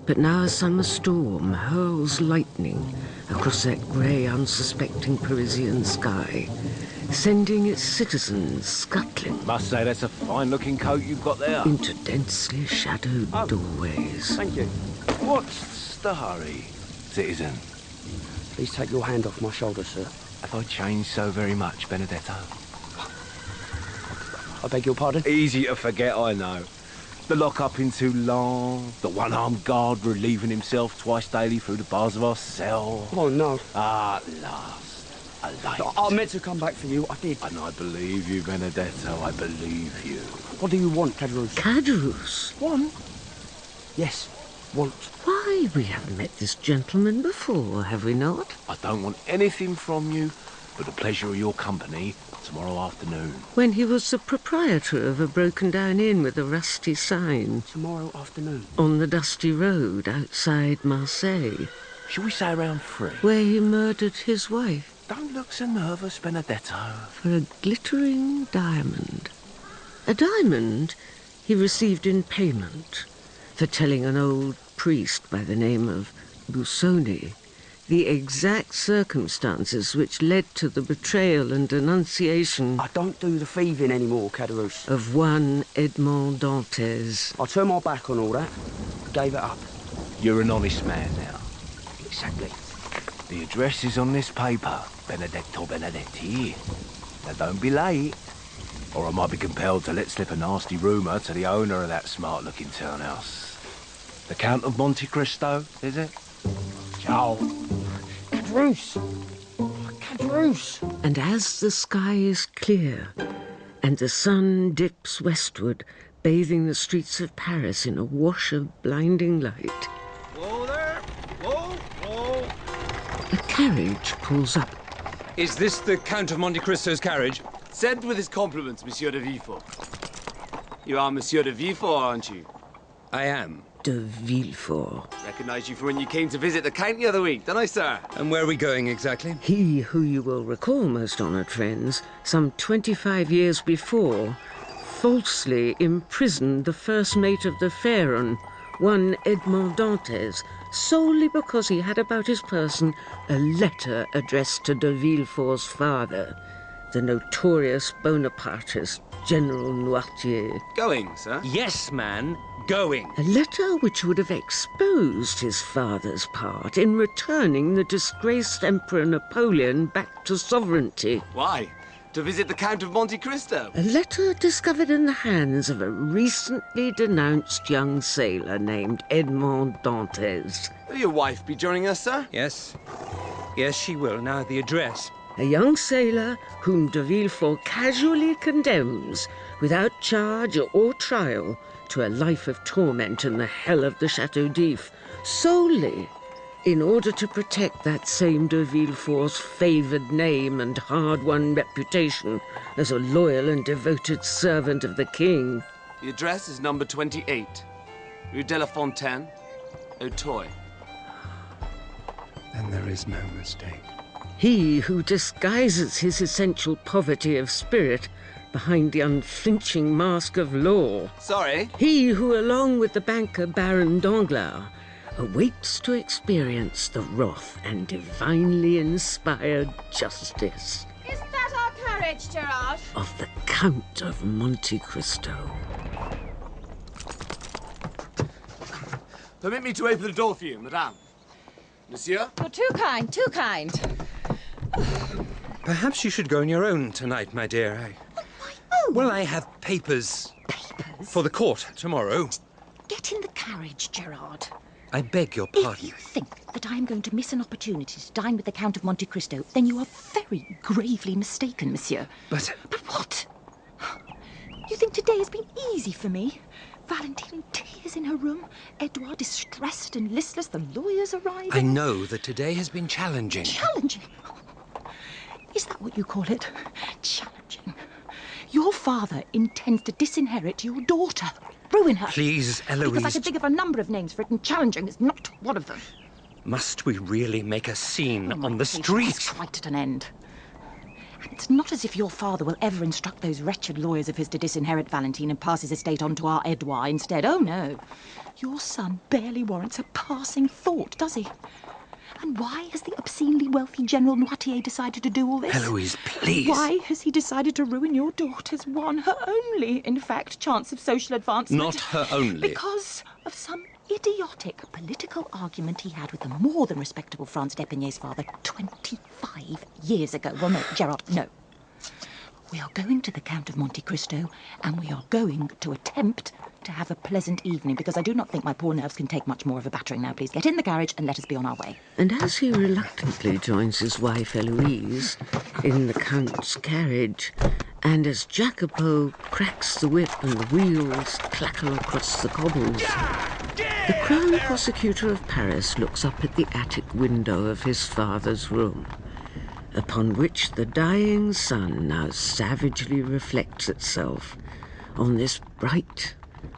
But now a summer storm hurls lightning across that grey, unsuspecting Parisian sky, sending its citizens scuttling. Must say that's a fine-looking coat you've got there. Into densely shadowed doorways. Thank you. What's the hurry, citizen? Please take your hand off my shoulder, sir. Have I changed so very much, Benedetto? I beg your pardon? Easy to forget, I know. The lock-up in Toulon, the one-armed guard relieving himself twice daily through the bars of our cell. Oh, no. Ah, at last. A light. I meant to come back for you, I did. And I believe you, Benedetto, I believe you. What do you want, Cadrus? Cadrus? Want? Yes, want. Why, we haven't met this gentleman before, have we not? I don't want anything from you but the pleasure of your company tomorrow afternoon. When he was the proprietor of a broken-down inn with a rusty sign. Tomorrow afternoon? On the dusty road outside Marseille. Shall we say around 3? Where he murdered his wife. Don't look so nervous, Benedetto. For a glittering diamond. A diamond he received in payment for telling an old priest by the name of Busoni the exact circumstances which led to the betrayal and denunciation... I don't do the thieving anymore, Cadrus. ...of one Edmond Dantes. I turned my back on all that. I gave it up. You're an honest man now. Exactly. The address is on this paper, Benedetto Benedetti. Now don't be late, or I might be compelled to let slip a nasty rumour to the owner of that smart-looking townhouse. The Count of Monte Cristo, is it? Ciao. Cadrus! Cadrus! And as the sky is clear, and the sun dips westward, bathing the streets of Paris in a wash of blinding light... Whoa there! Whoa, whoa! A carriage pulls up. Is this the Count of Monte Cristo's carriage? Send with his compliments, Monsieur de Villefort. You are Monsieur de Villefort, aren't you? I am. De Villefort. Recognise you from when you came to visit the Count the other week, don't I, sir? And where are we going exactly? He who you will recall, most honoured friends, some 25 years before, falsely imprisoned the first mate of the Pharaon, one Edmond Dantes, solely because he had about his person a letter addressed to de Villefort's father, the notorious Bonapartist General Noirtier. Going, sir? Yes, man, going. A letter which would have exposed his father's part in returning the disgraced Emperor Napoleon back to sovereignty. Why? To visit the Count of Monte Cristo? A letter discovered in the hands of a recently denounced young sailor named Edmond Dantes. Will your wife be joining us, sir? Yes. Yes, she will. Now, the address. A young sailor whom de Villefort casually condemns, without charge or trial, to a life of torment in the hell of the Chateau d'If, solely in order to protect that same de Villefort's favoured name and hard-won reputation as a loyal and devoted servant of the king. The address is number 28, Rue de la Fontaine, Auteuil. Then there is no mistake. He who disguises his essential poverty of spirit behind the unflinching mask of law. Sorry? He who, along with the banker Baron Danglars, awaits to experience the wrath and divinely inspired justice Is that our carriage, Gerard? of the Count of Monte Cristo. Permit me to open the door for you, madame. Monsieur? You're too kind, too kind. Perhaps you should go on your own tonight, my dear. Well, I have papers. Papers? For the court tomorrow. Get in the carriage, Gerard. I beg your pardon. If you think that I am going to miss an opportunity to dine with the Count of Monte Cristo, then you are very gravely mistaken, monsieur. But what? You think today has been easy for me? Valentine in tears in her room. Edouard distressed and listless. The lawyers arriving. I know that today has been challenging. Challenging? Is that what you call it? Challenging. Your father intends to disinherit your daughter. Ruin her. Please, Eloise. Because I can think of a number of names for it, and challenging is not one of them. Must we really make a scene on the street? It's quite at an end. And it's not as if your father will ever instruct those wretched lawyers of his to disinherit Valentine and pass his estate on to our Edouard instead. Oh, no. Your son barely warrants a passing thought, does he? And why has the obscenely wealthy General Noirtier decided to do all this? Eloise, please. Why has he decided to ruin your daughter's one, her only, in fact, chance of social advancement? Not her only. Because of some idiotic political argument he had with the more than respectable Franz d'Epinay's father 25 years ago. Well, no, Gerard, no. We are going to the Count of Monte Cristo, and we are going to attempt to have a pleasant evening, because I do not think my poor nerves can take much more of a battering now. Please get in the carriage and let us be on our way. And as he reluctantly joins his wife Eloise in the Count's carriage, and as Jacopo cracks the whip and the wheels clatter across the cobbles, the Crown Prosecutor of Paris looks up at the attic window of his father's room, upon which the dying sun now savagely reflects itself on this bright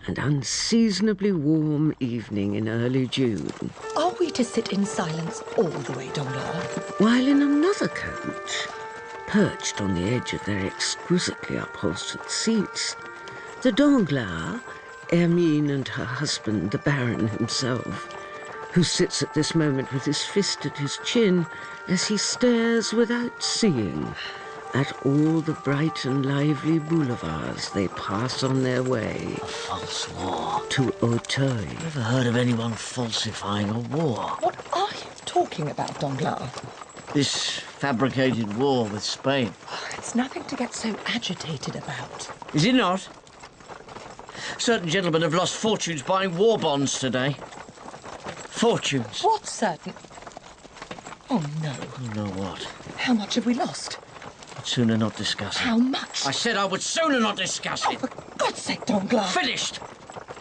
and unseasonably warm evening in early June. Are we to sit in silence all the way, Danglars? While in another coach, perched on the edge of their exquisitely upholstered seats, the Danglars, Hermine and her husband, the Baron himself, who sits at this moment with his fist at his chin as he stares without seeing at all the bright and lively boulevards they pass on their way. A false war. To Auteuil. Never heard of anyone falsifying a war. What are you talking about, Danglars? This fabricated war with Spain. It's nothing to get so agitated about. Is it not? Certain gentlemen have lost fortunes buying war bonds today. Fortunes. What certain? Oh, no. You know what? How much have we lost? I'd sooner not discuss it. How much? I said I would sooner not discuss it. For God's sake, Danglars. Finished.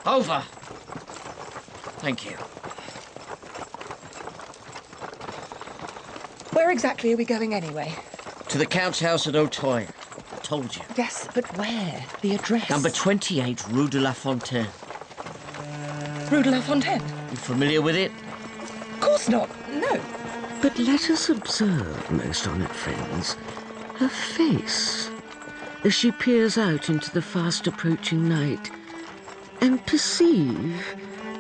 Over. Thank you. Where exactly are we going anyway? To the Count's house at Auteuil. I told you. Yes, but where? The address? Number 28, Rue de la Fontaine. Rue de la Fontaine? You familiar with it? Of course not. No. But let us observe, most honoured friends, her face as she peers out into the fast-approaching night, and perceive,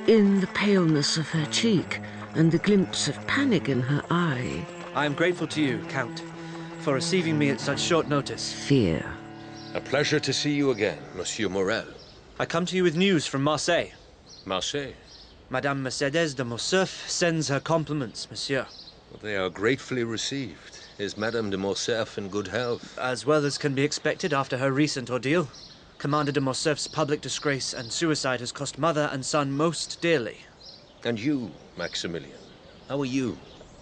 in the paleness of her cheek and the glimpse of panic in her eye, I am grateful to you, Count, for receiving me at such short notice. Fear. A pleasure to see you again, Monsieur Morel. I come to you with news from Marseille. Marseille? Madame Mercedes de Morcerf sends her compliments, monsieur. Well, they are gratefully received. Is Madame de Morcerf in good health? As well as can be expected after her recent ordeal. Commander de Morcerf's public disgrace and suicide has cost mother and son most dearly. And you, Maximilian, how are you?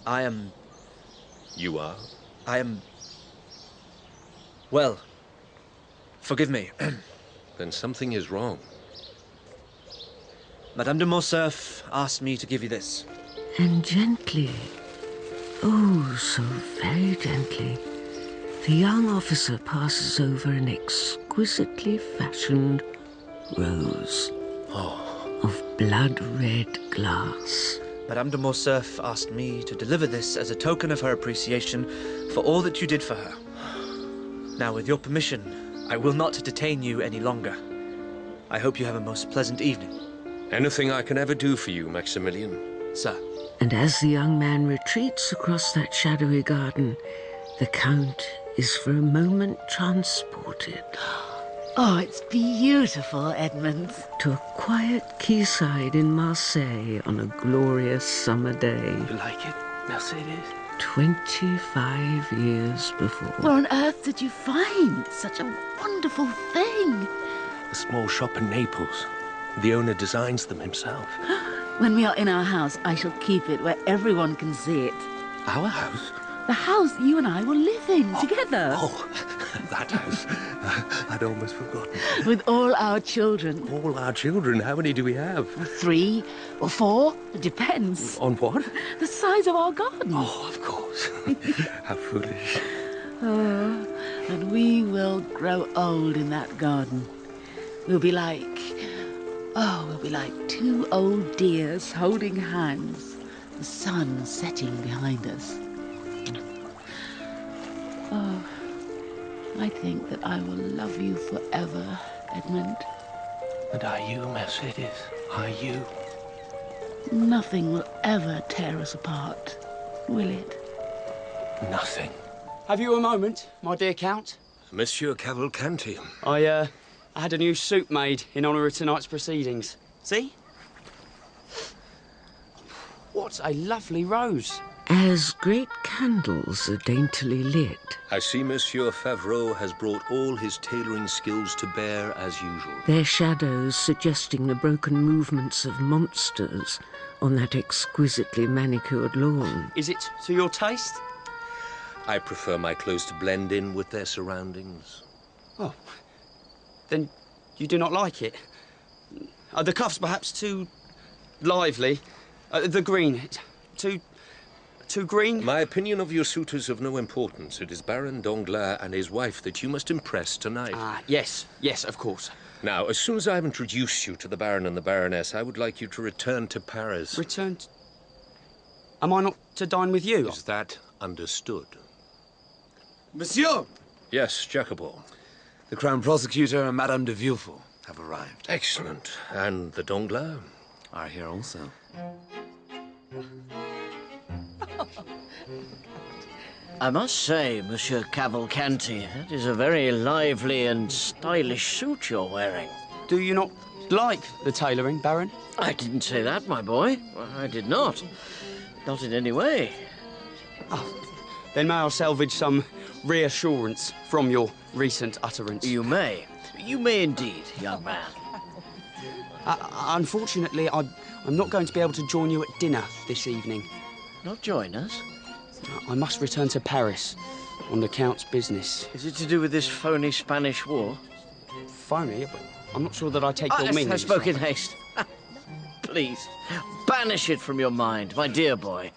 I am... You are? I am... Well, forgive me. Then something is wrong. Madame de Morcerf asked me to give you this. And gently, oh, so very gently, the young officer passes over an exquisitely fashioned rose of blood-red glass. Madame de Morcerf asked me to deliver this as a token of her appreciation for all that you did for her. Now, with your permission, I will not detain you any longer. I hope you have a most pleasant evening. Anything I can ever do for you, Maximilian? Sir. And as the young man retreats across that shadowy garden, the Count is for a moment transported. Oh, it's beautiful, Edmund. To a quiet quayside in Marseille on a glorious summer day. You like it, Mercedes? 25 years before. Where on earth did you find such a wonderful thing? A small shop in Naples. The owner designs them himself. When we are in our house, I shall keep it where everyone can see it. Our house? The house you and I will live in together. Oh, That house. I'd almost forgotten. With all our children. All our children? How many do we have? 3 or 4. It depends. On what? The size of our garden. Oh, of course. How foolish. Oh, and we will grow old in that garden. We'll be like 2 old deers holding hands, the sun setting behind us. Oh, I think that I will love you forever, Edmund. And are you, Mercedes? Are you? Nothing will ever tear us apart, will it? Nothing. Have you a moment, my dear Count? Monsieur Cavalcanti. I had a new suit made in honour of tonight's proceedings. See? What a lovely rose. As great candles are daintily lit, I see Monsieur Favreau has brought all his tailoring skills to bear as usual. their shadows suggesting the broken movements of monsters on that exquisitely manicured lawn. Is it to your taste? I prefer my clothes to blend in with their surroundings. Oh, then you do not like it. Are the cuffs perhaps too lively? The green, too green? My opinion of your suit is of no importance. It is Baron Danglars and his wife that you must impress tonight. Ah, yes, of course. Now, as soon as I've introduced you to the Baron and the Baroness, I would like you to return to Paris. Am I not to dine with you? Is that understood? Monsieur! Yes, Jacopo. The Crown Prosecutor and Madame de Villefort have arrived. Excellent. And the Danglars? Are here also. I must say, Monsieur Cavalcanti, that is a very lively and stylish suit you're wearing. Do you not like the tailoring, Baron? I didn't say that, my boy. I did not. Not in any way. Then may I salvage some reassurance from your recent utterance? You may. You may indeed, young man. Unfortunately, I'm not going to be able to join you at dinner this evening. Not join us? I must return to Paris on the Count's business. Is it to do with this phony Spanish war? Phony? But I'm not sure that I take your meaning. I spoke in haste. Please, banish it from your mind, my dear boy.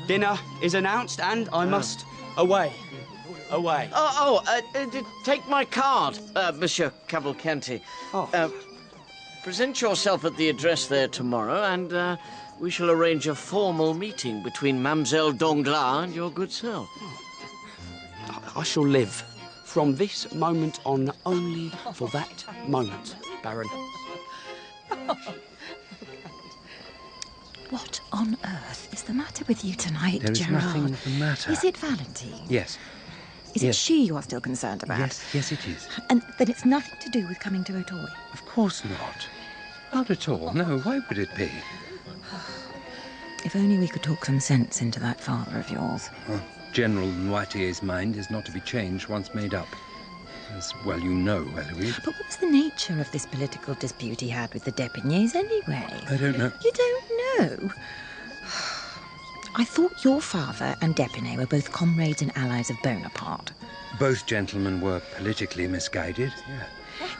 Dinner is announced and I must away. Away. Take my card, Monsieur Cavalcanti. Present yourself at the address there tomorrow, and we shall arrange a formal meeting between Mademoiselle Danglars and your good self. I shall live from this moment on only for that moment, Baron. What on earth is the matter with you tonight, There is Gerard? nothing the matter. Is it Valentine? Yes. Is it she you are still concerned about? Yes, it is. And then it's nothing to do with coming to Auteuil? Of course not. Not at all. No, why would it be? If only we could talk some sense into that father of yours. General Noirtier's mind is not to be changed once made up. As well you know, Eloise. But what was the nature of this political dispute he had with the Depiniers anyway? I don't know. You don't know? I thought your father and D'Epinay were both comrades and allies of Bonaparte. Both gentlemen were politically misguided, yeah.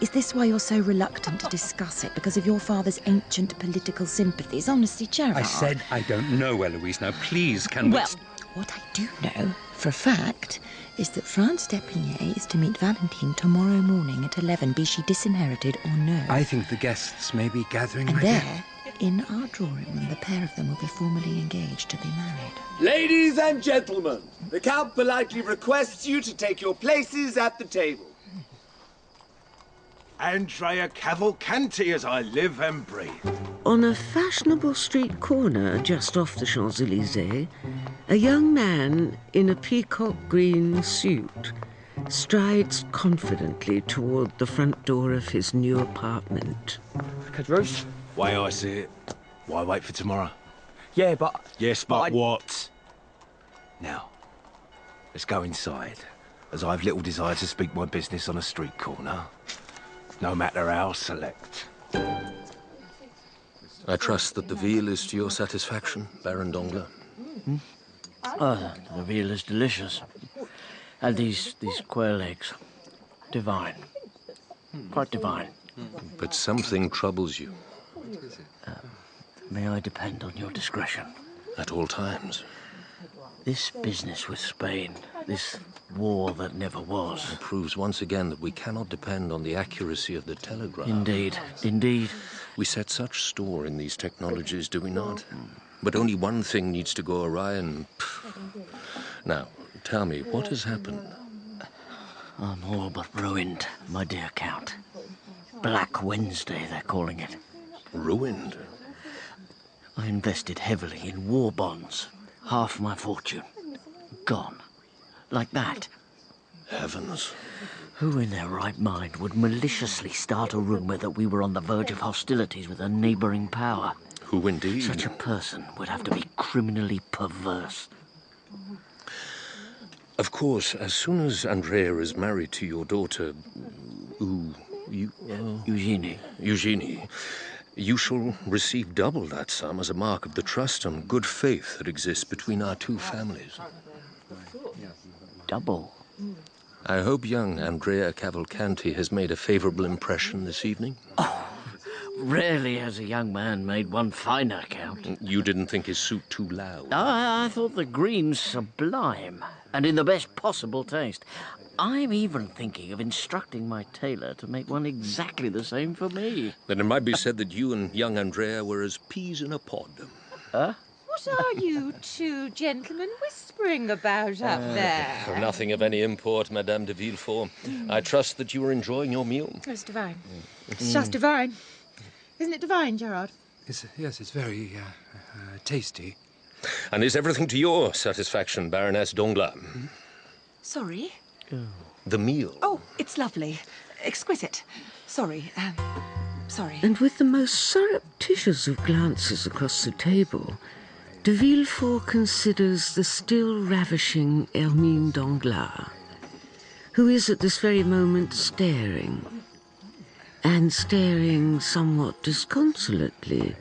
Is this why you're so reluctant to discuss it? Because of your father's ancient political sympathies? Honestly, Gerard. I said I don't know, Eloise. Now, please, can we... Well, what I do know, for a fact, is that France d'Epinay is to meet Valentine tomorrow morning at 11, be she disinherited or no. I think the guests may be gathering... And there, in our drawing room, the pair of them will be formally engaged to be married. Ladies and gentlemen, the Count politely requests you to take your places at the table. Andrea Cavalcanti as I live and breathe. On a fashionable street corner just off the Champs-Élysées, a young man in a peacock green suit strides confidently toward the front door of his new apartment. Caderousse? Way I see it. Why wait for tomorrow? Yeah, but... Yes, but what? Now, let's go inside, as I've little desire to speak my business on a street corner, no matter how select. I trust that the veal is to your satisfaction, Baron Danglars. The veal is delicious. And these quail eggs. Divine. Quite divine. But something troubles you. May I depend on your discretion? At all times. This business with Spain, this war that never was. It proves once again that we cannot depend on the accuracy of the telegraph. Indeed, indeed. We set such store in these technologies, do we not? But only one thing needs to go awry and... Now, tell me, what has happened? I'm all but ruined, my dear Count. Black Wednesday, they're calling it. Ruined? I invested heavily in war bonds. Half my fortune. Gone. Like that. Heavens. Who in their right mind would maliciously start a rumour that we were on the verge of hostilities with a neighbouring power? Who indeed? Such a person would have to be criminally perverse. Of course, as soon as Andrea is married to your daughter, Eugenie, you shall receive double that sum as a mark of the trust and good faith that exists between our two families. Double? I hope young Andrea Cavalcanti has made a favourable impression this evening. Rarely has a young man made one finer, Count. You didn't think his suit too loud? I thought the green sublime, and in the best possible taste. I'm even thinking of instructing my tailor to make one exactly the same for me. Then it might be said that you and young Andrea were as peas in a pod. Huh? What are you two gentlemen whispering about up there? Nothing of any import, Madame de Villefort. I trust that you are enjoying your meal. It's divine. It's just divine. Isn't it divine, Gerard? Yes, it's very tasty. And is everything to your satisfaction, Baroness Danglars? Sorry? The meal. Oh, it's lovely. Exquisite. Sorry. Sorry. And with the most surreptitious of glances across the table, de Villefort considers the still ravishing Hermine Danglars, who is at this very moment staring, and staring somewhat disconsolately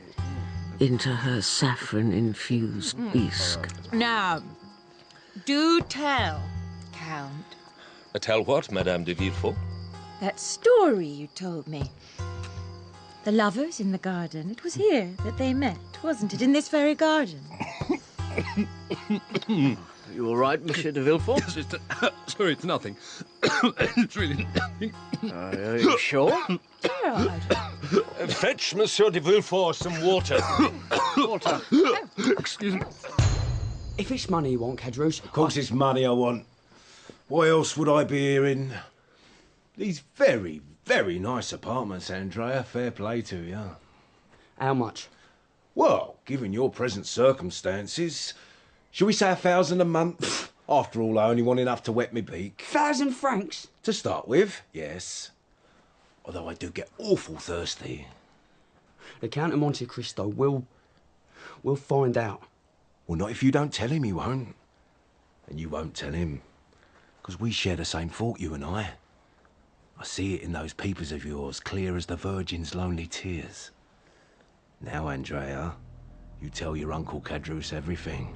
into her saffron-infused bisque. Now, do tell, Count. Tell what, Madame de Villefort? That story you told me. The lovers in the garden. It was here that they met, wasn't it? In this very garden. You all right, Monsieur de Villefort? Yes, sorry, it's nothing. It's really nothing. Are you sure? Gerard. Fetch Monsieur de Villefort some water. Water. Excuse me. If it's money you want, Cadrus... Of course it's money I want. Why else would I be here in these very, very nice apartments, Andrea? Fair play to you. How much? Well, given your present circumstances, shall we say 1,000 a month? After all, I only want enough to wet me beak. 1,000 francs? To start with, yes. Although I do get awful thirsty. The Count of Monte Cristo will find out. Well, not if you don't tell him, he won't. And you won't tell him. Because we share the same thought, you and I. I see it in those peepers of yours, clear as the Virgin's lonely tears. Now, Andrea, you tell your Uncle Cadrus everything.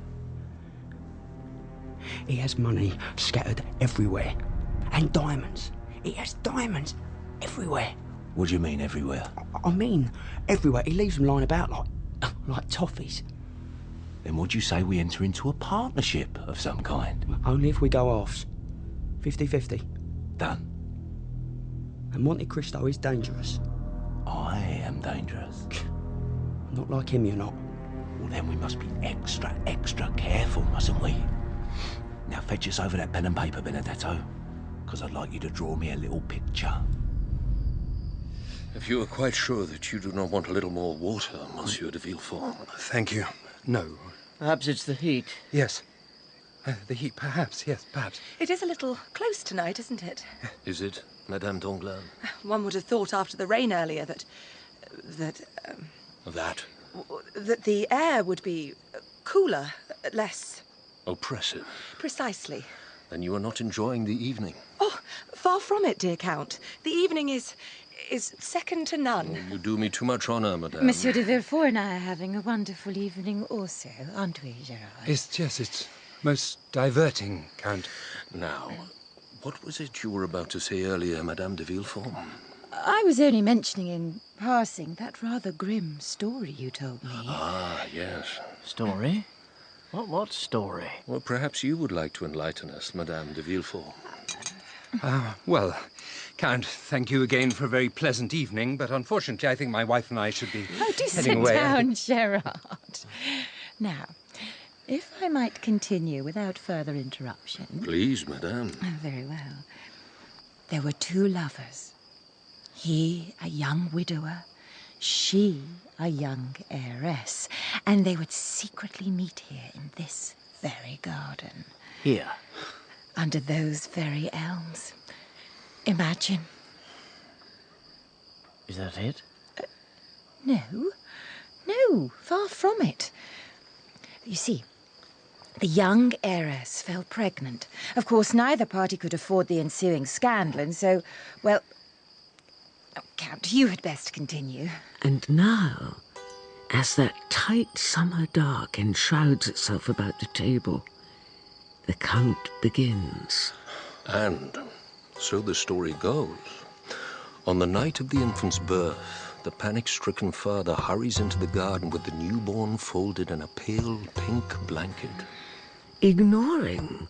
He has money scattered everywhere. And diamonds. He has diamonds everywhere. What do you mean, everywhere? I mean, everywhere. He leaves them lying about like toffees. Then would you say we enter into a partnership of some kind? Only if we go halves. 50-50. Done. And Monte Cristo is dangerous. I am dangerous. Not like him, you're not. Well, then we must be extra, extra careful, mustn't we? Now fetch us over that pen and paper, Benedetto, because I'd like you to draw me a little picture. If you are quite sure that you do not want a little more water, Monsieur de Villefort. Thank you. No. Perhaps it's the heat. Yes. The heat, perhaps, yes, perhaps. It is a little close tonight, isn't it? Is it, Madame Danglars? One would have thought after the rain earlier that the air would be cooler, less... Oppressive. Precisely. Then you are not enjoying the evening. Oh, far from it, dear Count. The evening is second to none. You do me too much honour, Madame. Monsieur de Villefort and I are having a wonderful evening also, aren't we, Gerard? Yes, it's Most diverting, Count. Now, what was it you were about to say earlier, Madame de Villefort? I was only mentioning in passing that rather grim story you told me. Ah, yes. Story? What story? Well, perhaps you would like to enlighten us, Madame de Villefort. Well, Count, thank you again for a very pleasant evening, but unfortunately I think my wife and I should be Oh, do heading sit away. down, Gerard. Now, if I might continue without further interruption. Please, Madame. Oh, very well. There were two lovers. He, a young widower, she, a young heiress, and they would secretly meet here in this very garden. Here? Under those very elms. Imagine. Is that it? No, far from it. You see, the young heiress fell pregnant. Of course, neither party could afford the ensuing scandal, and so, well... Oh, Count, you had best continue. And now, as that tight summer dark enshrouds itself about the table, the Count begins. And so the story goes. On the night of the infant's birth, the panic-stricken father hurries into the garden with the newborn folded in a pale pink blanket. Ignoring,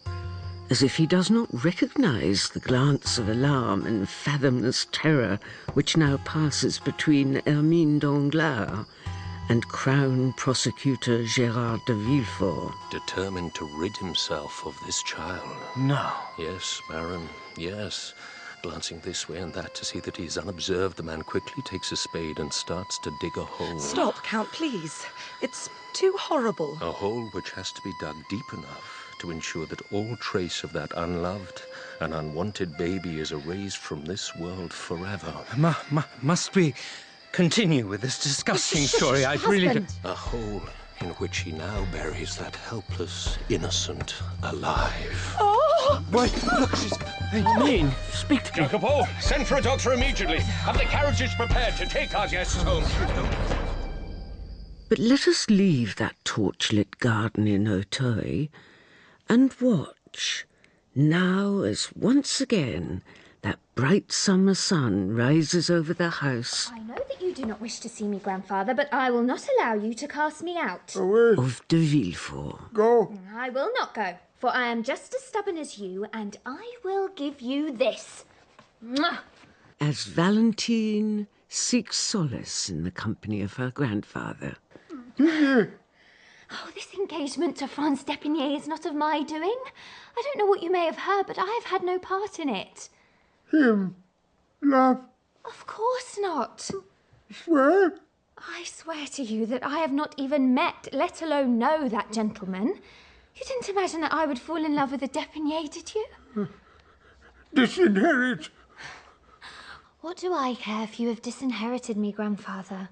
as if he does not recognize the glance of alarm and fathomless terror which now passes between Hermine Danglars and Crown Prosecutor Gérard de Villefort. Determined to rid himself of this child. No. Yes, Baron, yes. Glancing this way and that to see that he is unobserved, the man quickly takes a spade and starts to dig a hole. Stop, Count, please. It's too horrible. A hole which has to be dug deep enough to ensure that all trace of that unloved and unwanted baby is erased from this world forever. Must we continue with this disgusting story? I'd really... A hole in which he now buries that helpless innocent alive. Oh! Wait, look, she's... Hermine, speak to me. Jacopo, send for a doctor immediately. Have the carriages prepared to take our guests home. But let us leave that torchlit garden in Auteuil and watch, now as once again that bright summer sun rises over the house. I know that you do not wish to see me, grandfather, but I will not allow you to cast me out. Of de Villefort. Go. I will not go, for I am just as stubborn as you, and I will give you this. Mwah! As Valentine seeks solace in the company of her grandfather. Oh, this engagement to Franz d'Epinay is not of my doing. I don't know what you may have heard, but I have had no part in it. Him. Love. Of course not. Swear. I swear to you that I have not even met, let alone know, that gentleman. You didn't imagine that I would fall in love with a d'Epinay, did you? Disinherit. What do I care if you have disinherited me, grandfather?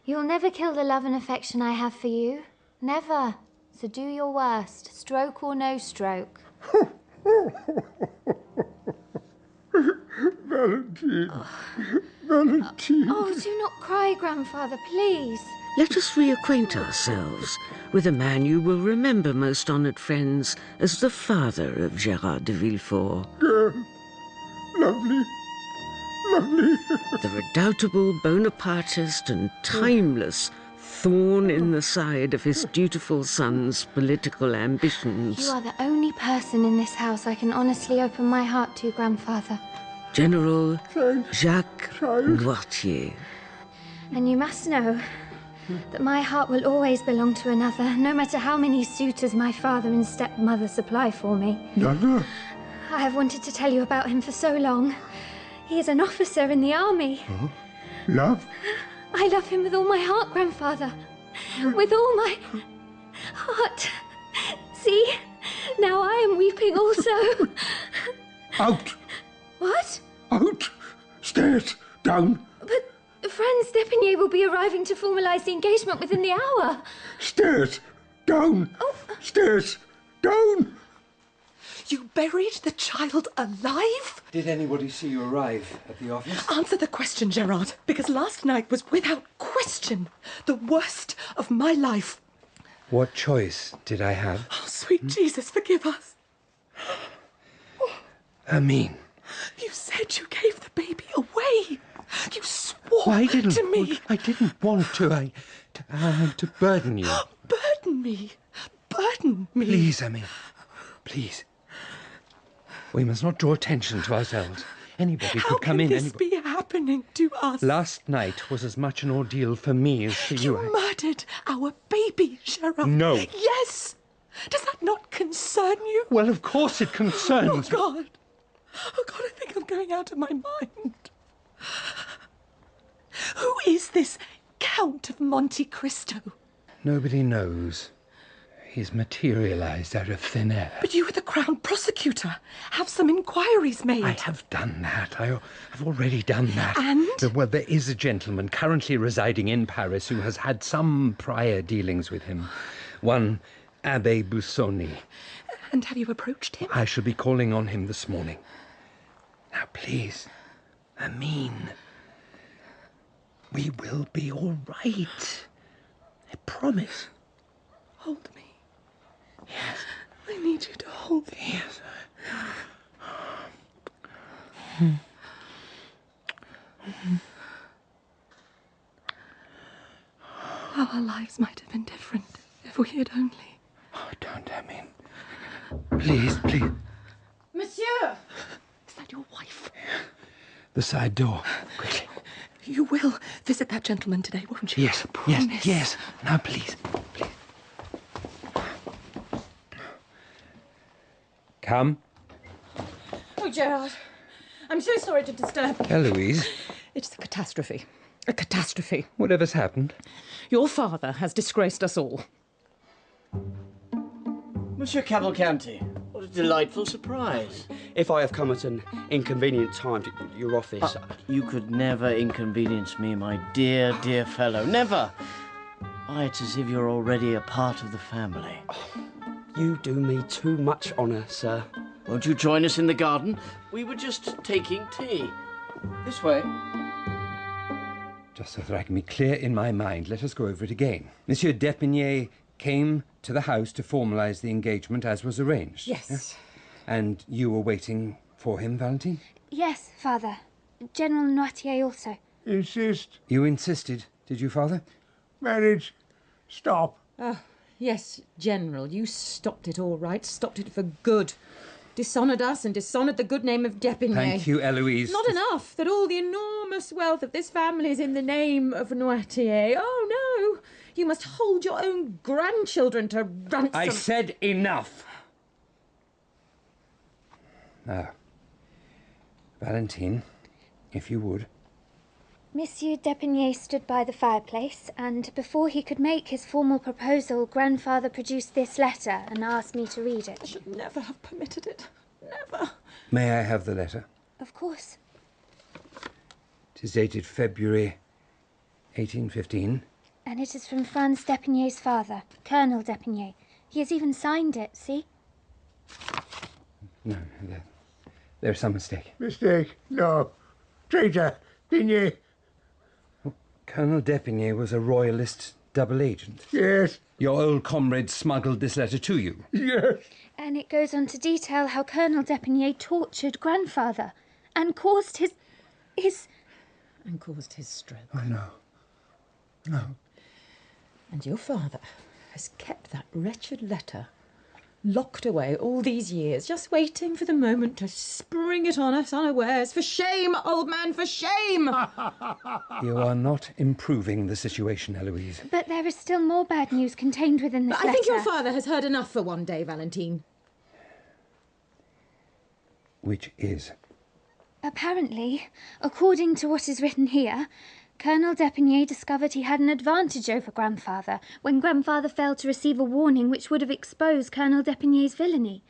You'll never kill the love and affection I have for you. Never. So do your worst, stroke or no stroke. Valentine. Valentine. Oh, do not cry, grandfather, please. Let us reacquaint ourselves with a man you will remember, most honoured friends, as the father of Gérard de Villefort. Girl. Lovely. Lovely. The redoubtable Bonapartist and timeless thorn in the side of his dutiful son's political ambitions. You are the only person in this house I can honestly open my heart to, grandfather. General Jacques Noirtier. And you must know that my heart will always belong to another, no matter how many suitors my father and stepmother supply for me. Nana. I have wanted to tell you about him for so long. He is an officer in the army. Huh? Love? I love him with all my heart, grandfather. With all my heart. See? Now I am weeping also. Out. What? Out. Stairs. Down. But Franz d'Epinay will be arriving to formalise the engagement within the hour. Stairs. Down. Oh. Stairs. Down. You buried the child alive? Did anybody see you arrive at the office? Answer the question, Gerard, because last night was without question the worst of my life. What choice did I have? Oh, Sweet Jesus, forgive us. Hermine. You said you gave the baby away. You swore I didn't, to me. I didn't want to. To burden you. Burden me. Burden me. Please, Hermine. Please. We must not draw attention to ourselves. Anybody could come in. How can this be happening to us? Last night was as much an ordeal for me as for you. You murdered our baby, Gerard. No. Yes. Does that not concern you? Well, of course it concerns me. Oh, God. Oh, God, I think I'm going out of my mind. Who is this Count of Monte Cristo? Nobody knows. He's materialized out of thin air. But you were the Crown Prosecutor. Have some inquiries made. I have done that. I've already done that. And? Well, there is a gentleman currently residing in Paris who has had some prior dealings with him. One Abbé Busoni. And have you approached him? I shall be calling on him this morning. Now, please, Hermine, we will be all right. I promise. Hold me. Yes. I need you to hold me. Yes. How our lives might have been different if we had only... Oh, don't, Hermine. Please, please. Monsieur! Is that your wife? The side door. Quickly. You will visit that gentleman today, won't you? Yes, yes. Now, please. Come. Oh, Gerard, I'm so sorry to disturb you. Eloise. It's a catastrophe. A catastrophe. Whatever's happened? Your father has disgraced us all. Monsieur Cavalcanti, what a delightful surprise. If I have come at an inconvenient time to your office... You could never inconvenience me, my dear, dear fellow. Never. Why, it's as if you're already a part of the family. You do me too much honour, sir. Won't you join us in the garden? We were just taking tea. This way. Just so that I can be clear in my mind, let us go over it again. Monsieur d'Epinay came to the house to formalise the engagement as was arranged. Yes. And you were waiting for him, Valentine? Yes, Father. General Noirtier also. Insist. You insisted, did you, Father? Marriage. Stop. Yes, General, you stopped it all right. Stopped it for good. Dishonoured us and dishonoured the good name of d'Epinay. Thank you, Eloise. Not enough that all the enormous wealth of this family is in the name of Noirtier. Oh, no. You must hold your own grandchildren to ransom. I said enough. Now, Valentine, if you would. Monsieur d'Epinay stood by the fireplace, and before he could make his formal proposal, Grandfather produced this letter and asked me to read it. I should never have permitted it. Never. May I have the letter? Of course. It is dated February 1815. And it is from Franz d'Epinay's father, Colonel d'Epinay. He has even signed it, see? No, there's some mistake. Mistake? No. Traitor. Pigny. Colonel d'Epinay was a royalist double agent. Yes. Your old comrade smuggled this letter to you. Yes. And it goes on to detail how Colonel d'Epinay tortured Grandfather and caused his... And caused his stroke. Oh, no. No. And your father has kept that wretched letter locked away all these years, just waiting for the moment to spring it on us unawares. For shame, old man, for shame! You are not improving the situation, Eloise. But there is still more bad news contained within this letter. I think your father has heard enough for one day, Valentine. Which is? Apparently, according to what is written here, Colonel d'Epinay discovered he had an advantage over Grandfather when Grandfather failed to receive a warning which would have exposed Colonel d'Epinay's villainy.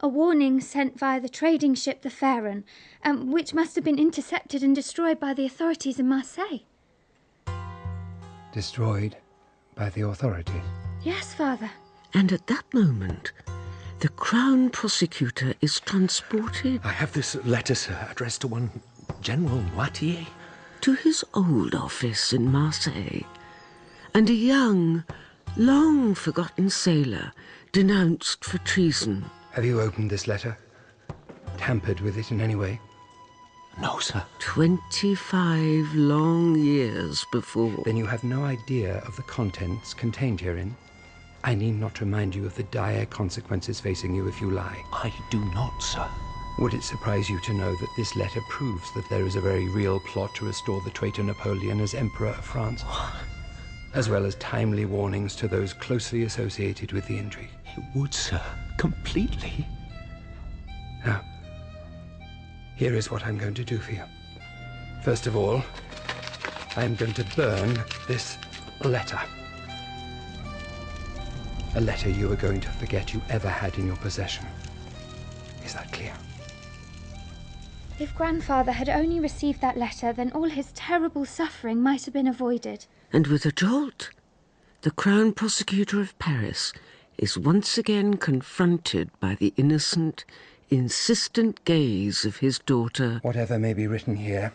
A warning sent via the trading ship the Pharaon, which must have been intercepted and destroyed by the authorities in Marseille. Destroyed by the authorities? Yes, Father. And at that moment, the Crown Prosecutor is transported... I have this letter, sir, addressed to one General Noirtier. ...to his old office in Marseille. And a young, long-forgotten sailor denounced for treason. Have you opened this letter? Tampered with it in any way? No, sir. 25 long years before. Then you have no idea of the contents contained herein. I need not remind you of the dire consequences facing you if you lie. I do not, sir. Would it surprise you to know that this letter proves that there is a very real plot to restore the traitor Napoleon as Emperor of France? As well as timely warnings to those closely associated with the intrigue? It would, sir. Completely. Now, here is what I'm going to do for you. First of all, I'm going to burn this letter. A letter you are going to forget you ever had in your possession. Is that clear? If Grandfather had only received that letter, then all his terrible suffering might have been avoided. And with a jolt, the Crown Prosecutor of Paris is once again confronted by the innocent, insistent gaze of his daughter. Whatever may be written here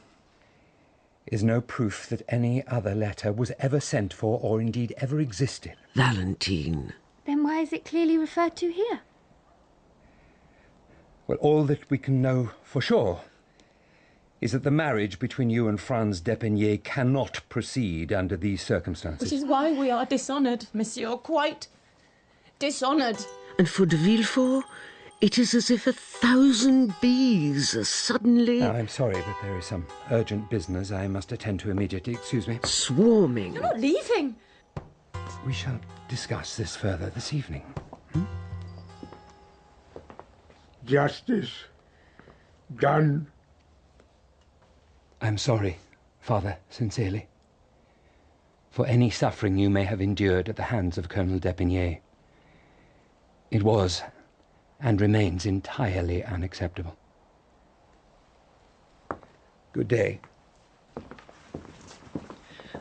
is no proof that any other letter was ever sent for or indeed ever existed. Valentine. Then why is it clearly referred to here? Well, all that we can know for sure is that the marriage between you and Franz d'Epinay cannot proceed under these circumstances. Which is why we are dishonoured, monsieur, quite dishonoured. And for de Villefort, it is as if 1,000 bees are suddenly... Now, I'm sorry, but there is some urgent business I must attend to immediately. Excuse me. Swarming. You're not leaving. We shall discuss this further this evening. Justice done. I'm sorry, Father, sincerely, for any suffering you may have endured at the hands of Colonel d'Epinay. It was and remains entirely unacceptable. Good day.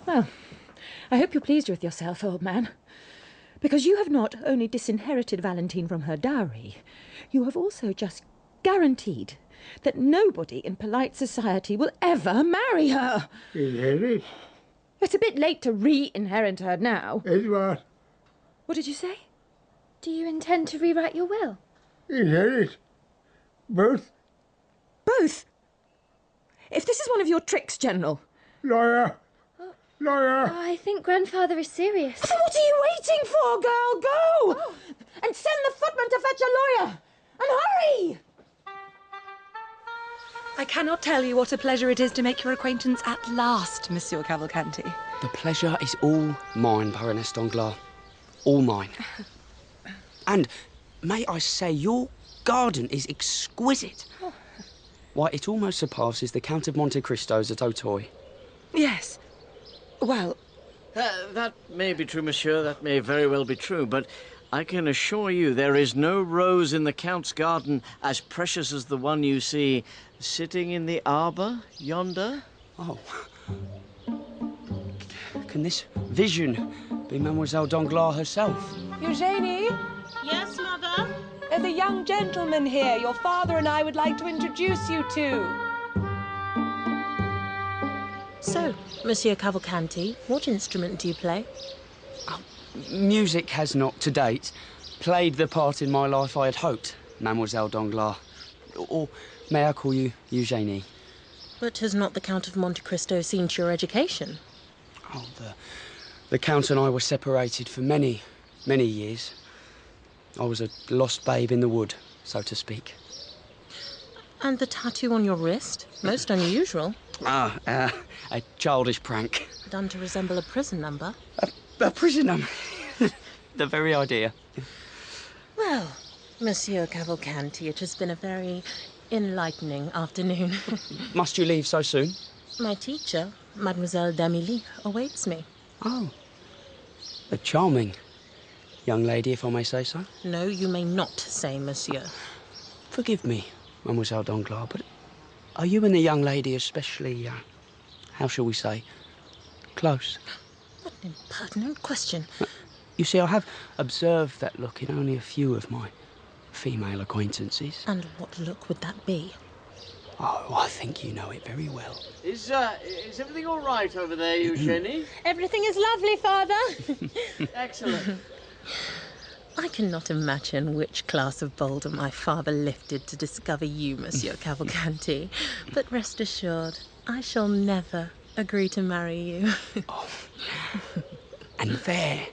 Well, I hope you're pleased with yourself, old man. Because you have not only disinherited Valentine from her dowry, you have also just guaranteed that nobody in polite society will ever marry her. Inherit? It's a bit late to re-inherit her now. Is what? What did you say? Do you intend to rewrite your will? Inherit? Both? Both? If this is one of your tricks, General. Lawyer! Lawyer! I think Grandfather is serious. So what are you waiting for, girl? Go! And send the footman to fetch a lawyer! And hurry! I cannot tell you what a pleasure it is to make your acquaintance at last, Monsieur Cavalcanti. The pleasure is all mine, Baroness Danglars. All mine. And, may I say, your garden is exquisite. Why, it almost surpasses the Count of Monte Cristo's at Auteuil. Yes. Well... that may be true, monsieur. That may very well be true, but I can assure you there is no rose in the Count's garden as precious as the one you see sitting in the arbour yonder. Oh. Can this vision be Mademoiselle Danglars herself? Eugenie? Yes, Mother? There's a young gentleman here your father and I would like to introduce you to. So, Monsieur Cavalcanti, what instrument do you play? Music has not, to date, played the part in my life I had hoped, Mademoiselle Danglars. Or may I call you Eugenie? But has not the Count of Monte Cristo seen to your education? Oh, the Count and I were separated for many, many years. I was a lost babe in the wood, so to speak. And the tattoo on your wrist? Most unusual. A childish prank. Done to resemble a prison number. A prison number? The very idea. Well, Monsieur Cavalcanti, it has been a very enlightening afternoon. Must you leave so soon? My teacher, Mademoiselle d'Amélie, awaits me. Oh. A charming young lady, if I may say so. No, you may not say, monsieur. Forgive me, Mademoiselle Danglars, but are you and the young lady especially, how shall we say, close? What an impertinent question. You see, I have observed that look in only a few of my female acquaintances. And what look would that be? Oh, I think you know it very well. Is everything all right over there, Eugenie? Everything is lovely, Father. Excellent. I cannot imagine which glass of boulder my father lifted to discover you, Monsieur Cavalcanti. But rest assured, I shall never agree to marry you. And there,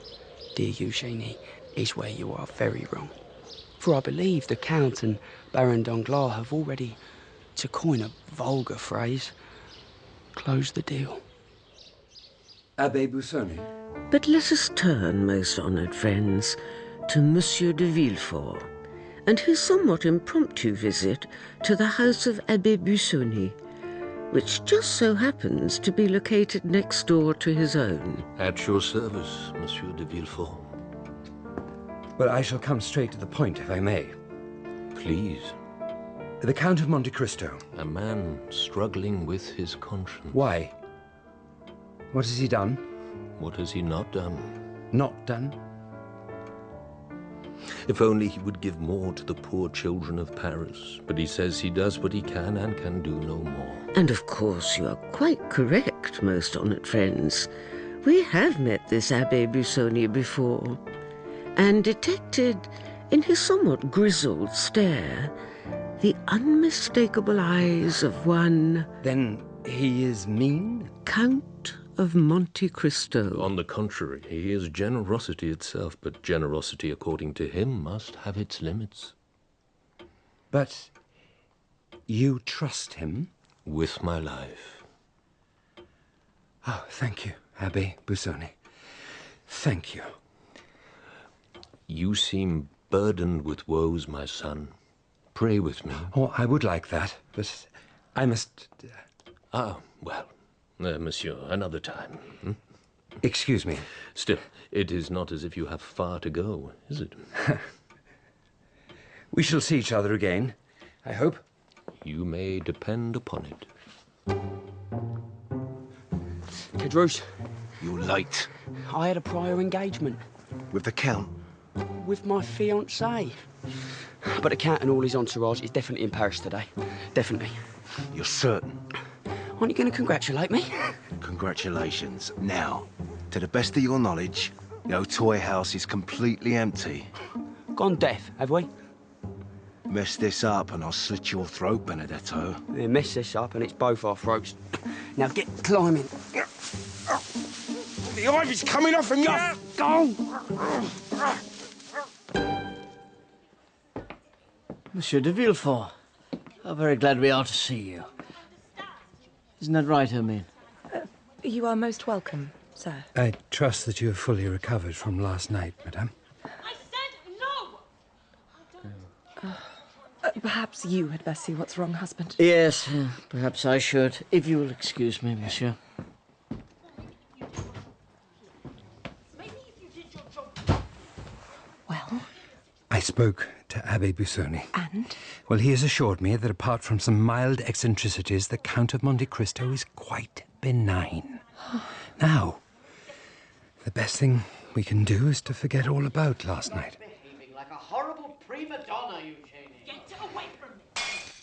dear Eugenie, is where you are very wrong. For I believe the Count and Baron Danglars have already, to coin a vulgar phrase, closed the deal. Abbé Busoni. But let us turn, most honoured friends, to Monsieur de Villefort and his somewhat impromptu visit to the house of Abbé Busoni, which just so happens to be located next door to his own. At your service, Monsieur de Villefort. Well, I shall come straight to the point, if I may. Please. The Count of Monte Cristo. A man struggling with his conscience. Why? What has he done? What has he not done? Not done? If only he would give more to the poor children of Paris. But he says he does what he can and can do no more. And of course you are quite correct, most honoured friends. We have met this Abbé Busoni before, and detected in his somewhat grizzled stare the unmistakable eyes of one... Then he is mean? Count of Monte Cristo. On the contrary, he is generosity itself, but generosity, according to him, must have its limits. But you trust him? With my life. Oh, thank you, Abbé Busoni. Thank you. You seem burdened with woes, my son. Pray with me. Oh, I would like that, but I must... Well, monsieur, another time. Excuse me. Still, it is not as if you have far to go, is it? We shall see each other again, I hope. You may depend upon it. Cadrus. You're late. I had a prior engagement. With the Count? With my fiancée. But the Count and all his entourage is definitely in Paris today. Definitely. You're certain? Aren't you going to congratulate me? Congratulations. Now, to the best of your knowledge, the old toy house is completely empty. Gone deaf, have we? Mess this up and I'll slit your throat, Benedetto. Yeah, mess this up and it's both our throats. Now get climbing. The ivy's coming off him, you... Go! Monsieur de Villefort, how very glad we are to see you. Isn't that right, Hermine? You are most welcome, sir. I trust that you have fully recovered from last night, madame. I said no! Perhaps you had best see what's wrong, husband. Yes, perhaps I should, if you will excuse me, monsieur. Well? I spoke to Abbé Busoni. And? Well, he has assured me that apart from some mild eccentricities, the Count of Monte Cristo is quite benign. Now, the best thing we can do is to forget all about last night. Behaving like a horrible prima donna, Eugenie. Get away from me!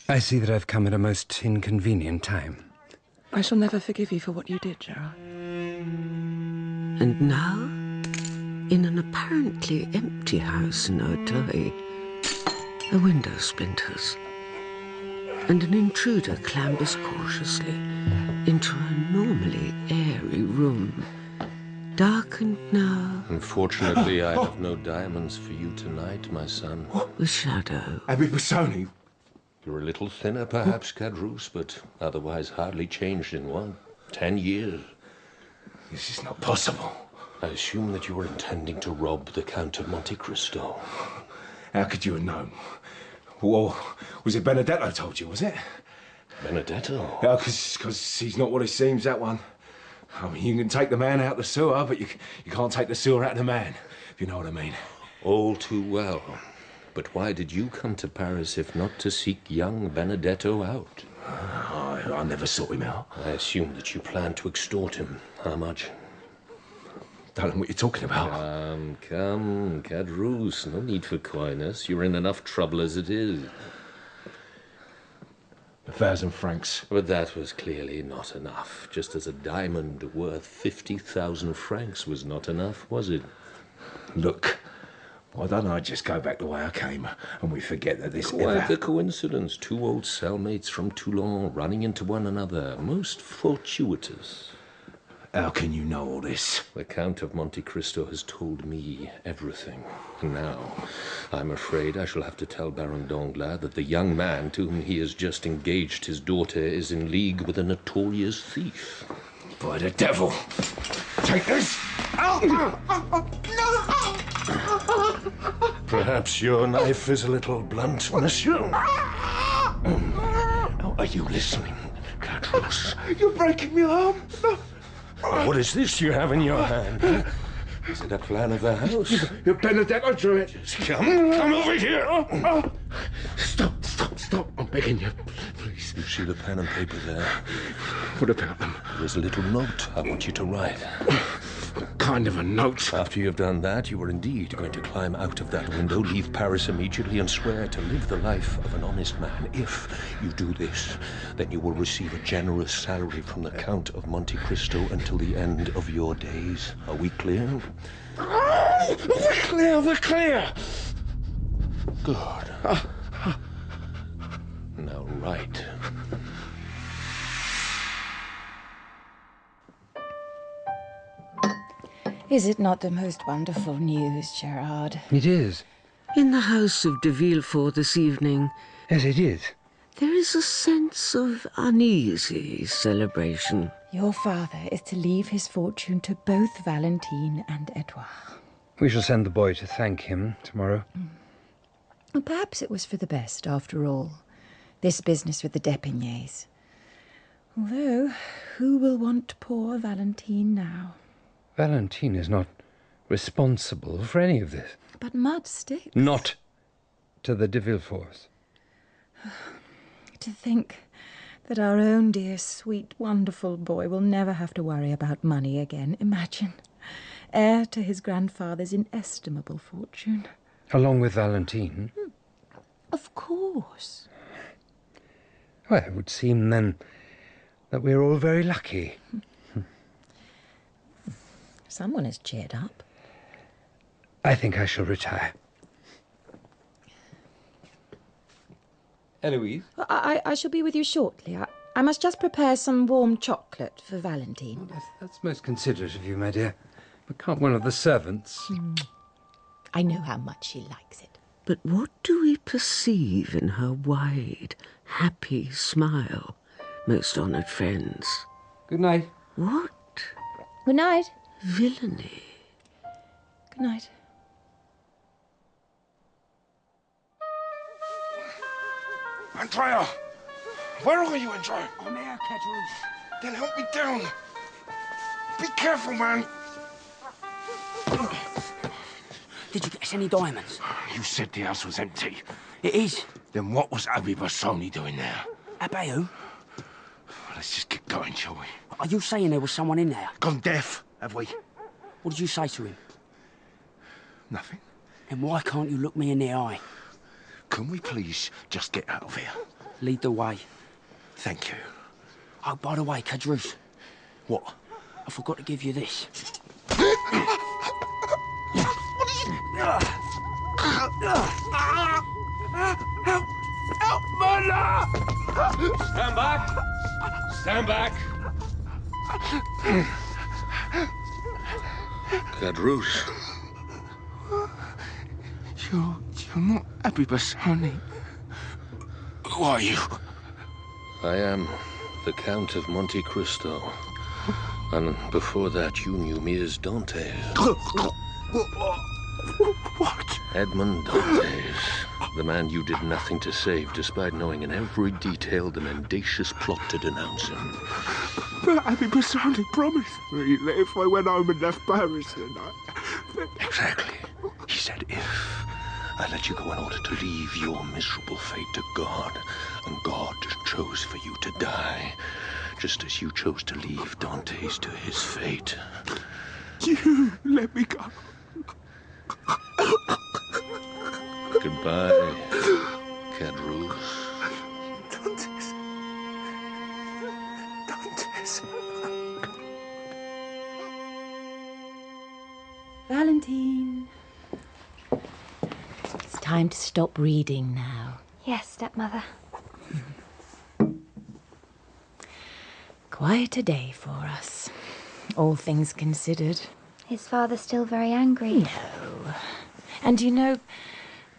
I see that I've come at a most inconvenient time. I shall never forgive you for what you did, Gerard. And now, in an apparently empty house in Auteuil, a window splinters, and an intruder clambers cautiously into a normally airy room, darkened now. Unfortunately, I have no diamonds for you tonight, my son. With shadow. Abbé Busoni. You're a little thinner, perhaps, Cadrus, but otherwise hardly changed in 10 years. This is not possible. I assume that you were intending to rob the Count of Monte Cristo. How could you have known? Well, was it Benedetto told you, was it? Benedetto? Yeah, because he's not what he seems, that one. I mean, you can take the man out the sewer, but you can't take the sewer out of the man, if you know what I mean. All too well. But why did you come to Paris if not to seek young Benedetto out? I never sought him out. I assume that you planned to extort him. How much? Don't know what you're talking about. Come, Cadrus. No need for coyness. You're in enough trouble as it is. 1,000 francs. But that was clearly not enough. Just as a diamond worth 50,000 francs was not enough, was it? Look, Why don't I just go back the way I came and we forget that this Quite ever... the coincidence. Two old cellmates from Toulon running into one another. Most fortuitous. How can you know all this? The Count of Monte Cristo has told me everything. Now, I'm afraid I shall have to tell Baron Danglars that the young man to whom he has just engaged his daughter is in league with a notorious thief. By the devil! Take this! Perhaps your knife is a little blunt, monsieur. Now, are you listening, Caderousse? You're breaking my arm. No. What is this you have in your hand? Is it a plan of the house? Your Benedetto drew it. Come over here! Stop. I'm begging you. Please. You see the pen and paper there? What about them? There's a little note I want you to write. What kind of a note? After you've done that, you are indeed going to climb out of that window, leave Paris immediately, and swear to live the life of an honest man. If you do this, then you will receive a generous salary from the Count of Monte Cristo until the end of your days. Are we clear? We're clear. Good. Now write. Is it not the most wonderful news, Gerard? It is. In the house of de Villefort this evening, Yes, it is. there is a sense of uneasy celebration. Your father is to leave his fortune to both Valentine and Edouard. We shall send the boy to thank him tomorrow. Well, perhaps it was for the best, after all, this business with the Depignays. Although, who will want poor Valentine now? Valentine is not responsible for any of this. But mud sticks. Not to the de Villeforts. To think that our own dear, sweet, wonderful boy will never have to worry about money again. Imagine. Heir to his grandfather's inestimable fortune. Along with Valentine? Of course. Well, it would seem then that we're all very lucky. Someone has cheered up. I think I shall retire. Eloise? I shall be with you shortly. I must just prepare some warm chocolate for Valentine. Oh, that's most considerate of you, my dear. But can't one of the servants... I know how much she likes it. But what do we perceive in her wide, happy smile, most honoured friends? Good night. What? Good night. Villainy. Good night. Andrea! Where are you, Andrea? I'm here, Caderousse. Then help me down. Be careful, man. Did you get us any diamonds? You said the house was empty. It is. Then what was Abbe Bassoni doing there? Abbe who? Let's just get going, shall we? Are you saying there was someone in there? Gone deaf, have we? What did you say to him? Nothing. Then why can't you look me in the eye? Can we please just get out of here? Lead the way. Thank you. Oh, by the way, Caderousse. What? I forgot to give you this. Help, mother! Stand back! Stand back! Caderousse. You're not Abbe Bassoni. Who are you? I am the Count of Monte Cristo. And before that, you knew me as Dantes. What? Edmond Dantes. The man you did nothing to save, despite knowing in every detail the mendacious plot to denounce him. But Abbe Bassoni promised me that if I went home and left Paris tonight... Exactly. He said if I let you go in order to leave your miserable fate to God, and God chose for you to die, just as you chose to leave Dantes to his fate. You let me go. Goodbye, Caderousse. Dantes. Dantes. Valentine. time to stop reading now. Yes, stepmother. Quite a day for us, all things considered. Is father still very angry? No. And you know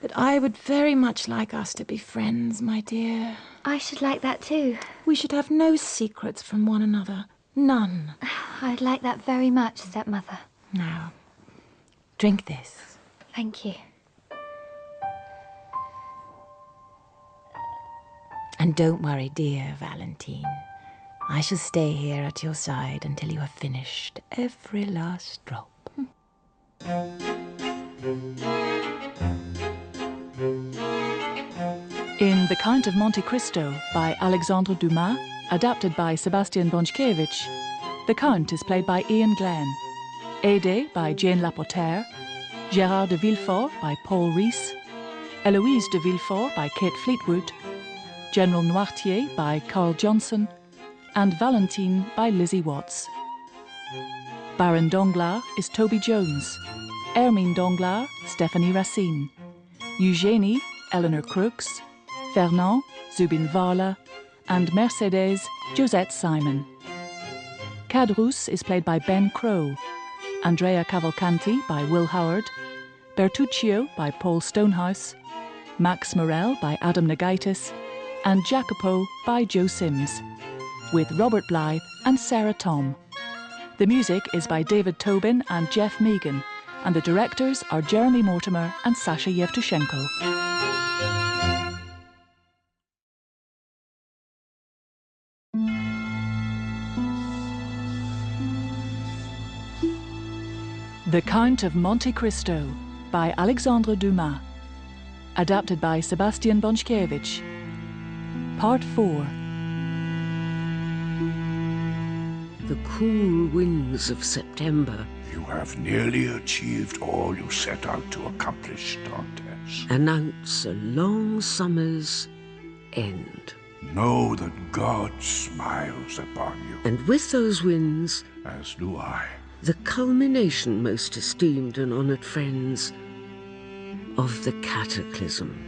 that I would very much like us to be friends, my dear. I should like that too. We should have no secrets from one another. None. I'd like that very much, stepmother. Now, drink this. Thank you. And don't worry, dear Valentine. I shall stay here at your side until you have finished every last drop. In The Count of Monte Cristo by Alexandre Dumas, adapted by Sebastian Bonchkiewicz, the Count is played by Ian Glenn, Haydée by Jane Lapotaire, Gérard de Villefort by Paul Rees, Eloise de Villefort by Kate Fleetwood, General Noirtier by Carl Johnson, and Valentine by Lizzie Watts. Baron Danglars is Toby Jones, Hermine Danglars, Stephanie Racine, Eugénie, Eleanor Crooks, Fernand, Zubin Varla, and Mercedes, Josette Simon. Cadrus is played by Ben Crowe, Andrea Cavalcanti by Will Howard, Bertuccio by Paul Stonehouse, Max Morel by Adam Nagaitis, and Jacopo by Joe Sims, with Robert Blythe and Sarah Tom. The music is by David Tobin and Jeff Megan, and the directors are Jeremy Mortimer and Sasha Yevtushenko. The Count of Monte Cristo by Alexandre Dumas, adapted by Sebastian Bonchkiewicz. Part 4. The cool winds of September. You have nearly achieved all you set out to accomplish, Dantes. Announce a long summer's end. Know that God smiles upon you. And with those winds, as do I, the culmination, most esteemed and honoured friends, of the cataclysm.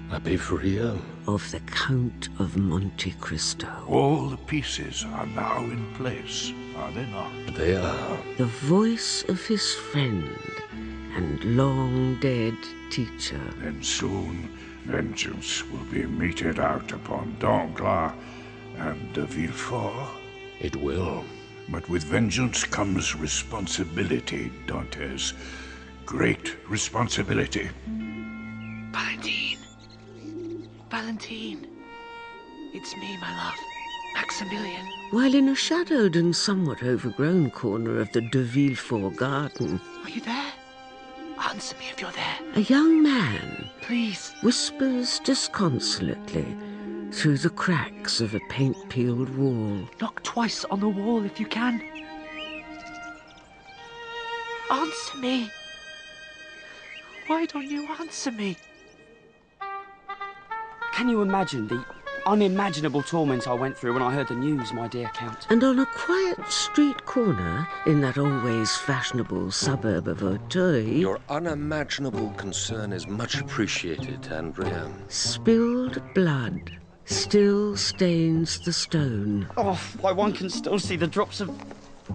Happy for you. Of the Count of Monte Cristo. All the pieces are now in place, are they not? They are. The voice of his friend and long-dead teacher. Then soon vengeance will be meted out upon Danglars and de Villefort. It will. But with vengeance comes responsibility, Dantes. Great responsibility. Valentine. Valentine. It's me, my love. Maximilian. While in a shadowed and somewhat overgrown corner of the de Villefort garden... Are you there? Answer me if you're there. A young man... Please. ...whispers disconsolately through the cracks of a paint-peeled wall. Knock twice on the wall if you can. Answer me. Why don't you answer me? Can you imagine the unimaginable torment I went through when I heard the news, my dear Count? And on a quiet street corner in that always fashionable suburb of Auteuil... Your unimaginable concern is much appreciated, Andrea. Spilled blood still stains the stone. Oh, why one can still see the drops of...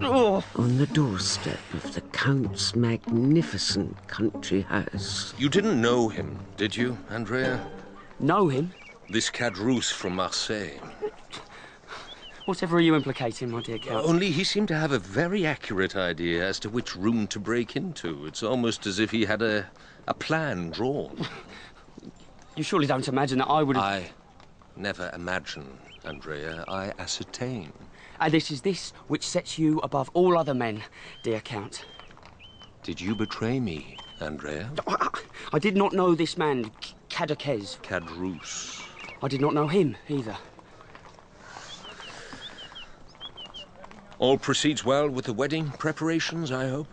Oh. On the doorstep of the Count's magnificent country house. You didn't know him, did you, Andrea? Know him? This Cadrus from Marseille. Whatever are you implicating, my dear Count? Only he seemed to have a very accurate idea as to which room to break into. It's almost as if he had a plan drawn. You surely don't imagine that I would have... I never imagine, Andrea. I ascertain. And it is this which sets you above all other men, dear Count. Did you betray me, Andrea? I did not know this man, Cadrus. I did not know him, either. All proceeds well with the wedding preparations, I hope?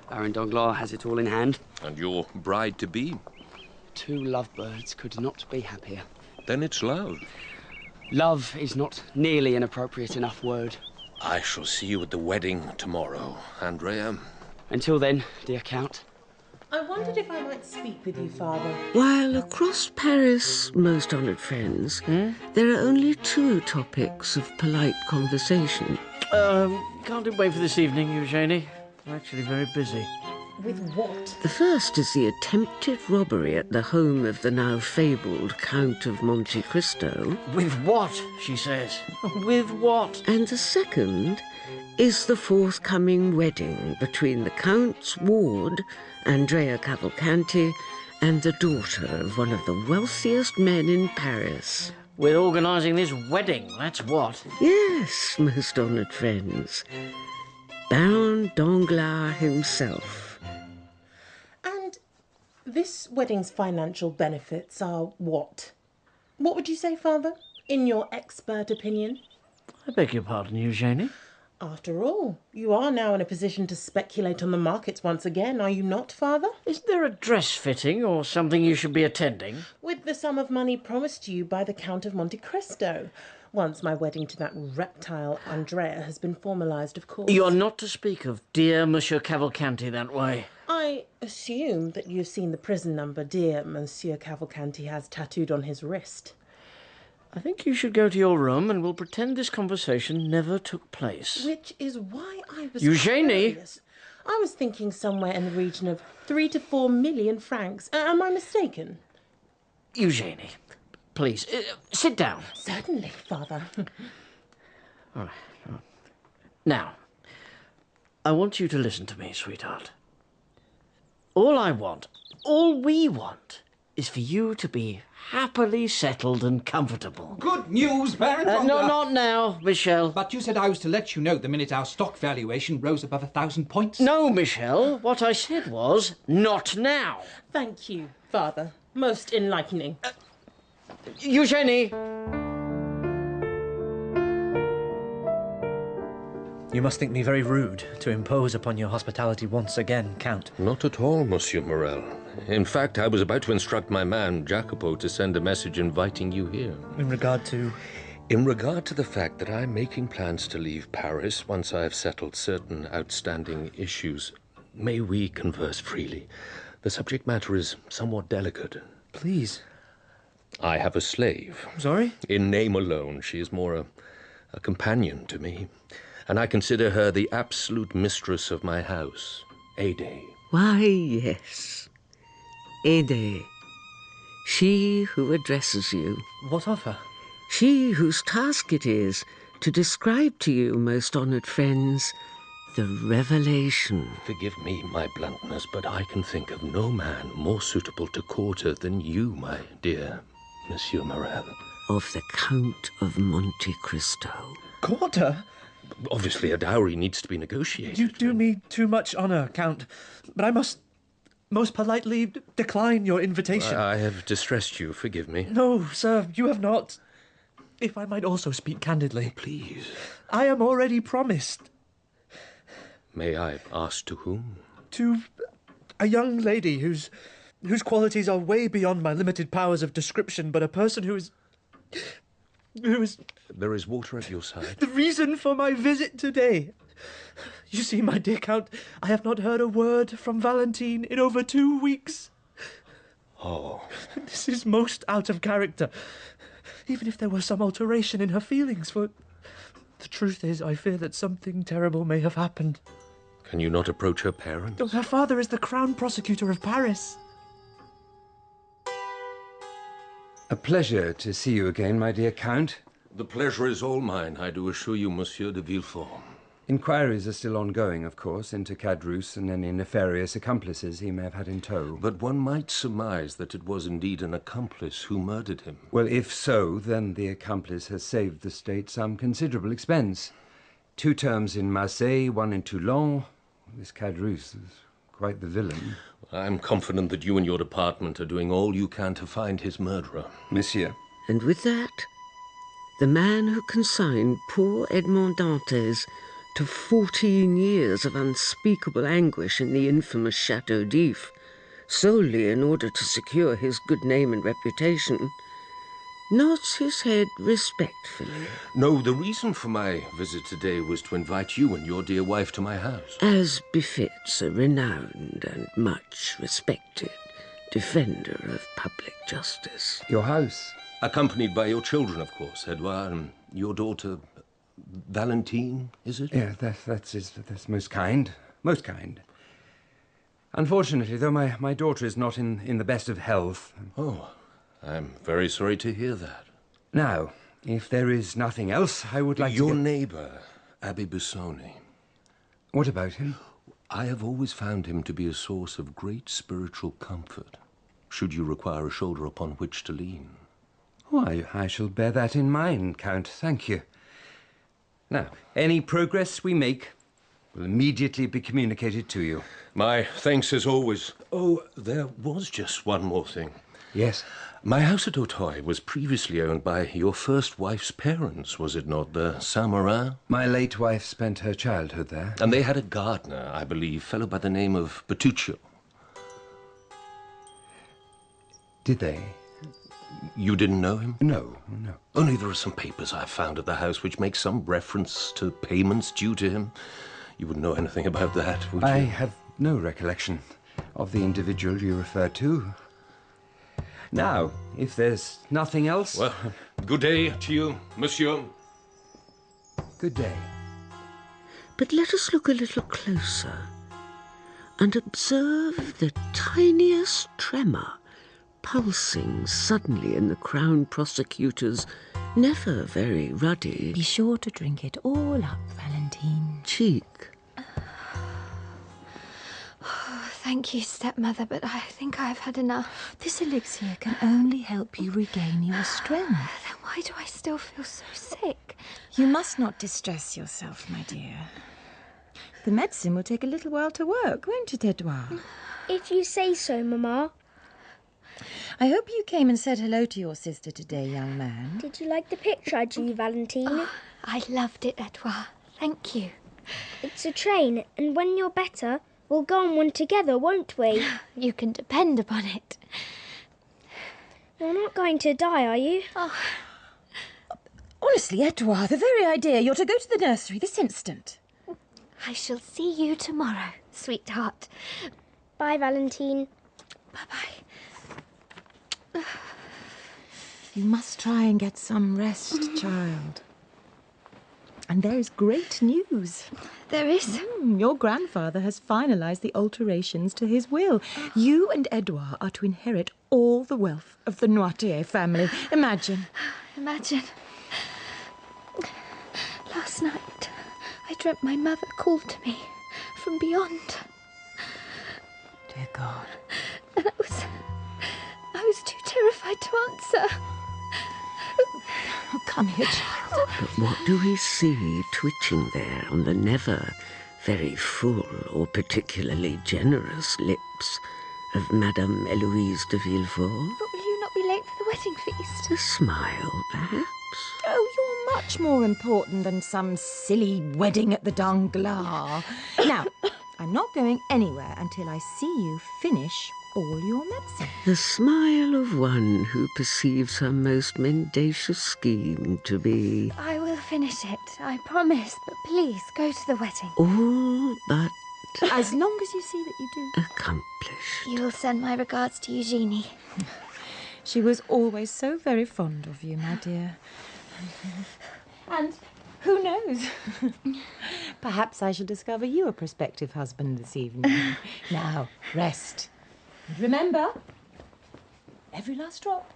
Baron Danglars has it all in hand. And your bride-to-be? Two lovebirds could not be happier. Then it's love. Love is not nearly an appropriate enough word. I shall see you at the wedding tomorrow, Andrea. Until then, dear Count, I wondered if I might speak with you, Father. While across Paris, most honoured friends, there are only two topics of polite conversation. Can't it wait for this evening, Eugenie? I'm actually very busy. With what? The first is the attempted robbery at the home of the now fabled Count of Monte Cristo. With what, she says? With what? And the second is the forthcoming wedding between the Count's ward, Andrea Cavalcanti, and the daughter of one of the wealthiest men in Paris. We're organising this wedding, that's what. Yes, most honoured friends. Baron Danglars himself. And this wedding's financial benefits are what? What would you say, Father, in your expert opinion? I beg your pardon, Eugenie? After all, you are now in a position to speculate on the markets once again, are you not, Father? Isn't there a dress fitting or something you should be attending? With the sum of money promised to you by the Count of Monte Cristo. Once my wedding to that reptile Andrea has been formalised, of course. You are not to speak of dear Monsieur Cavalcanti that way. I assume that you've seen the prison number dear Monsieur Cavalcanti has tattooed on his wrist. I think you should go to your room and we'll pretend this conversation never took place. Which is why I was Eugenie! curious. I was thinking somewhere in the region of 3 to 4 million francs. Am I mistaken? Eugenie, please, sit down. Certainly, Father. All right. Now, I want you to listen to me, sweetheart. All we want, is for you to be happily settled and comfortable. Good news, Baron Danglars. No, not now, Michel. But you said I was to let you know the minute our stock valuation rose above 1,000 points. No, Michel. What I said was, not now. Thank you, Father. Most enlightening. Eugenie! You must think me very rude to impose upon your hospitality once again, Count. Not at all, Monsieur Morel. In fact, I was about to instruct my man, Jacopo, to send a message inviting you here. In regard to? In regard to the fact that I'm making plans to leave Paris once I have settled certain outstanding issues. May we converse freely? The subject matter is somewhat delicate. Please. I have a slave. Sorry? In name alone, she is more a companion to me. And I consider her the absolute mistress of my house, Ade. Why, yes. Ade. She who addresses you. What of her? She whose task it is to describe to you, most honoured friends, the revelation. Forgive me my bluntness, but I can think of no man more suitable to court her than you, my dear Monsieur Morel. Of the Count of Monte Cristo. Court her? Obviously, a dowry needs to be negotiated. You do me too much honour, Count, but I must most politely decline your invitation. I have distressed you, forgive me. No, sir, you have not. If I might also speak candidly. Please. I am already promised. May I ask to whom? To a young lady whose qualities are way beyond my limited powers of description, but a person who is... There is water at your side. The reason for my visit today. You see, my dear Count, I have not heard a word from Valentine in over 2 weeks. Oh. This is most out of character. Even if there were some alteration in her feelings, for the truth is, I fear that something terrible may have happened. Can you not approach her parents? Her father is the Crown Prosecutor of Paris. A pleasure to see you again, my dear Count. The pleasure is all mine, I do assure you, Monsieur de Villefort. Inquiries are still ongoing, of course, into Caderousse and any nefarious accomplices he may have had in tow. But one might surmise that it was indeed an accomplice who murdered him. Well, if so, then the accomplice has saved the state some considerable expense. 2 terms in Marseille, 1 in Toulon. This Caderousse is quite the villain. I'm confident that you and your department are doing all you can to find his murderer. Monsieur. And with that, the man who consigned poor Edmond Dantes to 14 years of unspeakable anguish in the infamous Chateau d'If, solely in order to secure his good name and reputation, nods his head respectfully. No, the reason for my visit today was to invite you and your dear wife to my house. As befits a renowned and much respected defender of public justice. Your house? Accompanied by your children, of course, Edouard, and your daughter, Valentine, is it? Yeah, that's most kind. Most kind. Unfortunately, though, my daughter is not in the best of health. Oh, I'm very sorry to hear that. Now, if there is nothing else, I would like your neighbour, Abbe Busoni. What about him? I have always found him to be a source of great spiritual comfort, should you require a shoulder upon which to lean. Oh, I shall bear that in mind, Count. Thank you. Now, any progress we make will immediately be communicated to you. My thanks as always. Oh, there was just one more thing. Yes? My house at Auteuil was previously owned by your first wife's parents, was it not, the Saint-Marin? My late wife spent her childhood there. And they had a gardener, I believe, fellow by the name of Bertuccio. Did they? You didn't know him? No. Only there are some papers I've found at the house which make some reference to payments due to him. You wouldn't know anything about that, would you? I have no recollection of the individual you refer to. Now, if there's nothing else... Well, good day to you, monsieur. Good day. But let us look a little closer and observe the tiniest tremor pulsing suddenly in the Crown Prosecutor's never very ruddy... Be sure to drink it all up, Valentine. ...cheek. Thank you, stepmother, but I think I've had enough. This elixir can only help you regain your strength. Then why do I still feel so sick? You must not distress yourself, my dear. The medicine will take a little while to work, won't it, Edouard? If you say so, Mamma. I hope you came and said hello to your sister today, young man. Did you like the picture I drew, Valentine? Oh, I loved it, Edouard. Thank you. It's a train, and when you're better, we'll go on one together, won't we? You can depend upon it. You're not going to die, are you? Oh. Honestly, Edouard, the very idea. You're to go to the nursery this instant. I shall see you tomorrow, sweetheart. Bye, Valentine. Bye-bye. You must try and get some rest, child. And there is great news. There is? Your grandfather has finalised the alterations to his will. You and Edouard are to inherit all the wealth of the Noirtier family. Imagine. Imagine. Last night, I dreamt my mother called to me from beyond. Dear God. And I was too terrified to answer. Oh, come here, child. But what do we see twitching there on the never very full or particularly generous lips of Madame Eloise de Villefort? But will you not be late for the wedding feast? A smile, perhaps? Oh, you're much more important than some silly wedding at the Danglars. Now, I'm not going anywhere until I see you finish all your medicine. The smile of one who perceives her most mendacious scheme to be... I will finish it, I promise, but please go to the wedding. All but... As long as you see that you do. Accomplished. You will send my regards to Eugenie. She was always so very fond of you, my dear. And who knows? Perhaps I shall discover you a prospective husband this evening. Now, rest. And remember, every last drop.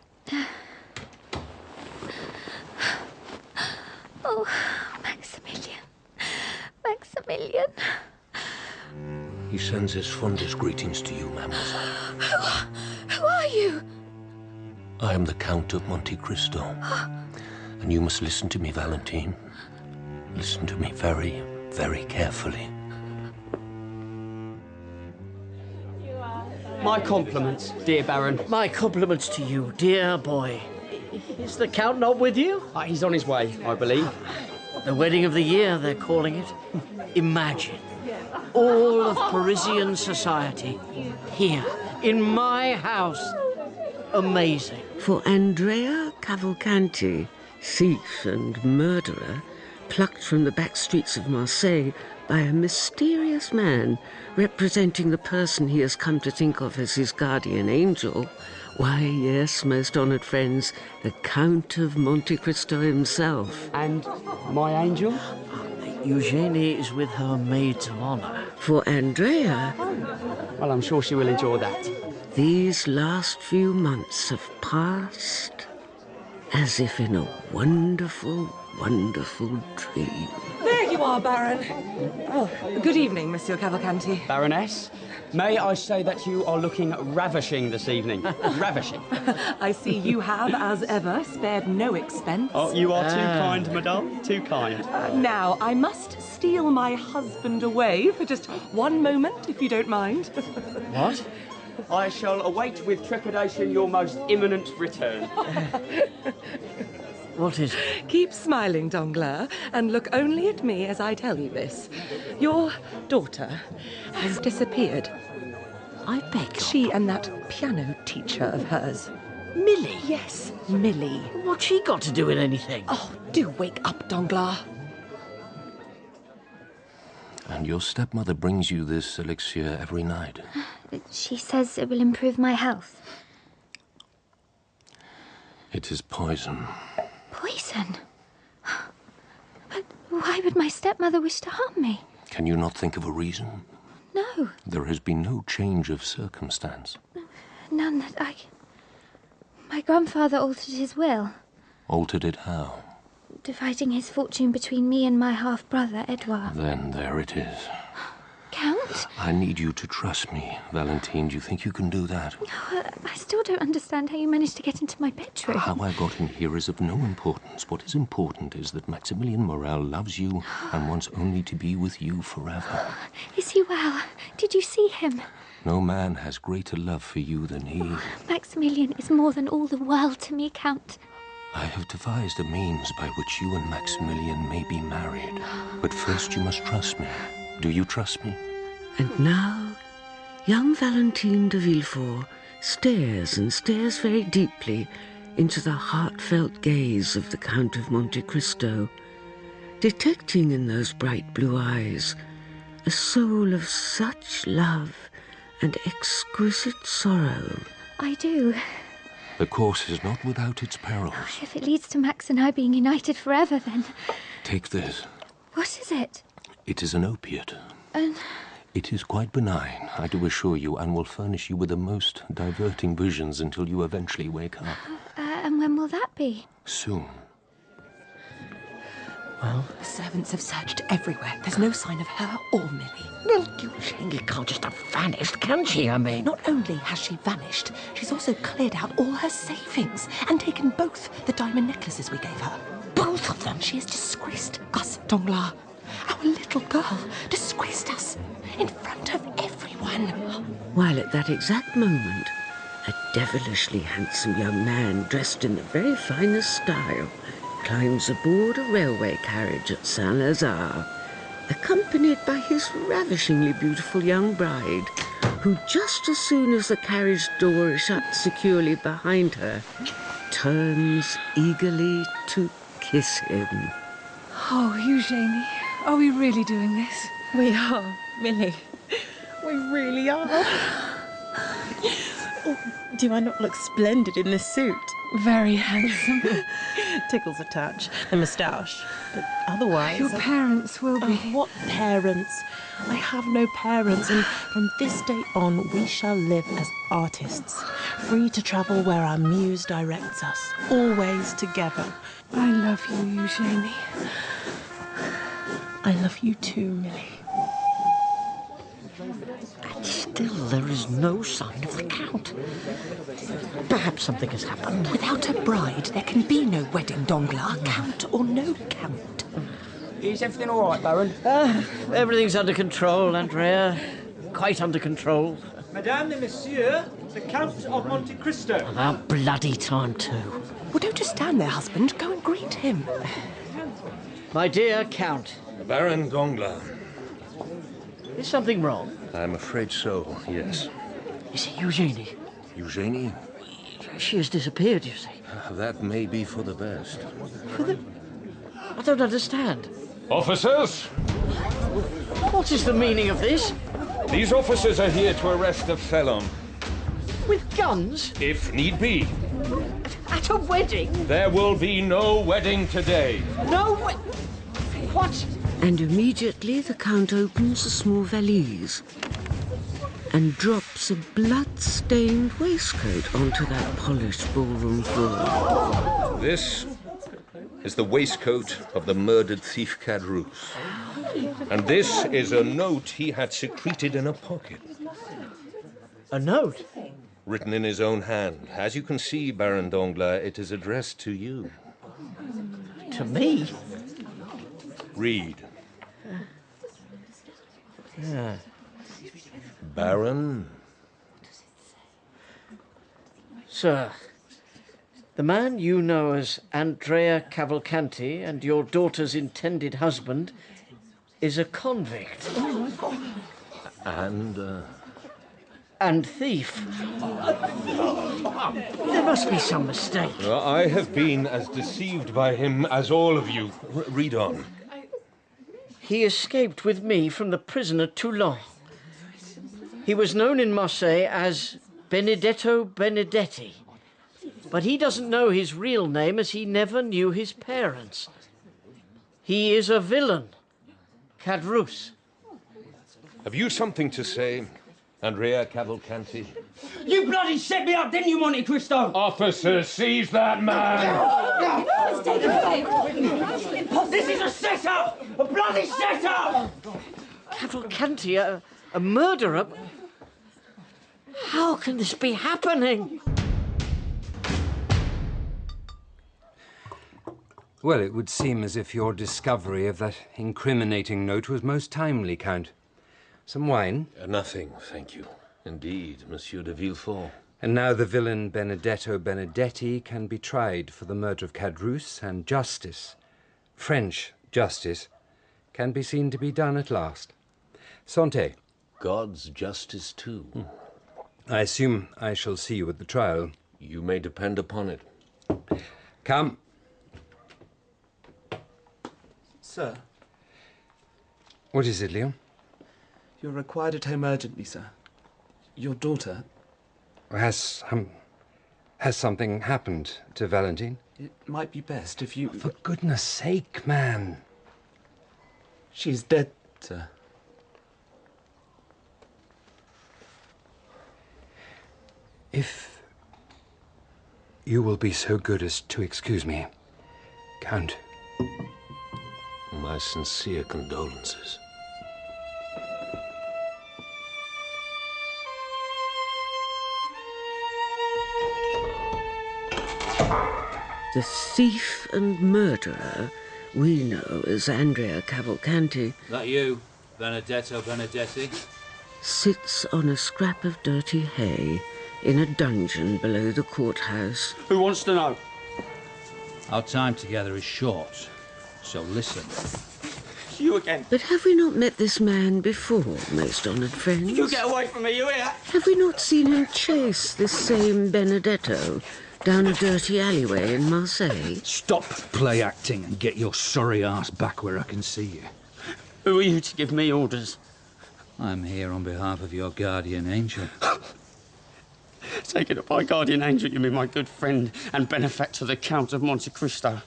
Oh, Maximilian. Maximilian. He sends his fondest greetings to you, mademoiselle. Who are you? I am the Count of Monte Cristo. And you must listen to me, Valentine. Listen to me very, very carefully. My compliments, dear Baron. My compliments to you, dear boy. Is the Count not with you? He's on his way, I believe. The wedding of the year, they're calling it. Imagine. All of Parisian society here, in my house. amazing. For Andrea Cavalcanti, thief and murderer, plucked from the back streets of Marseille by a mysterious man representing the person he has come to think of as his guardian angel, why, yes, most honoured friends, the Count of Monte Cristo himself. And my angel? Eugenie is with her maids of honour. For Andrea... Well, I'm sure she will enjoy that. These last few months have passed as if in a wonderful, wonderful dream. There you are, Baron. Oh, good evening, Monsieur Cavalcanti. Baroness, may I say that you are looking ravishing this evening. Ravishing. I see you have, as ever, spared no expense. Oh, you are too kind, madame. Too kind. Now, I must steal my husband away for just one moment, if you don't mind. What? I shall await with trepidation your most imminent return. What is it? Keep smiling, Danglars, and look only at me as I tell you this. Your daughter has disappeared. I beg. She and that piano teacher of hers. Millie? Yes, Millie. What's she got to do with anything? Oh, do wake up, Danglars. And your stepmother brings you this elixir every night? She says it will improve my health. It is poison. Poison? But why would my stepmother wish to harm me? Can you not think of a reason? No, There has been no change of circumstance. none that I... My grandfather altered his will, Altered it how? dividing his fortune between me and my half-brother, Edouard. Then there it is. Count? I need you to trust me, Valentine. Do you think you can do that? I still don't understand how you managed to get into my bedroom. How I got in here is of no importance. What is important is that Maximilian Morel loves you and wants only to be with you forever. Is he well? Did you see him? No man has greater love for you than he. Maximilian is more than all the world to me, Count. I have devised a means by which you and Maximilian may be married. But first you must trust me. Do you trust me? And now, young Valentine de Villefort stares and stares very deeply into the heartfelt gaze of the Count of Monte Cristo, detecting in those bright blue eyes a soul of such love and exquisite sorrow. I do. The course is not without its perils. If it leads to Max and I being united forever, then... Take this. What is it? It is an opiate. An... It is quite benign, I do assure you, and will furnish you with the most diverting visions until you eventually wake up. And when will that be? Soon. Well, the servants have searched everywhere. There's no sign of her or Millie. Well, Eugenie can't just have vanished, can she? I mean... Not only has she vanished, she's also cleared out all her savings and taken both the diamond necklaces we gave her. Both of them? She has disgraced us, Danglars. Our little girl disgraced us in front of everyone. While at that exact moment, a devilishly handsome young man dressed in the very finest style climbs aboard a railway carriage at Saint-Lazare, accompanied by his ravishingly beautiful young bride, who just as soon as the carriage door is shut securely behind her, turns eagerly to kiss him. Oh, Eugenie, are we really doing this? We are, Millie. We really are. Oh, do I not look splendid in this suit? Very handsome. Tickles a touch. The moustache. But otherwise... Your parents will be... Oh, what parents? I have no parents, and from this day on we shall live as artists, free to travel where our muse directs us, always together. I love you, Eugenie. I love you too, Millie. And still there is no sign of the Count. Perhaps something has happened. Without a bride, there can be no wedding, Danglars, Count or no Count. Is everything all right, Baron? Everything's under control, Andrea. Quite under control. Madame and Monsieur, the Count of Monte Cristo. About bloody time, too. Well, don't just stand there, husband. Go and greet him. My dear Count. Baron Danglars. Is something wrong? I'm afraid so, yes. Is it Eugenie? Eugenie? she has disappeared, you see. That may be for the best. I don't understand. Officers! What is the meaning of this? These officers are here to arrest a felon. With guns? If need be. At a wedding? There will be no wedding today. No What? And immediately the Count opens a small valise and drops a blood-stained waistcoat onto that polished ballroom floor. This is the waistcoat of the murdered thief Cadrousse. And this is a note he had secreted in a pocket. A note? Written in his own hand. As you can see, Baron Danglars, it is addressed to you. To me? Read. Yeah. Baron? Sir, the man you know as Andrea Cavalcanti and your daughter's intended husband is a convict. And thief. There must be some mistake. I have been as deceived by him as all of you. Read on. He escaped with me from the prison at Toulon. He was known in Marseille as Benedetto Benedetti, but he doesn't know his real name as he never knew his parents. He is a villain, Cadrousse. Have you something to say, Andrea Cavalcanti? You bloody set me up, didn't you, Monte Cristo? Officers, seize that man! This is a setup! A bloody setup! Cavalcanti, a murderer? How can this be happening? Well, it would seem as if your discovery of that incriminating note was most timely, Count. Some wine? Nothing, thank you. Indeed, Monsieur de Villefort. And now the villain Benedetto Benedetti can be tried for the murder of Cadrousse, and justice, French justice, can be seen to be done at last. Santé. God's justice, too. I assume I shall see you at the trial. You may depend upon it. Come. Sir. What is it, Leon? You're required at home urgently, sir. Your daughter... Has something happened to Valentine? It might be best if you... For goodness sake, man. She's dead, sir. If you will be so good as to excuse me, Count. My sincere condolences. The thief and murderer we know as Andrea Cavalcanti. That you, Benedetto Benedetti? Sits on a scrap of dirty hay in a dungeon below the courthouse. Who wants to know? Our time together is short, so listen. You again. But have we not met this man before, most honoured friends? You get away from me, you hear? Have we not seen him chase this same Benedetto down a dirty alleyway in Marseille? Stop play acting and get your sorry ass back where I can see you. Who are you to give me orders? I'm here on behalf of your guardian angel. Take it up, my guardian angel, you mean my good friend and benefactor, the Count of Monte Cristo.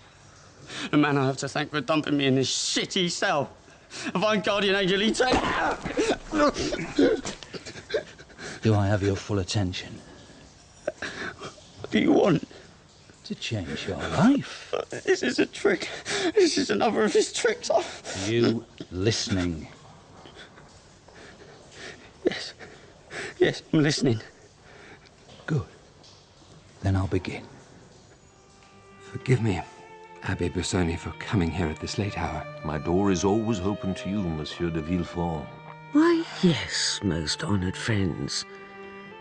The man I have to thank for dumping me in this shitty cell. If I'm guardian angel, he turned out. Do I have your full attention? What do you want? To change your life. This is a trick. This is another of his tricks. You listening? Yes. Yes, I'm listening. Good. Then I'll begin. Forgive me, Abbe Busoni, for coming here at this late hour. My door is always open to you, Monsieur de Villefort. Why, yes, most honoured friends.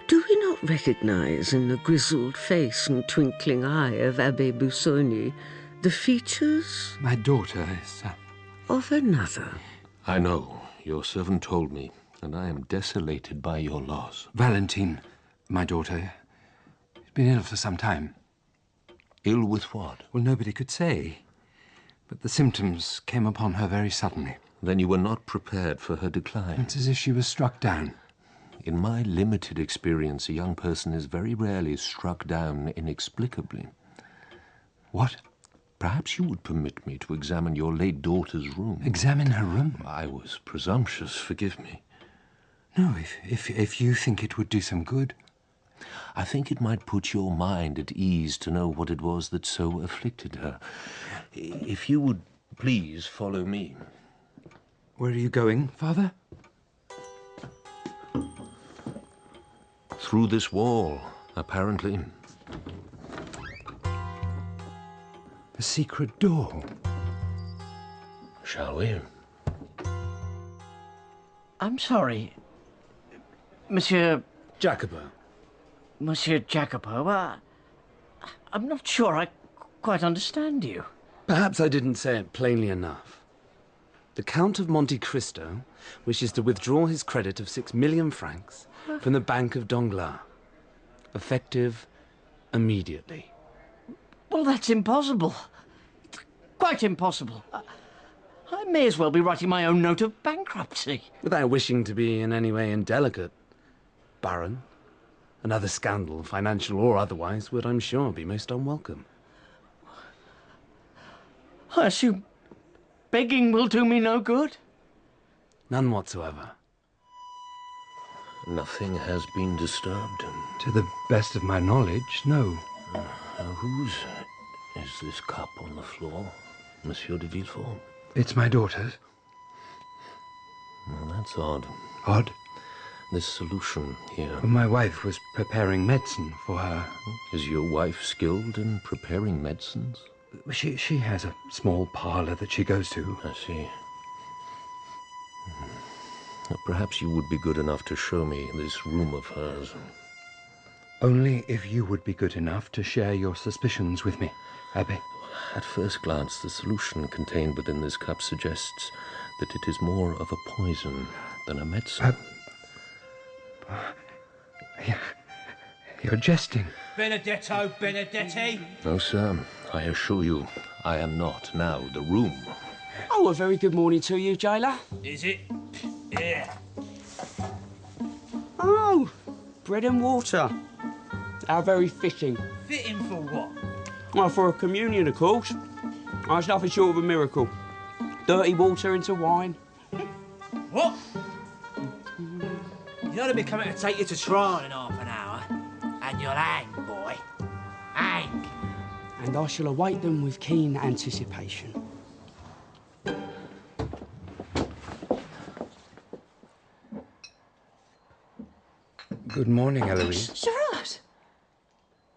Do we not recognise in the grizzled face and twinkling eye of Abbe Busoni the features... My daughter is... of another? I know. Your servant told me, and I am desolated by your loss. Valentine, my daughter, She'd been ill for some time. Ill with what? Well, nobody could say. But the symptoms came upon her very suddenly. Then you were not prepared for her decline. It's as if she was struck down. In my limited experience, a young person is very rarely struck down inexplicably. What? Perhaps you would permit me to examine your late daughter's room. Examine her room? I was presumptuous, forgive me. No, if you think it would do some good. I think it might put your mind at ease to know what it was that so afflicted her. If you would please follow me. Where are you going, Father? Through this wall, apparently. A secret door. Shall we? I'm sorry. Monsieur... Jacopo. Monsieur Jacopo, I'm not sure I quite understand you. Perhaps I didn't say it plainly enough. The Count of Monte Cristo wishes to withdraw his credit of 6 million francs from the Bank of Danglars. Effective immediately. Well, that's impossible. It's quite impossible. I may as well be writing my own note of bankruptcy. Without wishing to be in any way indelicate, Baron, another scandal, financial or otherwise, would, I'm sure, be most unwelcome. I assume begging will do me no good? None whatsoever. Nothing has been disturbed. To the best of my knowledge, no. Now, whose is this cup on the floor, Monsieur de Villefort? It's my daughter's. Well, that's odd. Odd? This solution here. Well, my wife was preparing medicine for her. Is your wife skilled in preparing medicines? She has a small parlour that she goes to. I see. Perhaps you would be good enough to show me this room of hers. Only if you would be good enough to share your suspicions with me, Abbé. At first glance, the solution contained within this cup suggests that it is more of a poison than a medicine. You're jesting. Benedetto Benedetti. No, sir. I assure you, I am not now the room. Oh, a very good morning to you, jailer. Is it? Yeah. Oh, bread and water. How very fitting. Fitting for what? Well, for a communion, of course. That's nothing short of a miracle. Dirty water into wine. What? You ought to be coming to take you to trial in half an hour. And you'll hang, boy. Hang. And I shall await them with keen anticipation. Good morning, Eloise. Gerard!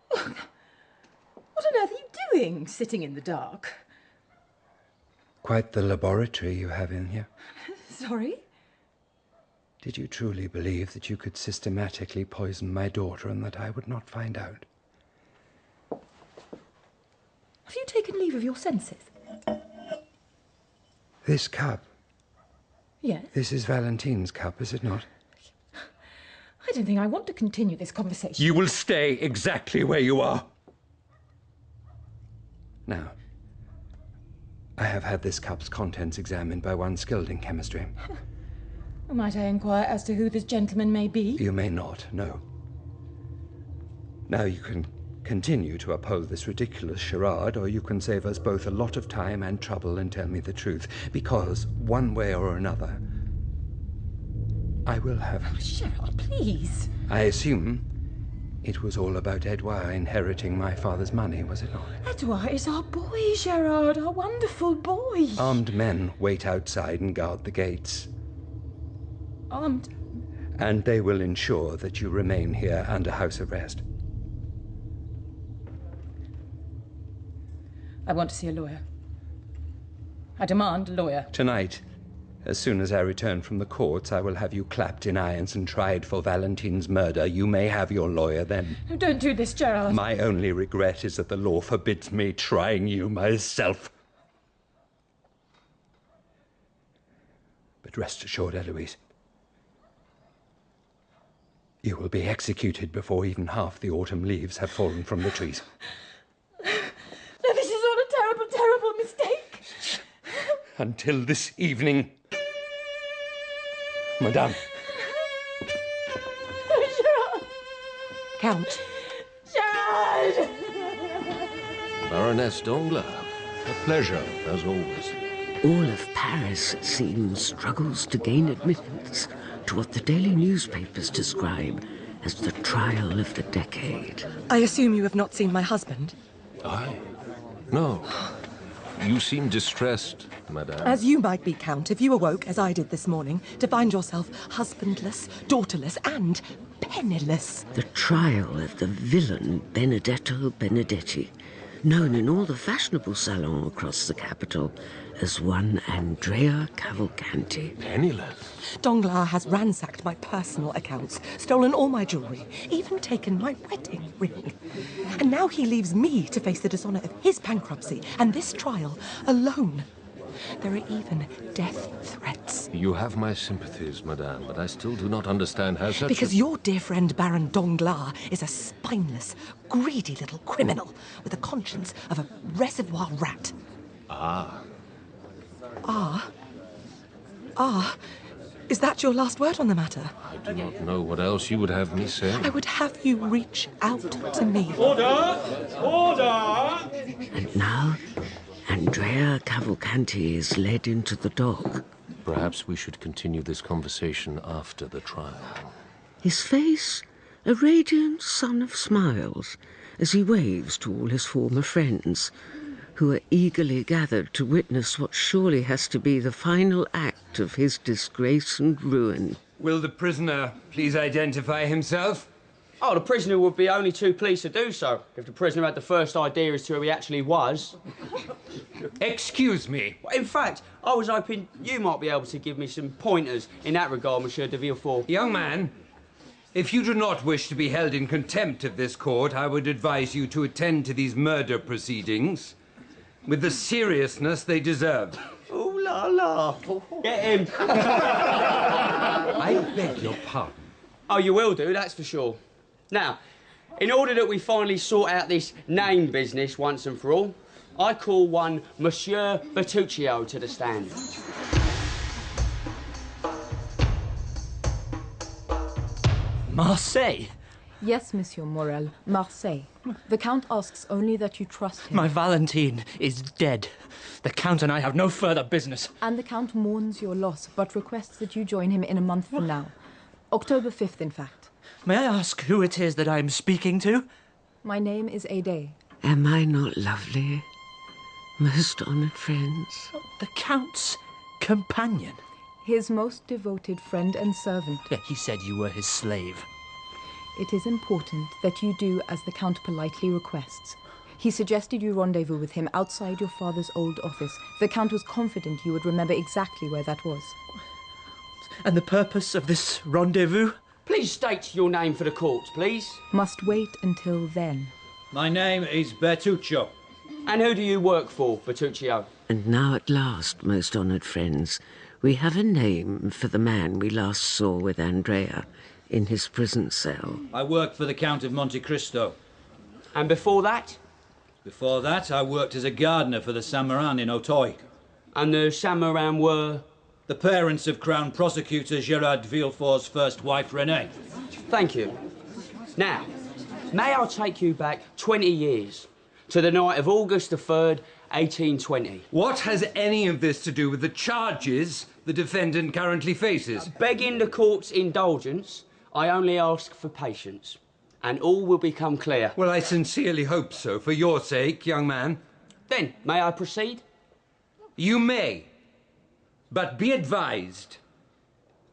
What on earth are you doing, sitting in the dark? Quite the laboratory you have in here. Sorry? Did you truly believe that you could systematically poison my daughter and that I would not find out? Have you taken leave of your senses? This cup. Yes. This is Valentine's cup, is it not? I don't think I want to continue this conversation. You will stay exactly where you are. Now, I have had this cup's contents examined by one skilled in chemistry. Might I inquire as to who this gentleman may be? You may not, no. Now you can continue to uphold this ridiculous charade, or you can save us both a lot of time and trouble and tell me the truth. Because, one way or another, I will have... Oh, Gerard, please. I assume it was all about Edouard inheriting my father's money, was it not? Edouard is our boy, Gerard, our wonderful boy. Armed men wait outside and guard the gates. Armed? And they will ensure that you remain here under house arrest. I want to see a lawyer. I demand a lawyer. Tonight, as soon as I return from the courts, I will have you clapped in irons and tried for Valentine's murder. You may have your lawyer then. No, don't do this, Gerard. My only regret is that the law forbids me trying you myself. But rest assured, Eloise, You will be executed before even half the autumn leaves have fallen from the trees. No, this is all a terrible, terrible mistake. Until this evening. Madame. Gerard! Count. Gerard! Baroness Danglars, a pleasure, as always. All of Paris, it seems, struggles to gain admittance to what the daily newspapers describe as the trial of the decade. I assume you have not seen my husband? I? No. You seem distressed, madame. As you might be, Count, if you awoke, as I did this morning, to find yourself husbandless, daughterless, and penniless. The trial of the villain Benedetto Benedetti, known in all the fashionable salons across the capital as one Andrea Cavalcanti. Penniless? Danglars has ransacked my personal accounts, stolen all my jewellery, even taken my wedding ring. And now he leaves me to face the dishonour of his bankruptcy and this trial alone. There are even death threats. You have my sympathies, madame, but I still do not understand how such Because your dear friend Baron Danglars is a spineless, greedy little criminal with a conscience of a reservoir rat. Ah. Ah? Ah? Is that your last word on the matter? I do not know what else you would have me say. I would have you reach out to me. Order! Order! And now, Andrea Cavalcanti is led into the dock. Perhaps we should continue this conversation after the trial. His face, a radiant sun of smiles, as he waves to all his former friends, who are eagerly gathered to witness what surely has to be the final act of his disgrace and ruin. Will the prisoner please identify himself? Oh, the prisoner would be only too pleased to do so, if the prisoner had the first idea as to who he actually was. Excuse me. In fact, I was hoping you might be able to give me some pointers in that regard, Monsieur de Villefort. Young man, if you do not wish to be held in contempt of this court, I would advise you to attend to these murder proceedings with the seriousness they deserve. Ooh la la. Get him. I beg your pardon. Oh, you will do, that's for sure. Now, in order that we finally sort out this name business once and for all, I call one Monsieur Bertuccio to the stand. Marseille? Yes, Monsieur Morel, Marseille. The Count asks only that you trust him. My Valentine is dead. The Count and I have no further business. And the Count mourns your loss, but requests that you join him in a month from now. October 5th, in fact. May I ask who it is that I am speaking to? My name is Ade. Am I not lovely, most honoured friends? The Count's companion. His most devoted friend and servant. He said you were his slave. It is important that you do as the Count politely requests. He suggested you rendezvous with him outside your father's old office. The Count was confident you would remember exactly where that was. And the purpose of this rendezvous? Please state your name for the court, please. Must wait until then. My name is Bertuccio. And who do you work for, Bertuccio? And now at last, most honoured friends, we have a name for the man we last saw with Andrea in his prison cell. I work for the Count of Monte Cristo. And before that? Before that, I worked as a gardener for the Saint-Méran in Auteuil. And the Saint-Méran were? The parents of Crown Prosecutor Gerard Villefort's first wife, Renée. Thank you. Now, may I take you back 20 years, to the night of August the 3rd, 1820. What has any of this to do with the charges the defendant currently faces? Begging the court's indulgence, I only ask for patience, and all will become clear. Well, I sincerely hope so, for your sake, young man. Then, may I proceed? You may, but be advised,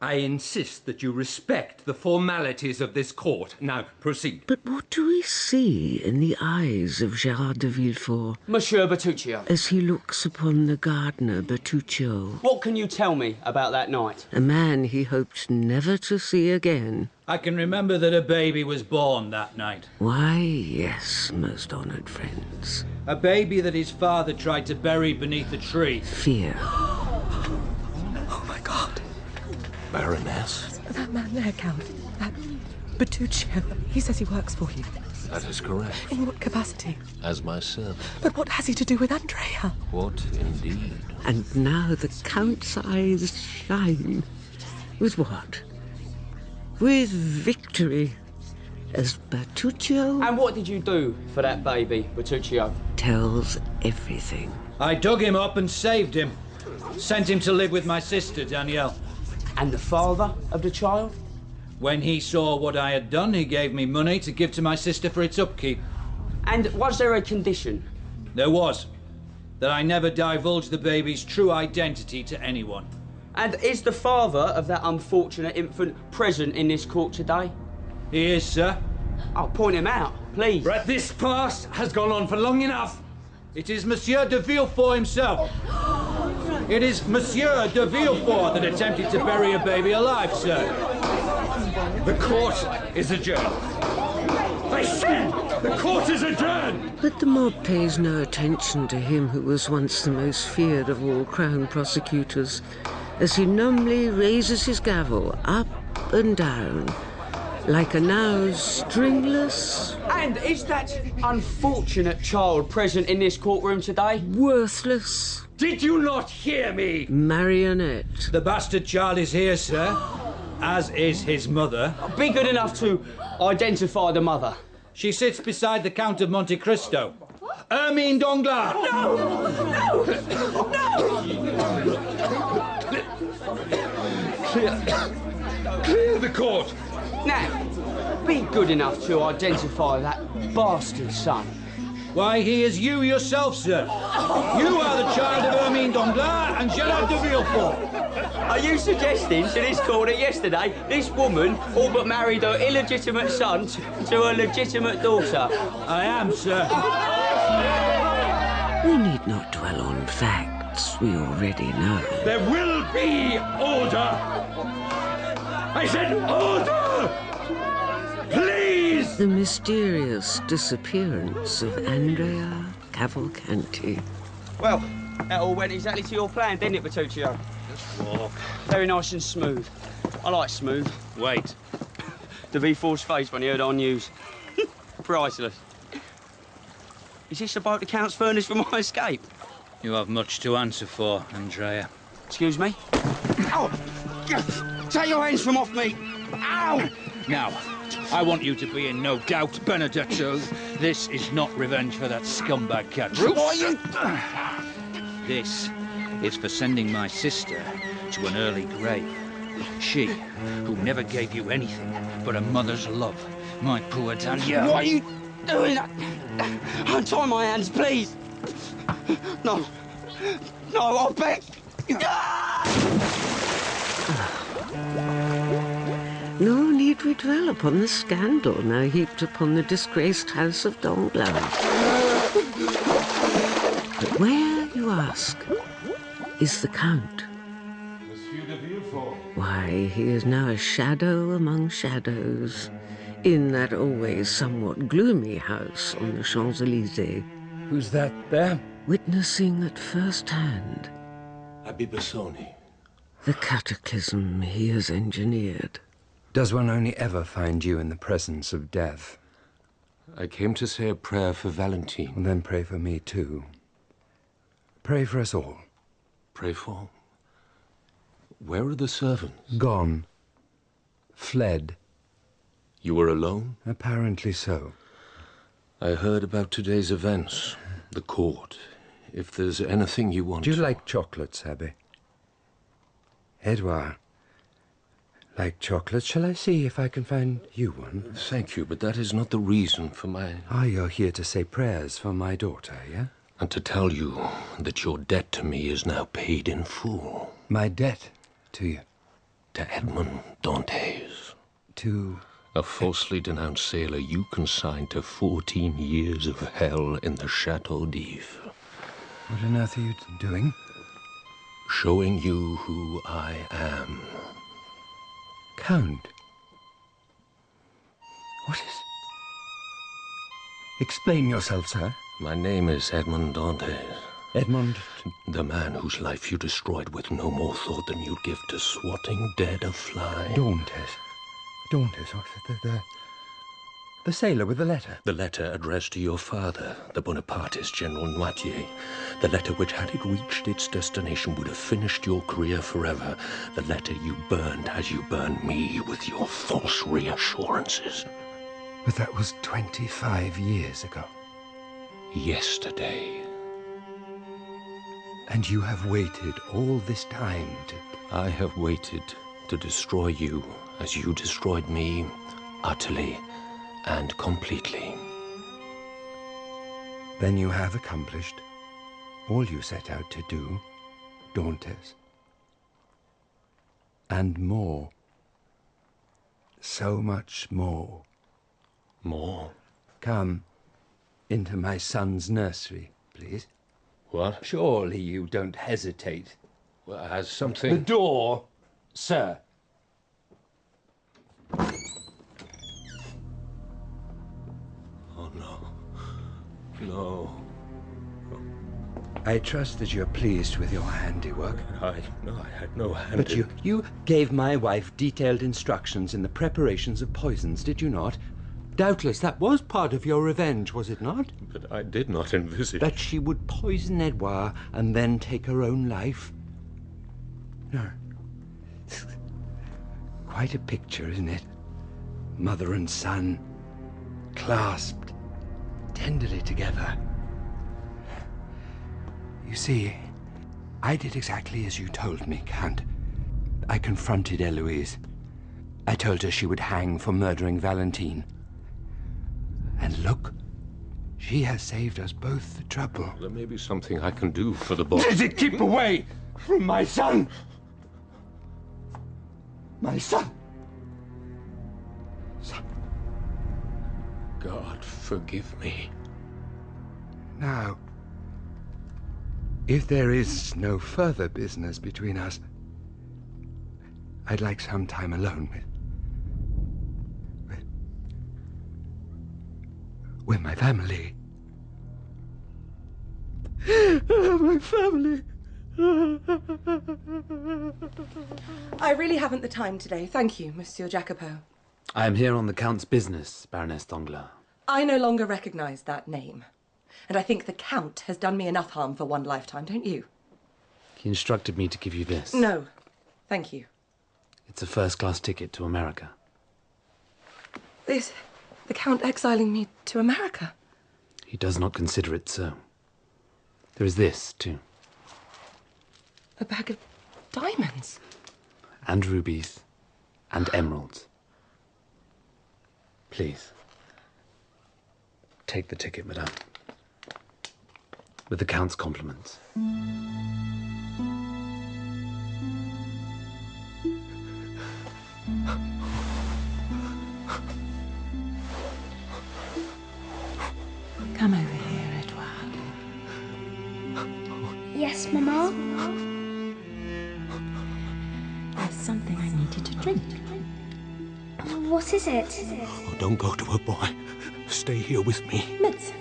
I insist that you respect the formalities of this court. Now, proceed. But what do we see in the eyes of Gerard de Villefort? Monsieur Bertuccio. As he looks upon the gardener Bertuccio. What can you tell me about that night? A man he hoped never to see again. I can remember that a baby was born that night. Why, yes, most honoured friends. A baby that his father tried to bury beneath a tree. Fear. Oh, my God. Baroness? That man there, Count. Bertuccio. He says he works for you. That is correct. In what capacity? As my servant. But what has he to do with Andrea? What indeed? And now the Count's eyes shine. With what? With victory. As Bertuccio And what did you do for that baby, Bertuccio? tells everything. I dug him up and saved him. Sent him to live with my sister, Danielle. And the father of the child? When he saw what I had done, he gave me money to give to my sister for its upkeep. And was there a condition? There was. That I never divulge the baby's true identity to anyone. And is the father of that unfortunate infant present in this court today? He is, sir. I'll point him out, please. But this farce has gone on for long enough. It is Monsieur de Villefort himself. It is Monsieur de Villefort that attempted to bury a baby alive, sir. The court is adjourned. I said the court is adjourned! But the mob pays no attention to him who was once the most feared of all Crown prosecutors, as he numbly raises his gavel up and down, like a now stringless... And is that unfortunate child present in this courtroom today? Worthless... Did you not hear me? Marionette. The bastard child is here, sir, as is his mother. Be good enough to identify the mother. She sits beside the Count of Monte Cristo. Hermine Danglars! No! Clear the court! Now, be good enough to identify that bastard son. Why, he is you yourself, sir. You are the child of Hermine Danglars and Gerard de Villefort. Are you suggesting to this court that yesterday this woman all but married her illegitimate son to her legitimate daughter? I am, sir. We need not dwell on facts we already know. There will be order! I said order! Please! The mysterious disappearance of Andrea Cavalcanti. Well, that all went exactly to your plan, didn't it, Bertuccio? Just walk. Very nice and smooth. I like smooth. Wait. De Villefort's face when he heard our news. Priceless. Is this about the Count's furnace for my escape? You have much to answer for, Andrea. Excuse me? Ow! Take your hands from off me! Ow! Now, I want you to be in no doubt, Benedetto. This is not revenge for that scumbag cat. What are you... This is for sending my sister to an early grave. She, who never gave you anything but a mother's love. My poor Danielle. What are you doing? Untie my hands, please. No. No, I'll beg. Nor need we dwell upon the scandal now heaped upon the disgraced house of Danglars. But where, you ask, is the Count? Monsieur de Villefort. Why, he is now a shadow among shadows, in that always somewhat gloomy house on the Champs-Élysées. Who's that there? Witnessing at first hand Abbe Bassoni. the cataclysm he has engineered. Does one only ever find you in the presence of death? I came to say a prayer for Valentine. Well, then pray for me, too. Pray for us all. Pray for? Where are the servants? Gone. Fled. You were alone? Apparently so. I heard about today's events. The court. If there's anything you want... Do you like chocolates, Abbe? Edouard. Like chocolates? Shall I see if I can find you one? Thank you, but that is not the reason for my... Ah, you're here to say prayers for my daughter, yeah? And to tell you that your debt to me is now paid in full. My debt to you? To Edmond Dantes. To... A falsely denounced sailor you consigned to 14 years of hell in the Chateau d'If. What on earth are you doing? Showing you who I am. Count. What is... Explain yourself, sir. My name is Edmond Dantes. Edmond? The man whose life you destroyed with no more thought than you'd give to swatting dead a fly. Dantes. Dantes, the sailor with the letter. The letter addressed to your father, the Bonapartist General Noirtier. The letter which, had it reached its destination, would have finished your career forever. The letter you burned as you burned me with your false reassurances. But that was 25 years ago. Yesterday. And you have waited all this time to... I have waited to destroy you as you destroyed me, utterly and completely. Then you have accomplished all you set out to do, Dantes. And more. So much more. More? Come into my son's nursery, please. What? Surely you don't hesitate. Well, has something... The door, sir. Oh, no. No. I trust that you're pleased with your handiwork. I had no hand But in... you gave my wife detailed instructions in the preparations of poisons, did you not? Doubtless that was part of your revenge, was it not? But I did not envisage... That she would poison Edouard and then take her own life? No. Quite a picture, isn't it? Mother and son, clasped tenderly together. You see, I did exactly as you told me, Count. I confronted Eloise. I told her she would hang for murdering Valentine. And look, she has saved us both the trouble. There may be something I can do for the boy. Keep away from my son! My son! Son. God, forgive me. Now, if there is no further business between us, I'd like some time alone with my family. My family. I really haven't the time today. Thank you, Monsieur Jacopo. I am here on the Count's business, Baroness Danglars. I no longer recognise that name. And I think the Count has done me enough harm for one lifetime, don't you? He instructed me to give you this. No, thank you. It's a first-class ticket to America. This... the Count exiling me to America? He does not consider it so. There is this, too. A bag of diamonds? And rubies. And emeralds. Please. Take the ticket, madame. With the Count's compliments. Come over here, Edouard. Yes, Mama? There's something I need you to drink. What is it? Oh, don't go to her, boy. Stay here with me. Mitz.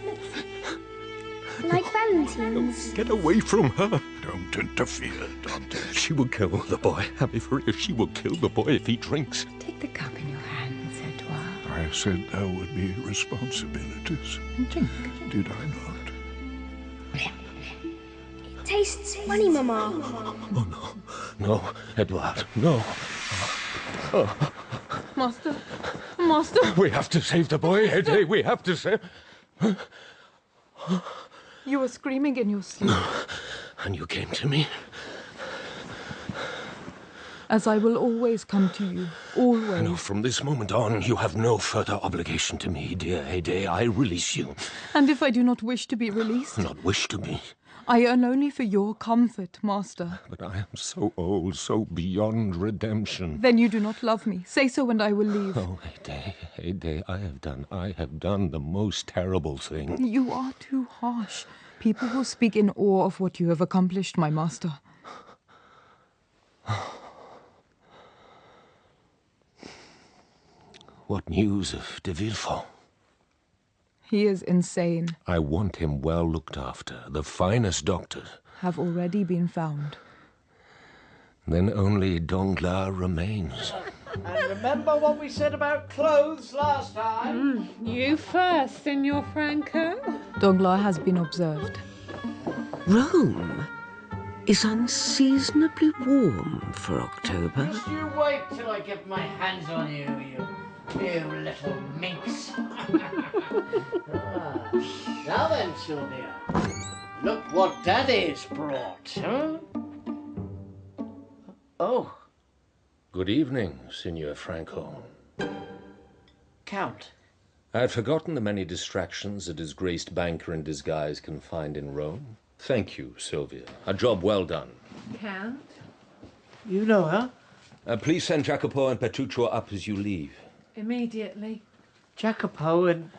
Like Valentine's? Get away from her. Don't interfere, Dante. She will kill the boy. Have it for her. She will kill the boy if he drinks. Take the cup in your hands, Edouard. I said there would be responsibilities. Drink. Did I not? It tastes funny, Mama. Oh, no. No, Edouard, no. Oh. Master. Master. We have to save the boy, Eddie. We have to save... You were screaming in your sleep. And you came to me? As I will always come to you. Always. No, from this moment on, you have no further obligation to me, dear Hede. I release you. And if I do not wish to be released? Not wish to be. I yearn only for your comfort, Master. But I am so old, so beyond redemption. Then you do not love me. Say so and I will leave. Oh, Hede, I have done the most terrible thing. You are too harsh. People will speak in awe of what you have accomplished, my master. What news of de Villefort? He is insane. I want him well looked after. The finest doctors have already been found. Then only Danglars remains. And remember what we said about clothes last time? You first, Signor Franco. Danglars has been observed. Rome is unseasonably warm for October. Just you wait till I get my hands on you, you little minx. Now then, Sylvia, look what Daddy's brought, huh? Oh. Good evening, Signor Franco. Count. I had forgotten the many distractions a disgraced banker in disguise can find in Rome. Thank you, Sylvia. A job well done. Count? You know her? Please send Jacopo and Petruccio up as you leave. Immediately. Jacopo and...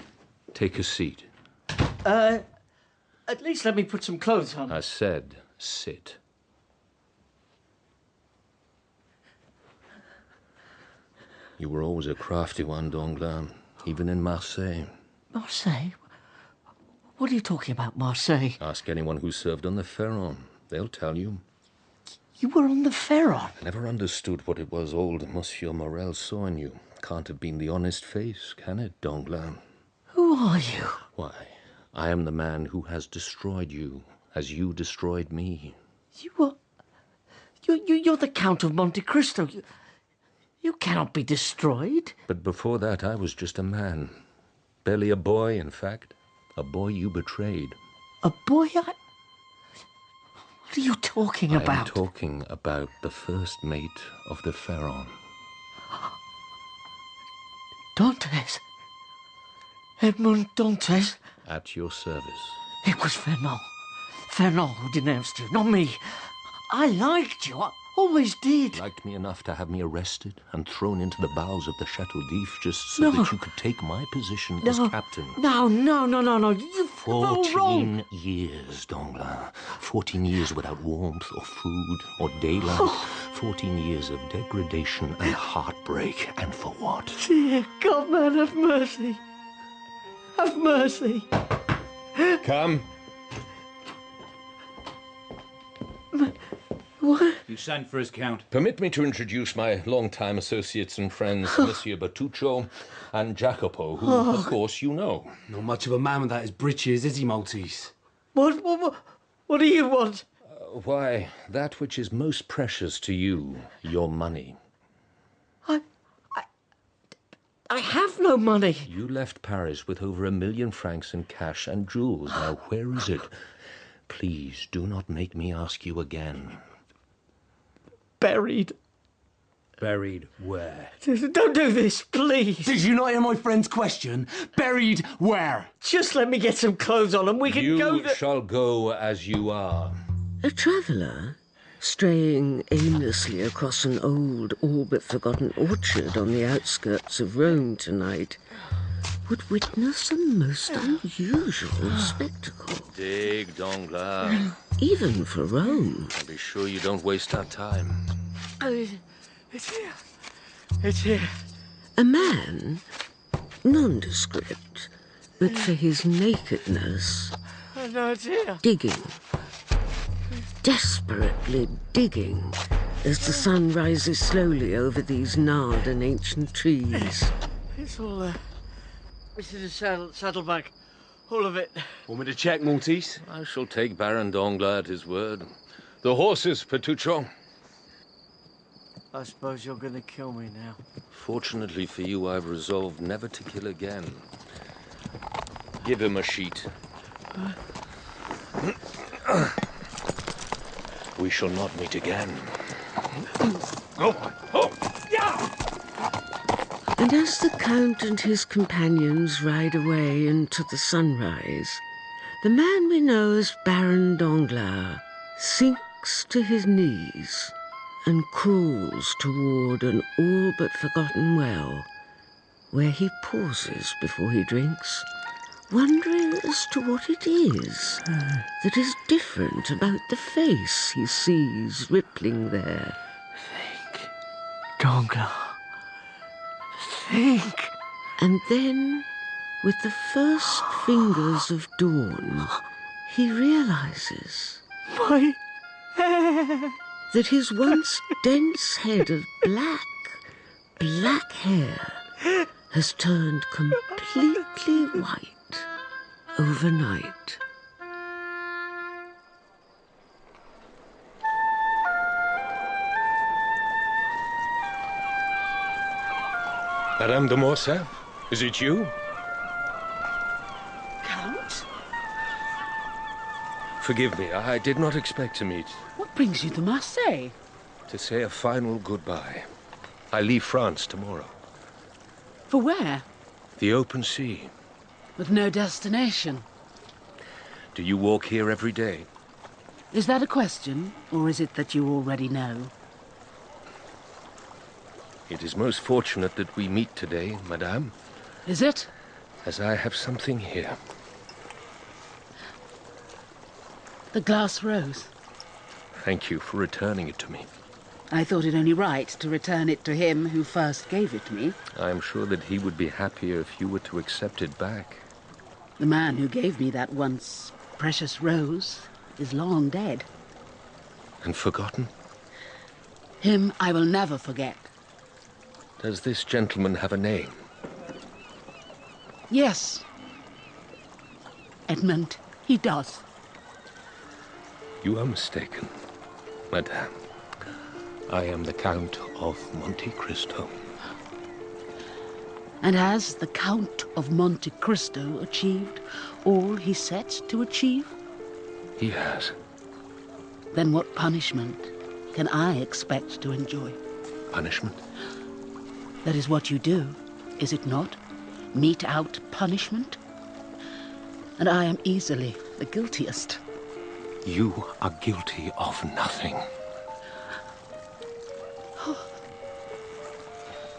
Take a seat. At least let me put some clothes on. I said, sit. You were always a crafty one, Danglars, even in Marseille. Marseille? What are you talking about, Marseille? Ask anyone who served on the Pharaon. They'll tell you. You were on the Pharaon? I never understood what it was old Monsieur Morel saw in you. Can't have been the honest face, can it, Danglars? Who are you? Why, I am the man who has destroyed you, as you destroyed me. You're the Count of Monte Cristo. You cannot be destroyed. But before that, I was just a man. Barely a boy, in fact. A boy you betrayed. A boy What are you talking about? I'm talking about the first mate of the Pharaon. Dantes? Edmond Dantes? At your service. It was Fernand. Fernand who denounced you, not me. I liked you. I always did. Liked me enough to have me arrested and thrown into the bowels of the Chateau d'If just so that you could take my position as captain. No. You've all wrong. 14 years, Danglars. 14 years without warmth or food or daylight. 14 years of degradation and heartbreak. And for what? Dear God, man, have mercy. Have mercy. Come. What? You sent for us, Count. Permit me to introduce my long-time associates and friends, Monsieur Bertuccio and Jacopo, who, of course, you know. Not much of a man without his breeches, is he, Maltese? What do you want? Why, that which is most precious to you, your money. I have no money. You left Paris with over 1 million francs in cash and jewels. Now, where is it? Please, do not make me ask you again. Buried. Buried where? Don't do this, please. Did you not hear my friend's question? Buried where? Just let me get some clothes on and we can go You shall go as you are. A traveller, straying aimlessly across an old, all but forgotten orchard on the outskirts of Rome tonight, would witness a most unusual spectacle. Dig, Danglars. Even for Rome. And be sure you don't waste our time. It's here. It's here. A man, nondescript, but for his nakedness, I know it's here. digging. Desperately digging as the sun rises slowly over these gnarled and ancient trees. It's all there. This is a saddlebag. All of it. Want me to check, Maltese? I shall take Baron Danglars at his word. The horses, Petruccio. I suppose you're going to kill me now. Fortunately for you, I've resolved never to kill again. Give him a sheet. We shall not meet again. And as the Count and his companions ride away into the sunrise, the man we know as Baron Danglars sinks to his knees and crawls toward an all but forgotten well, where he pauses before he drinks, wondering as to what it is that is different about the face he sees rippling there. Think, Danglars. Think. And then, with the first fingers of dawn, he realizes My hair. that his once dense head of black black hair has turned completely white overnight. Madame de Morcerf, is it you? Count? Forgive me, I did not expect to meet. What brings you to Marseille? To say a final goodbye. I leave France tomorrow. For where? The open sea. With no destination. Do you walk here every day? Is that a question, or is it that you already know? It is most fortunate that we meet today, madame. Is it? As I have something here. The glass rose. Thank you for returning it to me. I thought it only right to return it to him who first gave it me. I am sure that he would be happier if you were to accept it back. The man who gave me that once precious rose is long dead. And forgotten? Him I will never forget. Does this gentleman have a name? Yes. Edmund, he does. You are mistaken, madame. I am the Count of Monte Cristo. And has the Count of Monte Cristo achieved all he sets to achieve? He has. Then what punishment can I expect to enjoy? Punishment? That is what you do, is it not? Mete out punishment? And I am easily the guiltiest. You are guilty of nothing.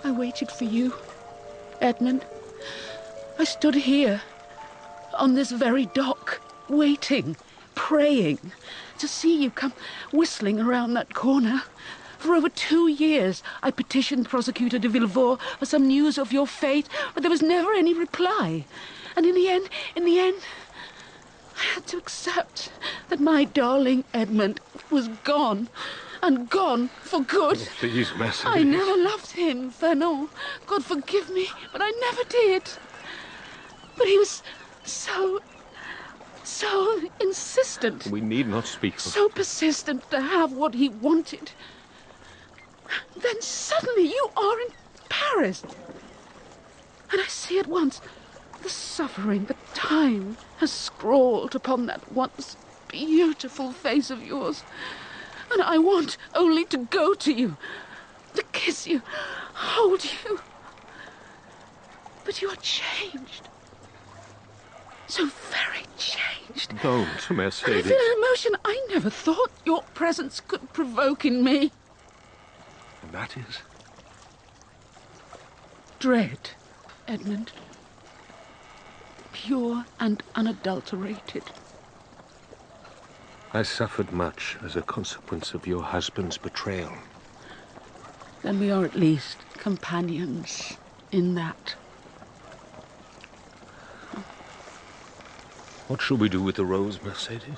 I waited for you, Edmund. I stood here, on this very dock, waiting, praying, to see you come whistling around that corner. For over 2 years, I petitioned Prosecutor de Villefort for some news of your fate, but there was never any reply. And in the end, I had to accept that my darling Edmund was gone, and gone for good. Oh, please, Mercedes. I never loved him, Fernand. God forgive me, but I never did. But he was so insistent. We need not speak of... So persistent to have what he wanted. Then suddenly you are in Paris. And I see at once the suffering that time has scrawled upon that once beautiful face of yours. And I want only to go to you, to kiss you, hold you. But you are changed. So very changed. Don't, I Mercedes. feel an emotion I never thought your presence could provoke in me. And that is? Dread, Edmund. Pure and unadulterated. I suffered much as a consequence of your husband's betrayal. Then we are at least companions in that. What shall we do with the rose, Mercedes?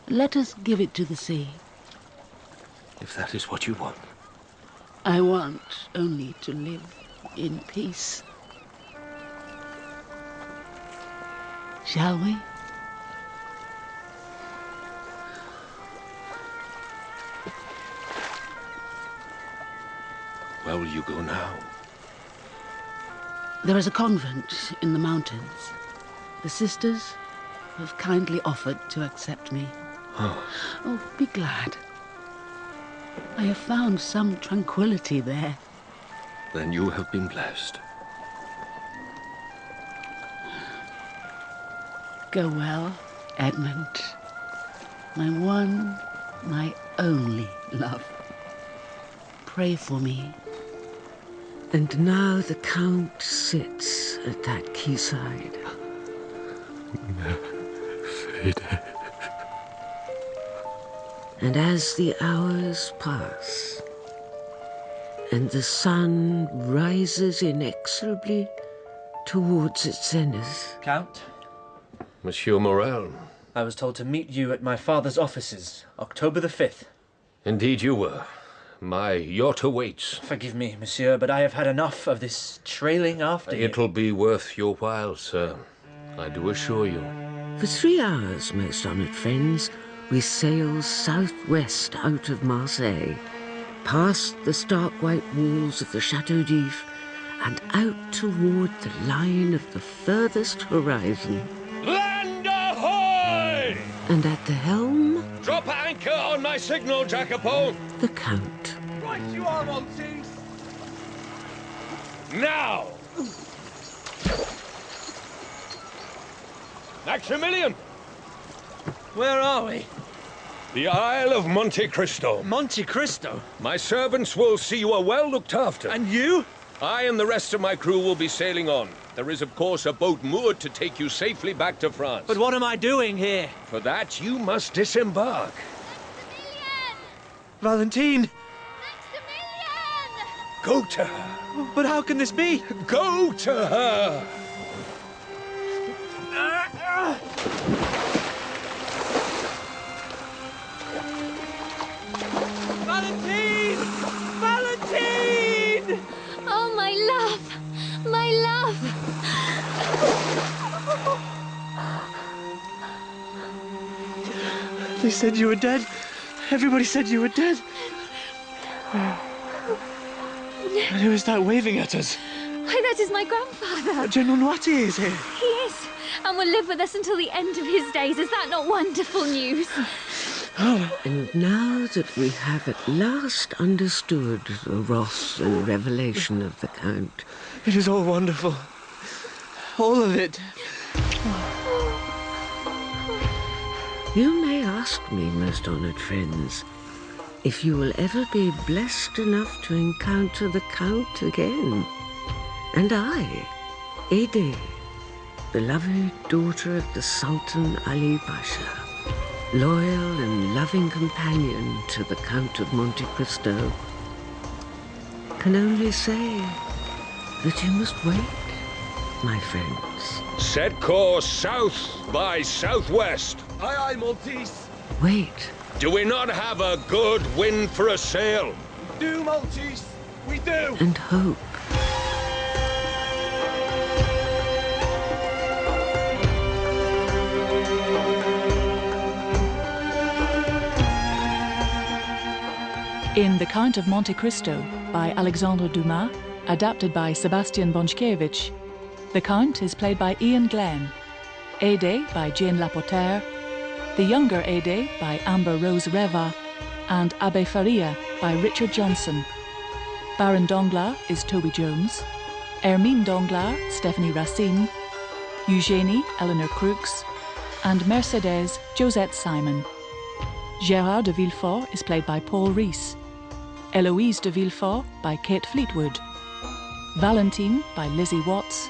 Let us give it to the sea. If that is what you want. I want only to live in peace. Shall we? Where will you go now? There is a convent in the mountains. The sisters have kindly offered to accept me. Oh, be glad. I have found some tranquility there. Then you have been blessed. Go well, Edmund. My one, my only love. Pray for me. And now the Count sits at that quayside. And as the hours pass, and the sun rises inexorably towards its zenith... Count? Monsieur Morel. I was told to meet you at my father's offices, October the 5th. Indeed you were. My yacht awaits. Forgive me, monsieur, but I have had enough of this trailing after you. It'll be worth your while, sir. I do assure you. For 3 hours, most honoured friends, we sail southwest out of Marseille, past the stark white walls of the Chateau d'If, and out toward the line of the furthest horizon. Land ahoy! And at the helm, Drop anchor on my signal, Jacopo! the Count. Right you are, Montes! Now! Maximilian! Where are we? The Isle of Monte Cristo. Monte Cristo? My servants will see you are well looked after. And you? I and the rest of my crew will be sailing on. There is, of course, a boat moored to take you safely back to France. But what am I doing here? For that, you must disembark. Valentine! Go to her. But how can this be? Go to her! Valentine! Valentine! Oh, my love! My love! They said you were dead. Everybody said you were dead. And who is that waving at us? Why, that is my grandfather. General Noirtier is here. He is, and will live with us until the end of his days. Is that not wonderful news? And now that we have at last understood the wrath and revelation of the Count, it is all wonderful. All of it. You may ask me, most honoured friends, if you will ever be blessed enough to encounter the Count again. And I, Ede, beloved daughter of the Sultan Ali Pasha, loyal and loving companion to the Count of Monte Cristo, can only say that you must wait, my friends. Set course south by southwest. Aye, aye, Montes. Wait. Do we not have a good wind for a sail? We do, Montes. We do. And hope. In The Count of Monte Cristo by Alexandre Dumas, adapted by Sebastian Bonchkiewicz, the Count is played by Ian Glenn, Ede by Jane Lapotaire, the younger Ede by Amber Rose Reva, and Abbe Faria by Richard Johnson. Baron Danglars is Toby Jones, Hermine Danglars, Stephanie Racine, Eugénie, Eleanor Crooks, and Mercedes, Josette Simon. Gérard de Villefort is played by Paul Rees, Eloise de Villefort by Kate Fleetwood, Valentine by Lizzie Watts,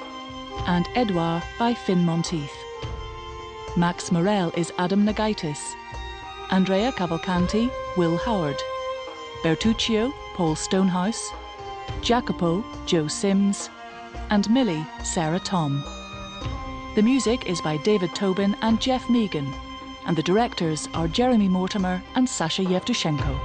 and Edouard by Finn Monteith. Max Morel is Adam Nagaitis, Andrea Cavalcanti, Will Howard, Bertuccio, Paul Stonehouse, Jacopo, Joe Sims, and Millie, Sarah Tom. The music is by David Tobin and Jeff Meagan, and the directors are Jeremy Mortimer and Sasha Yevtushenko.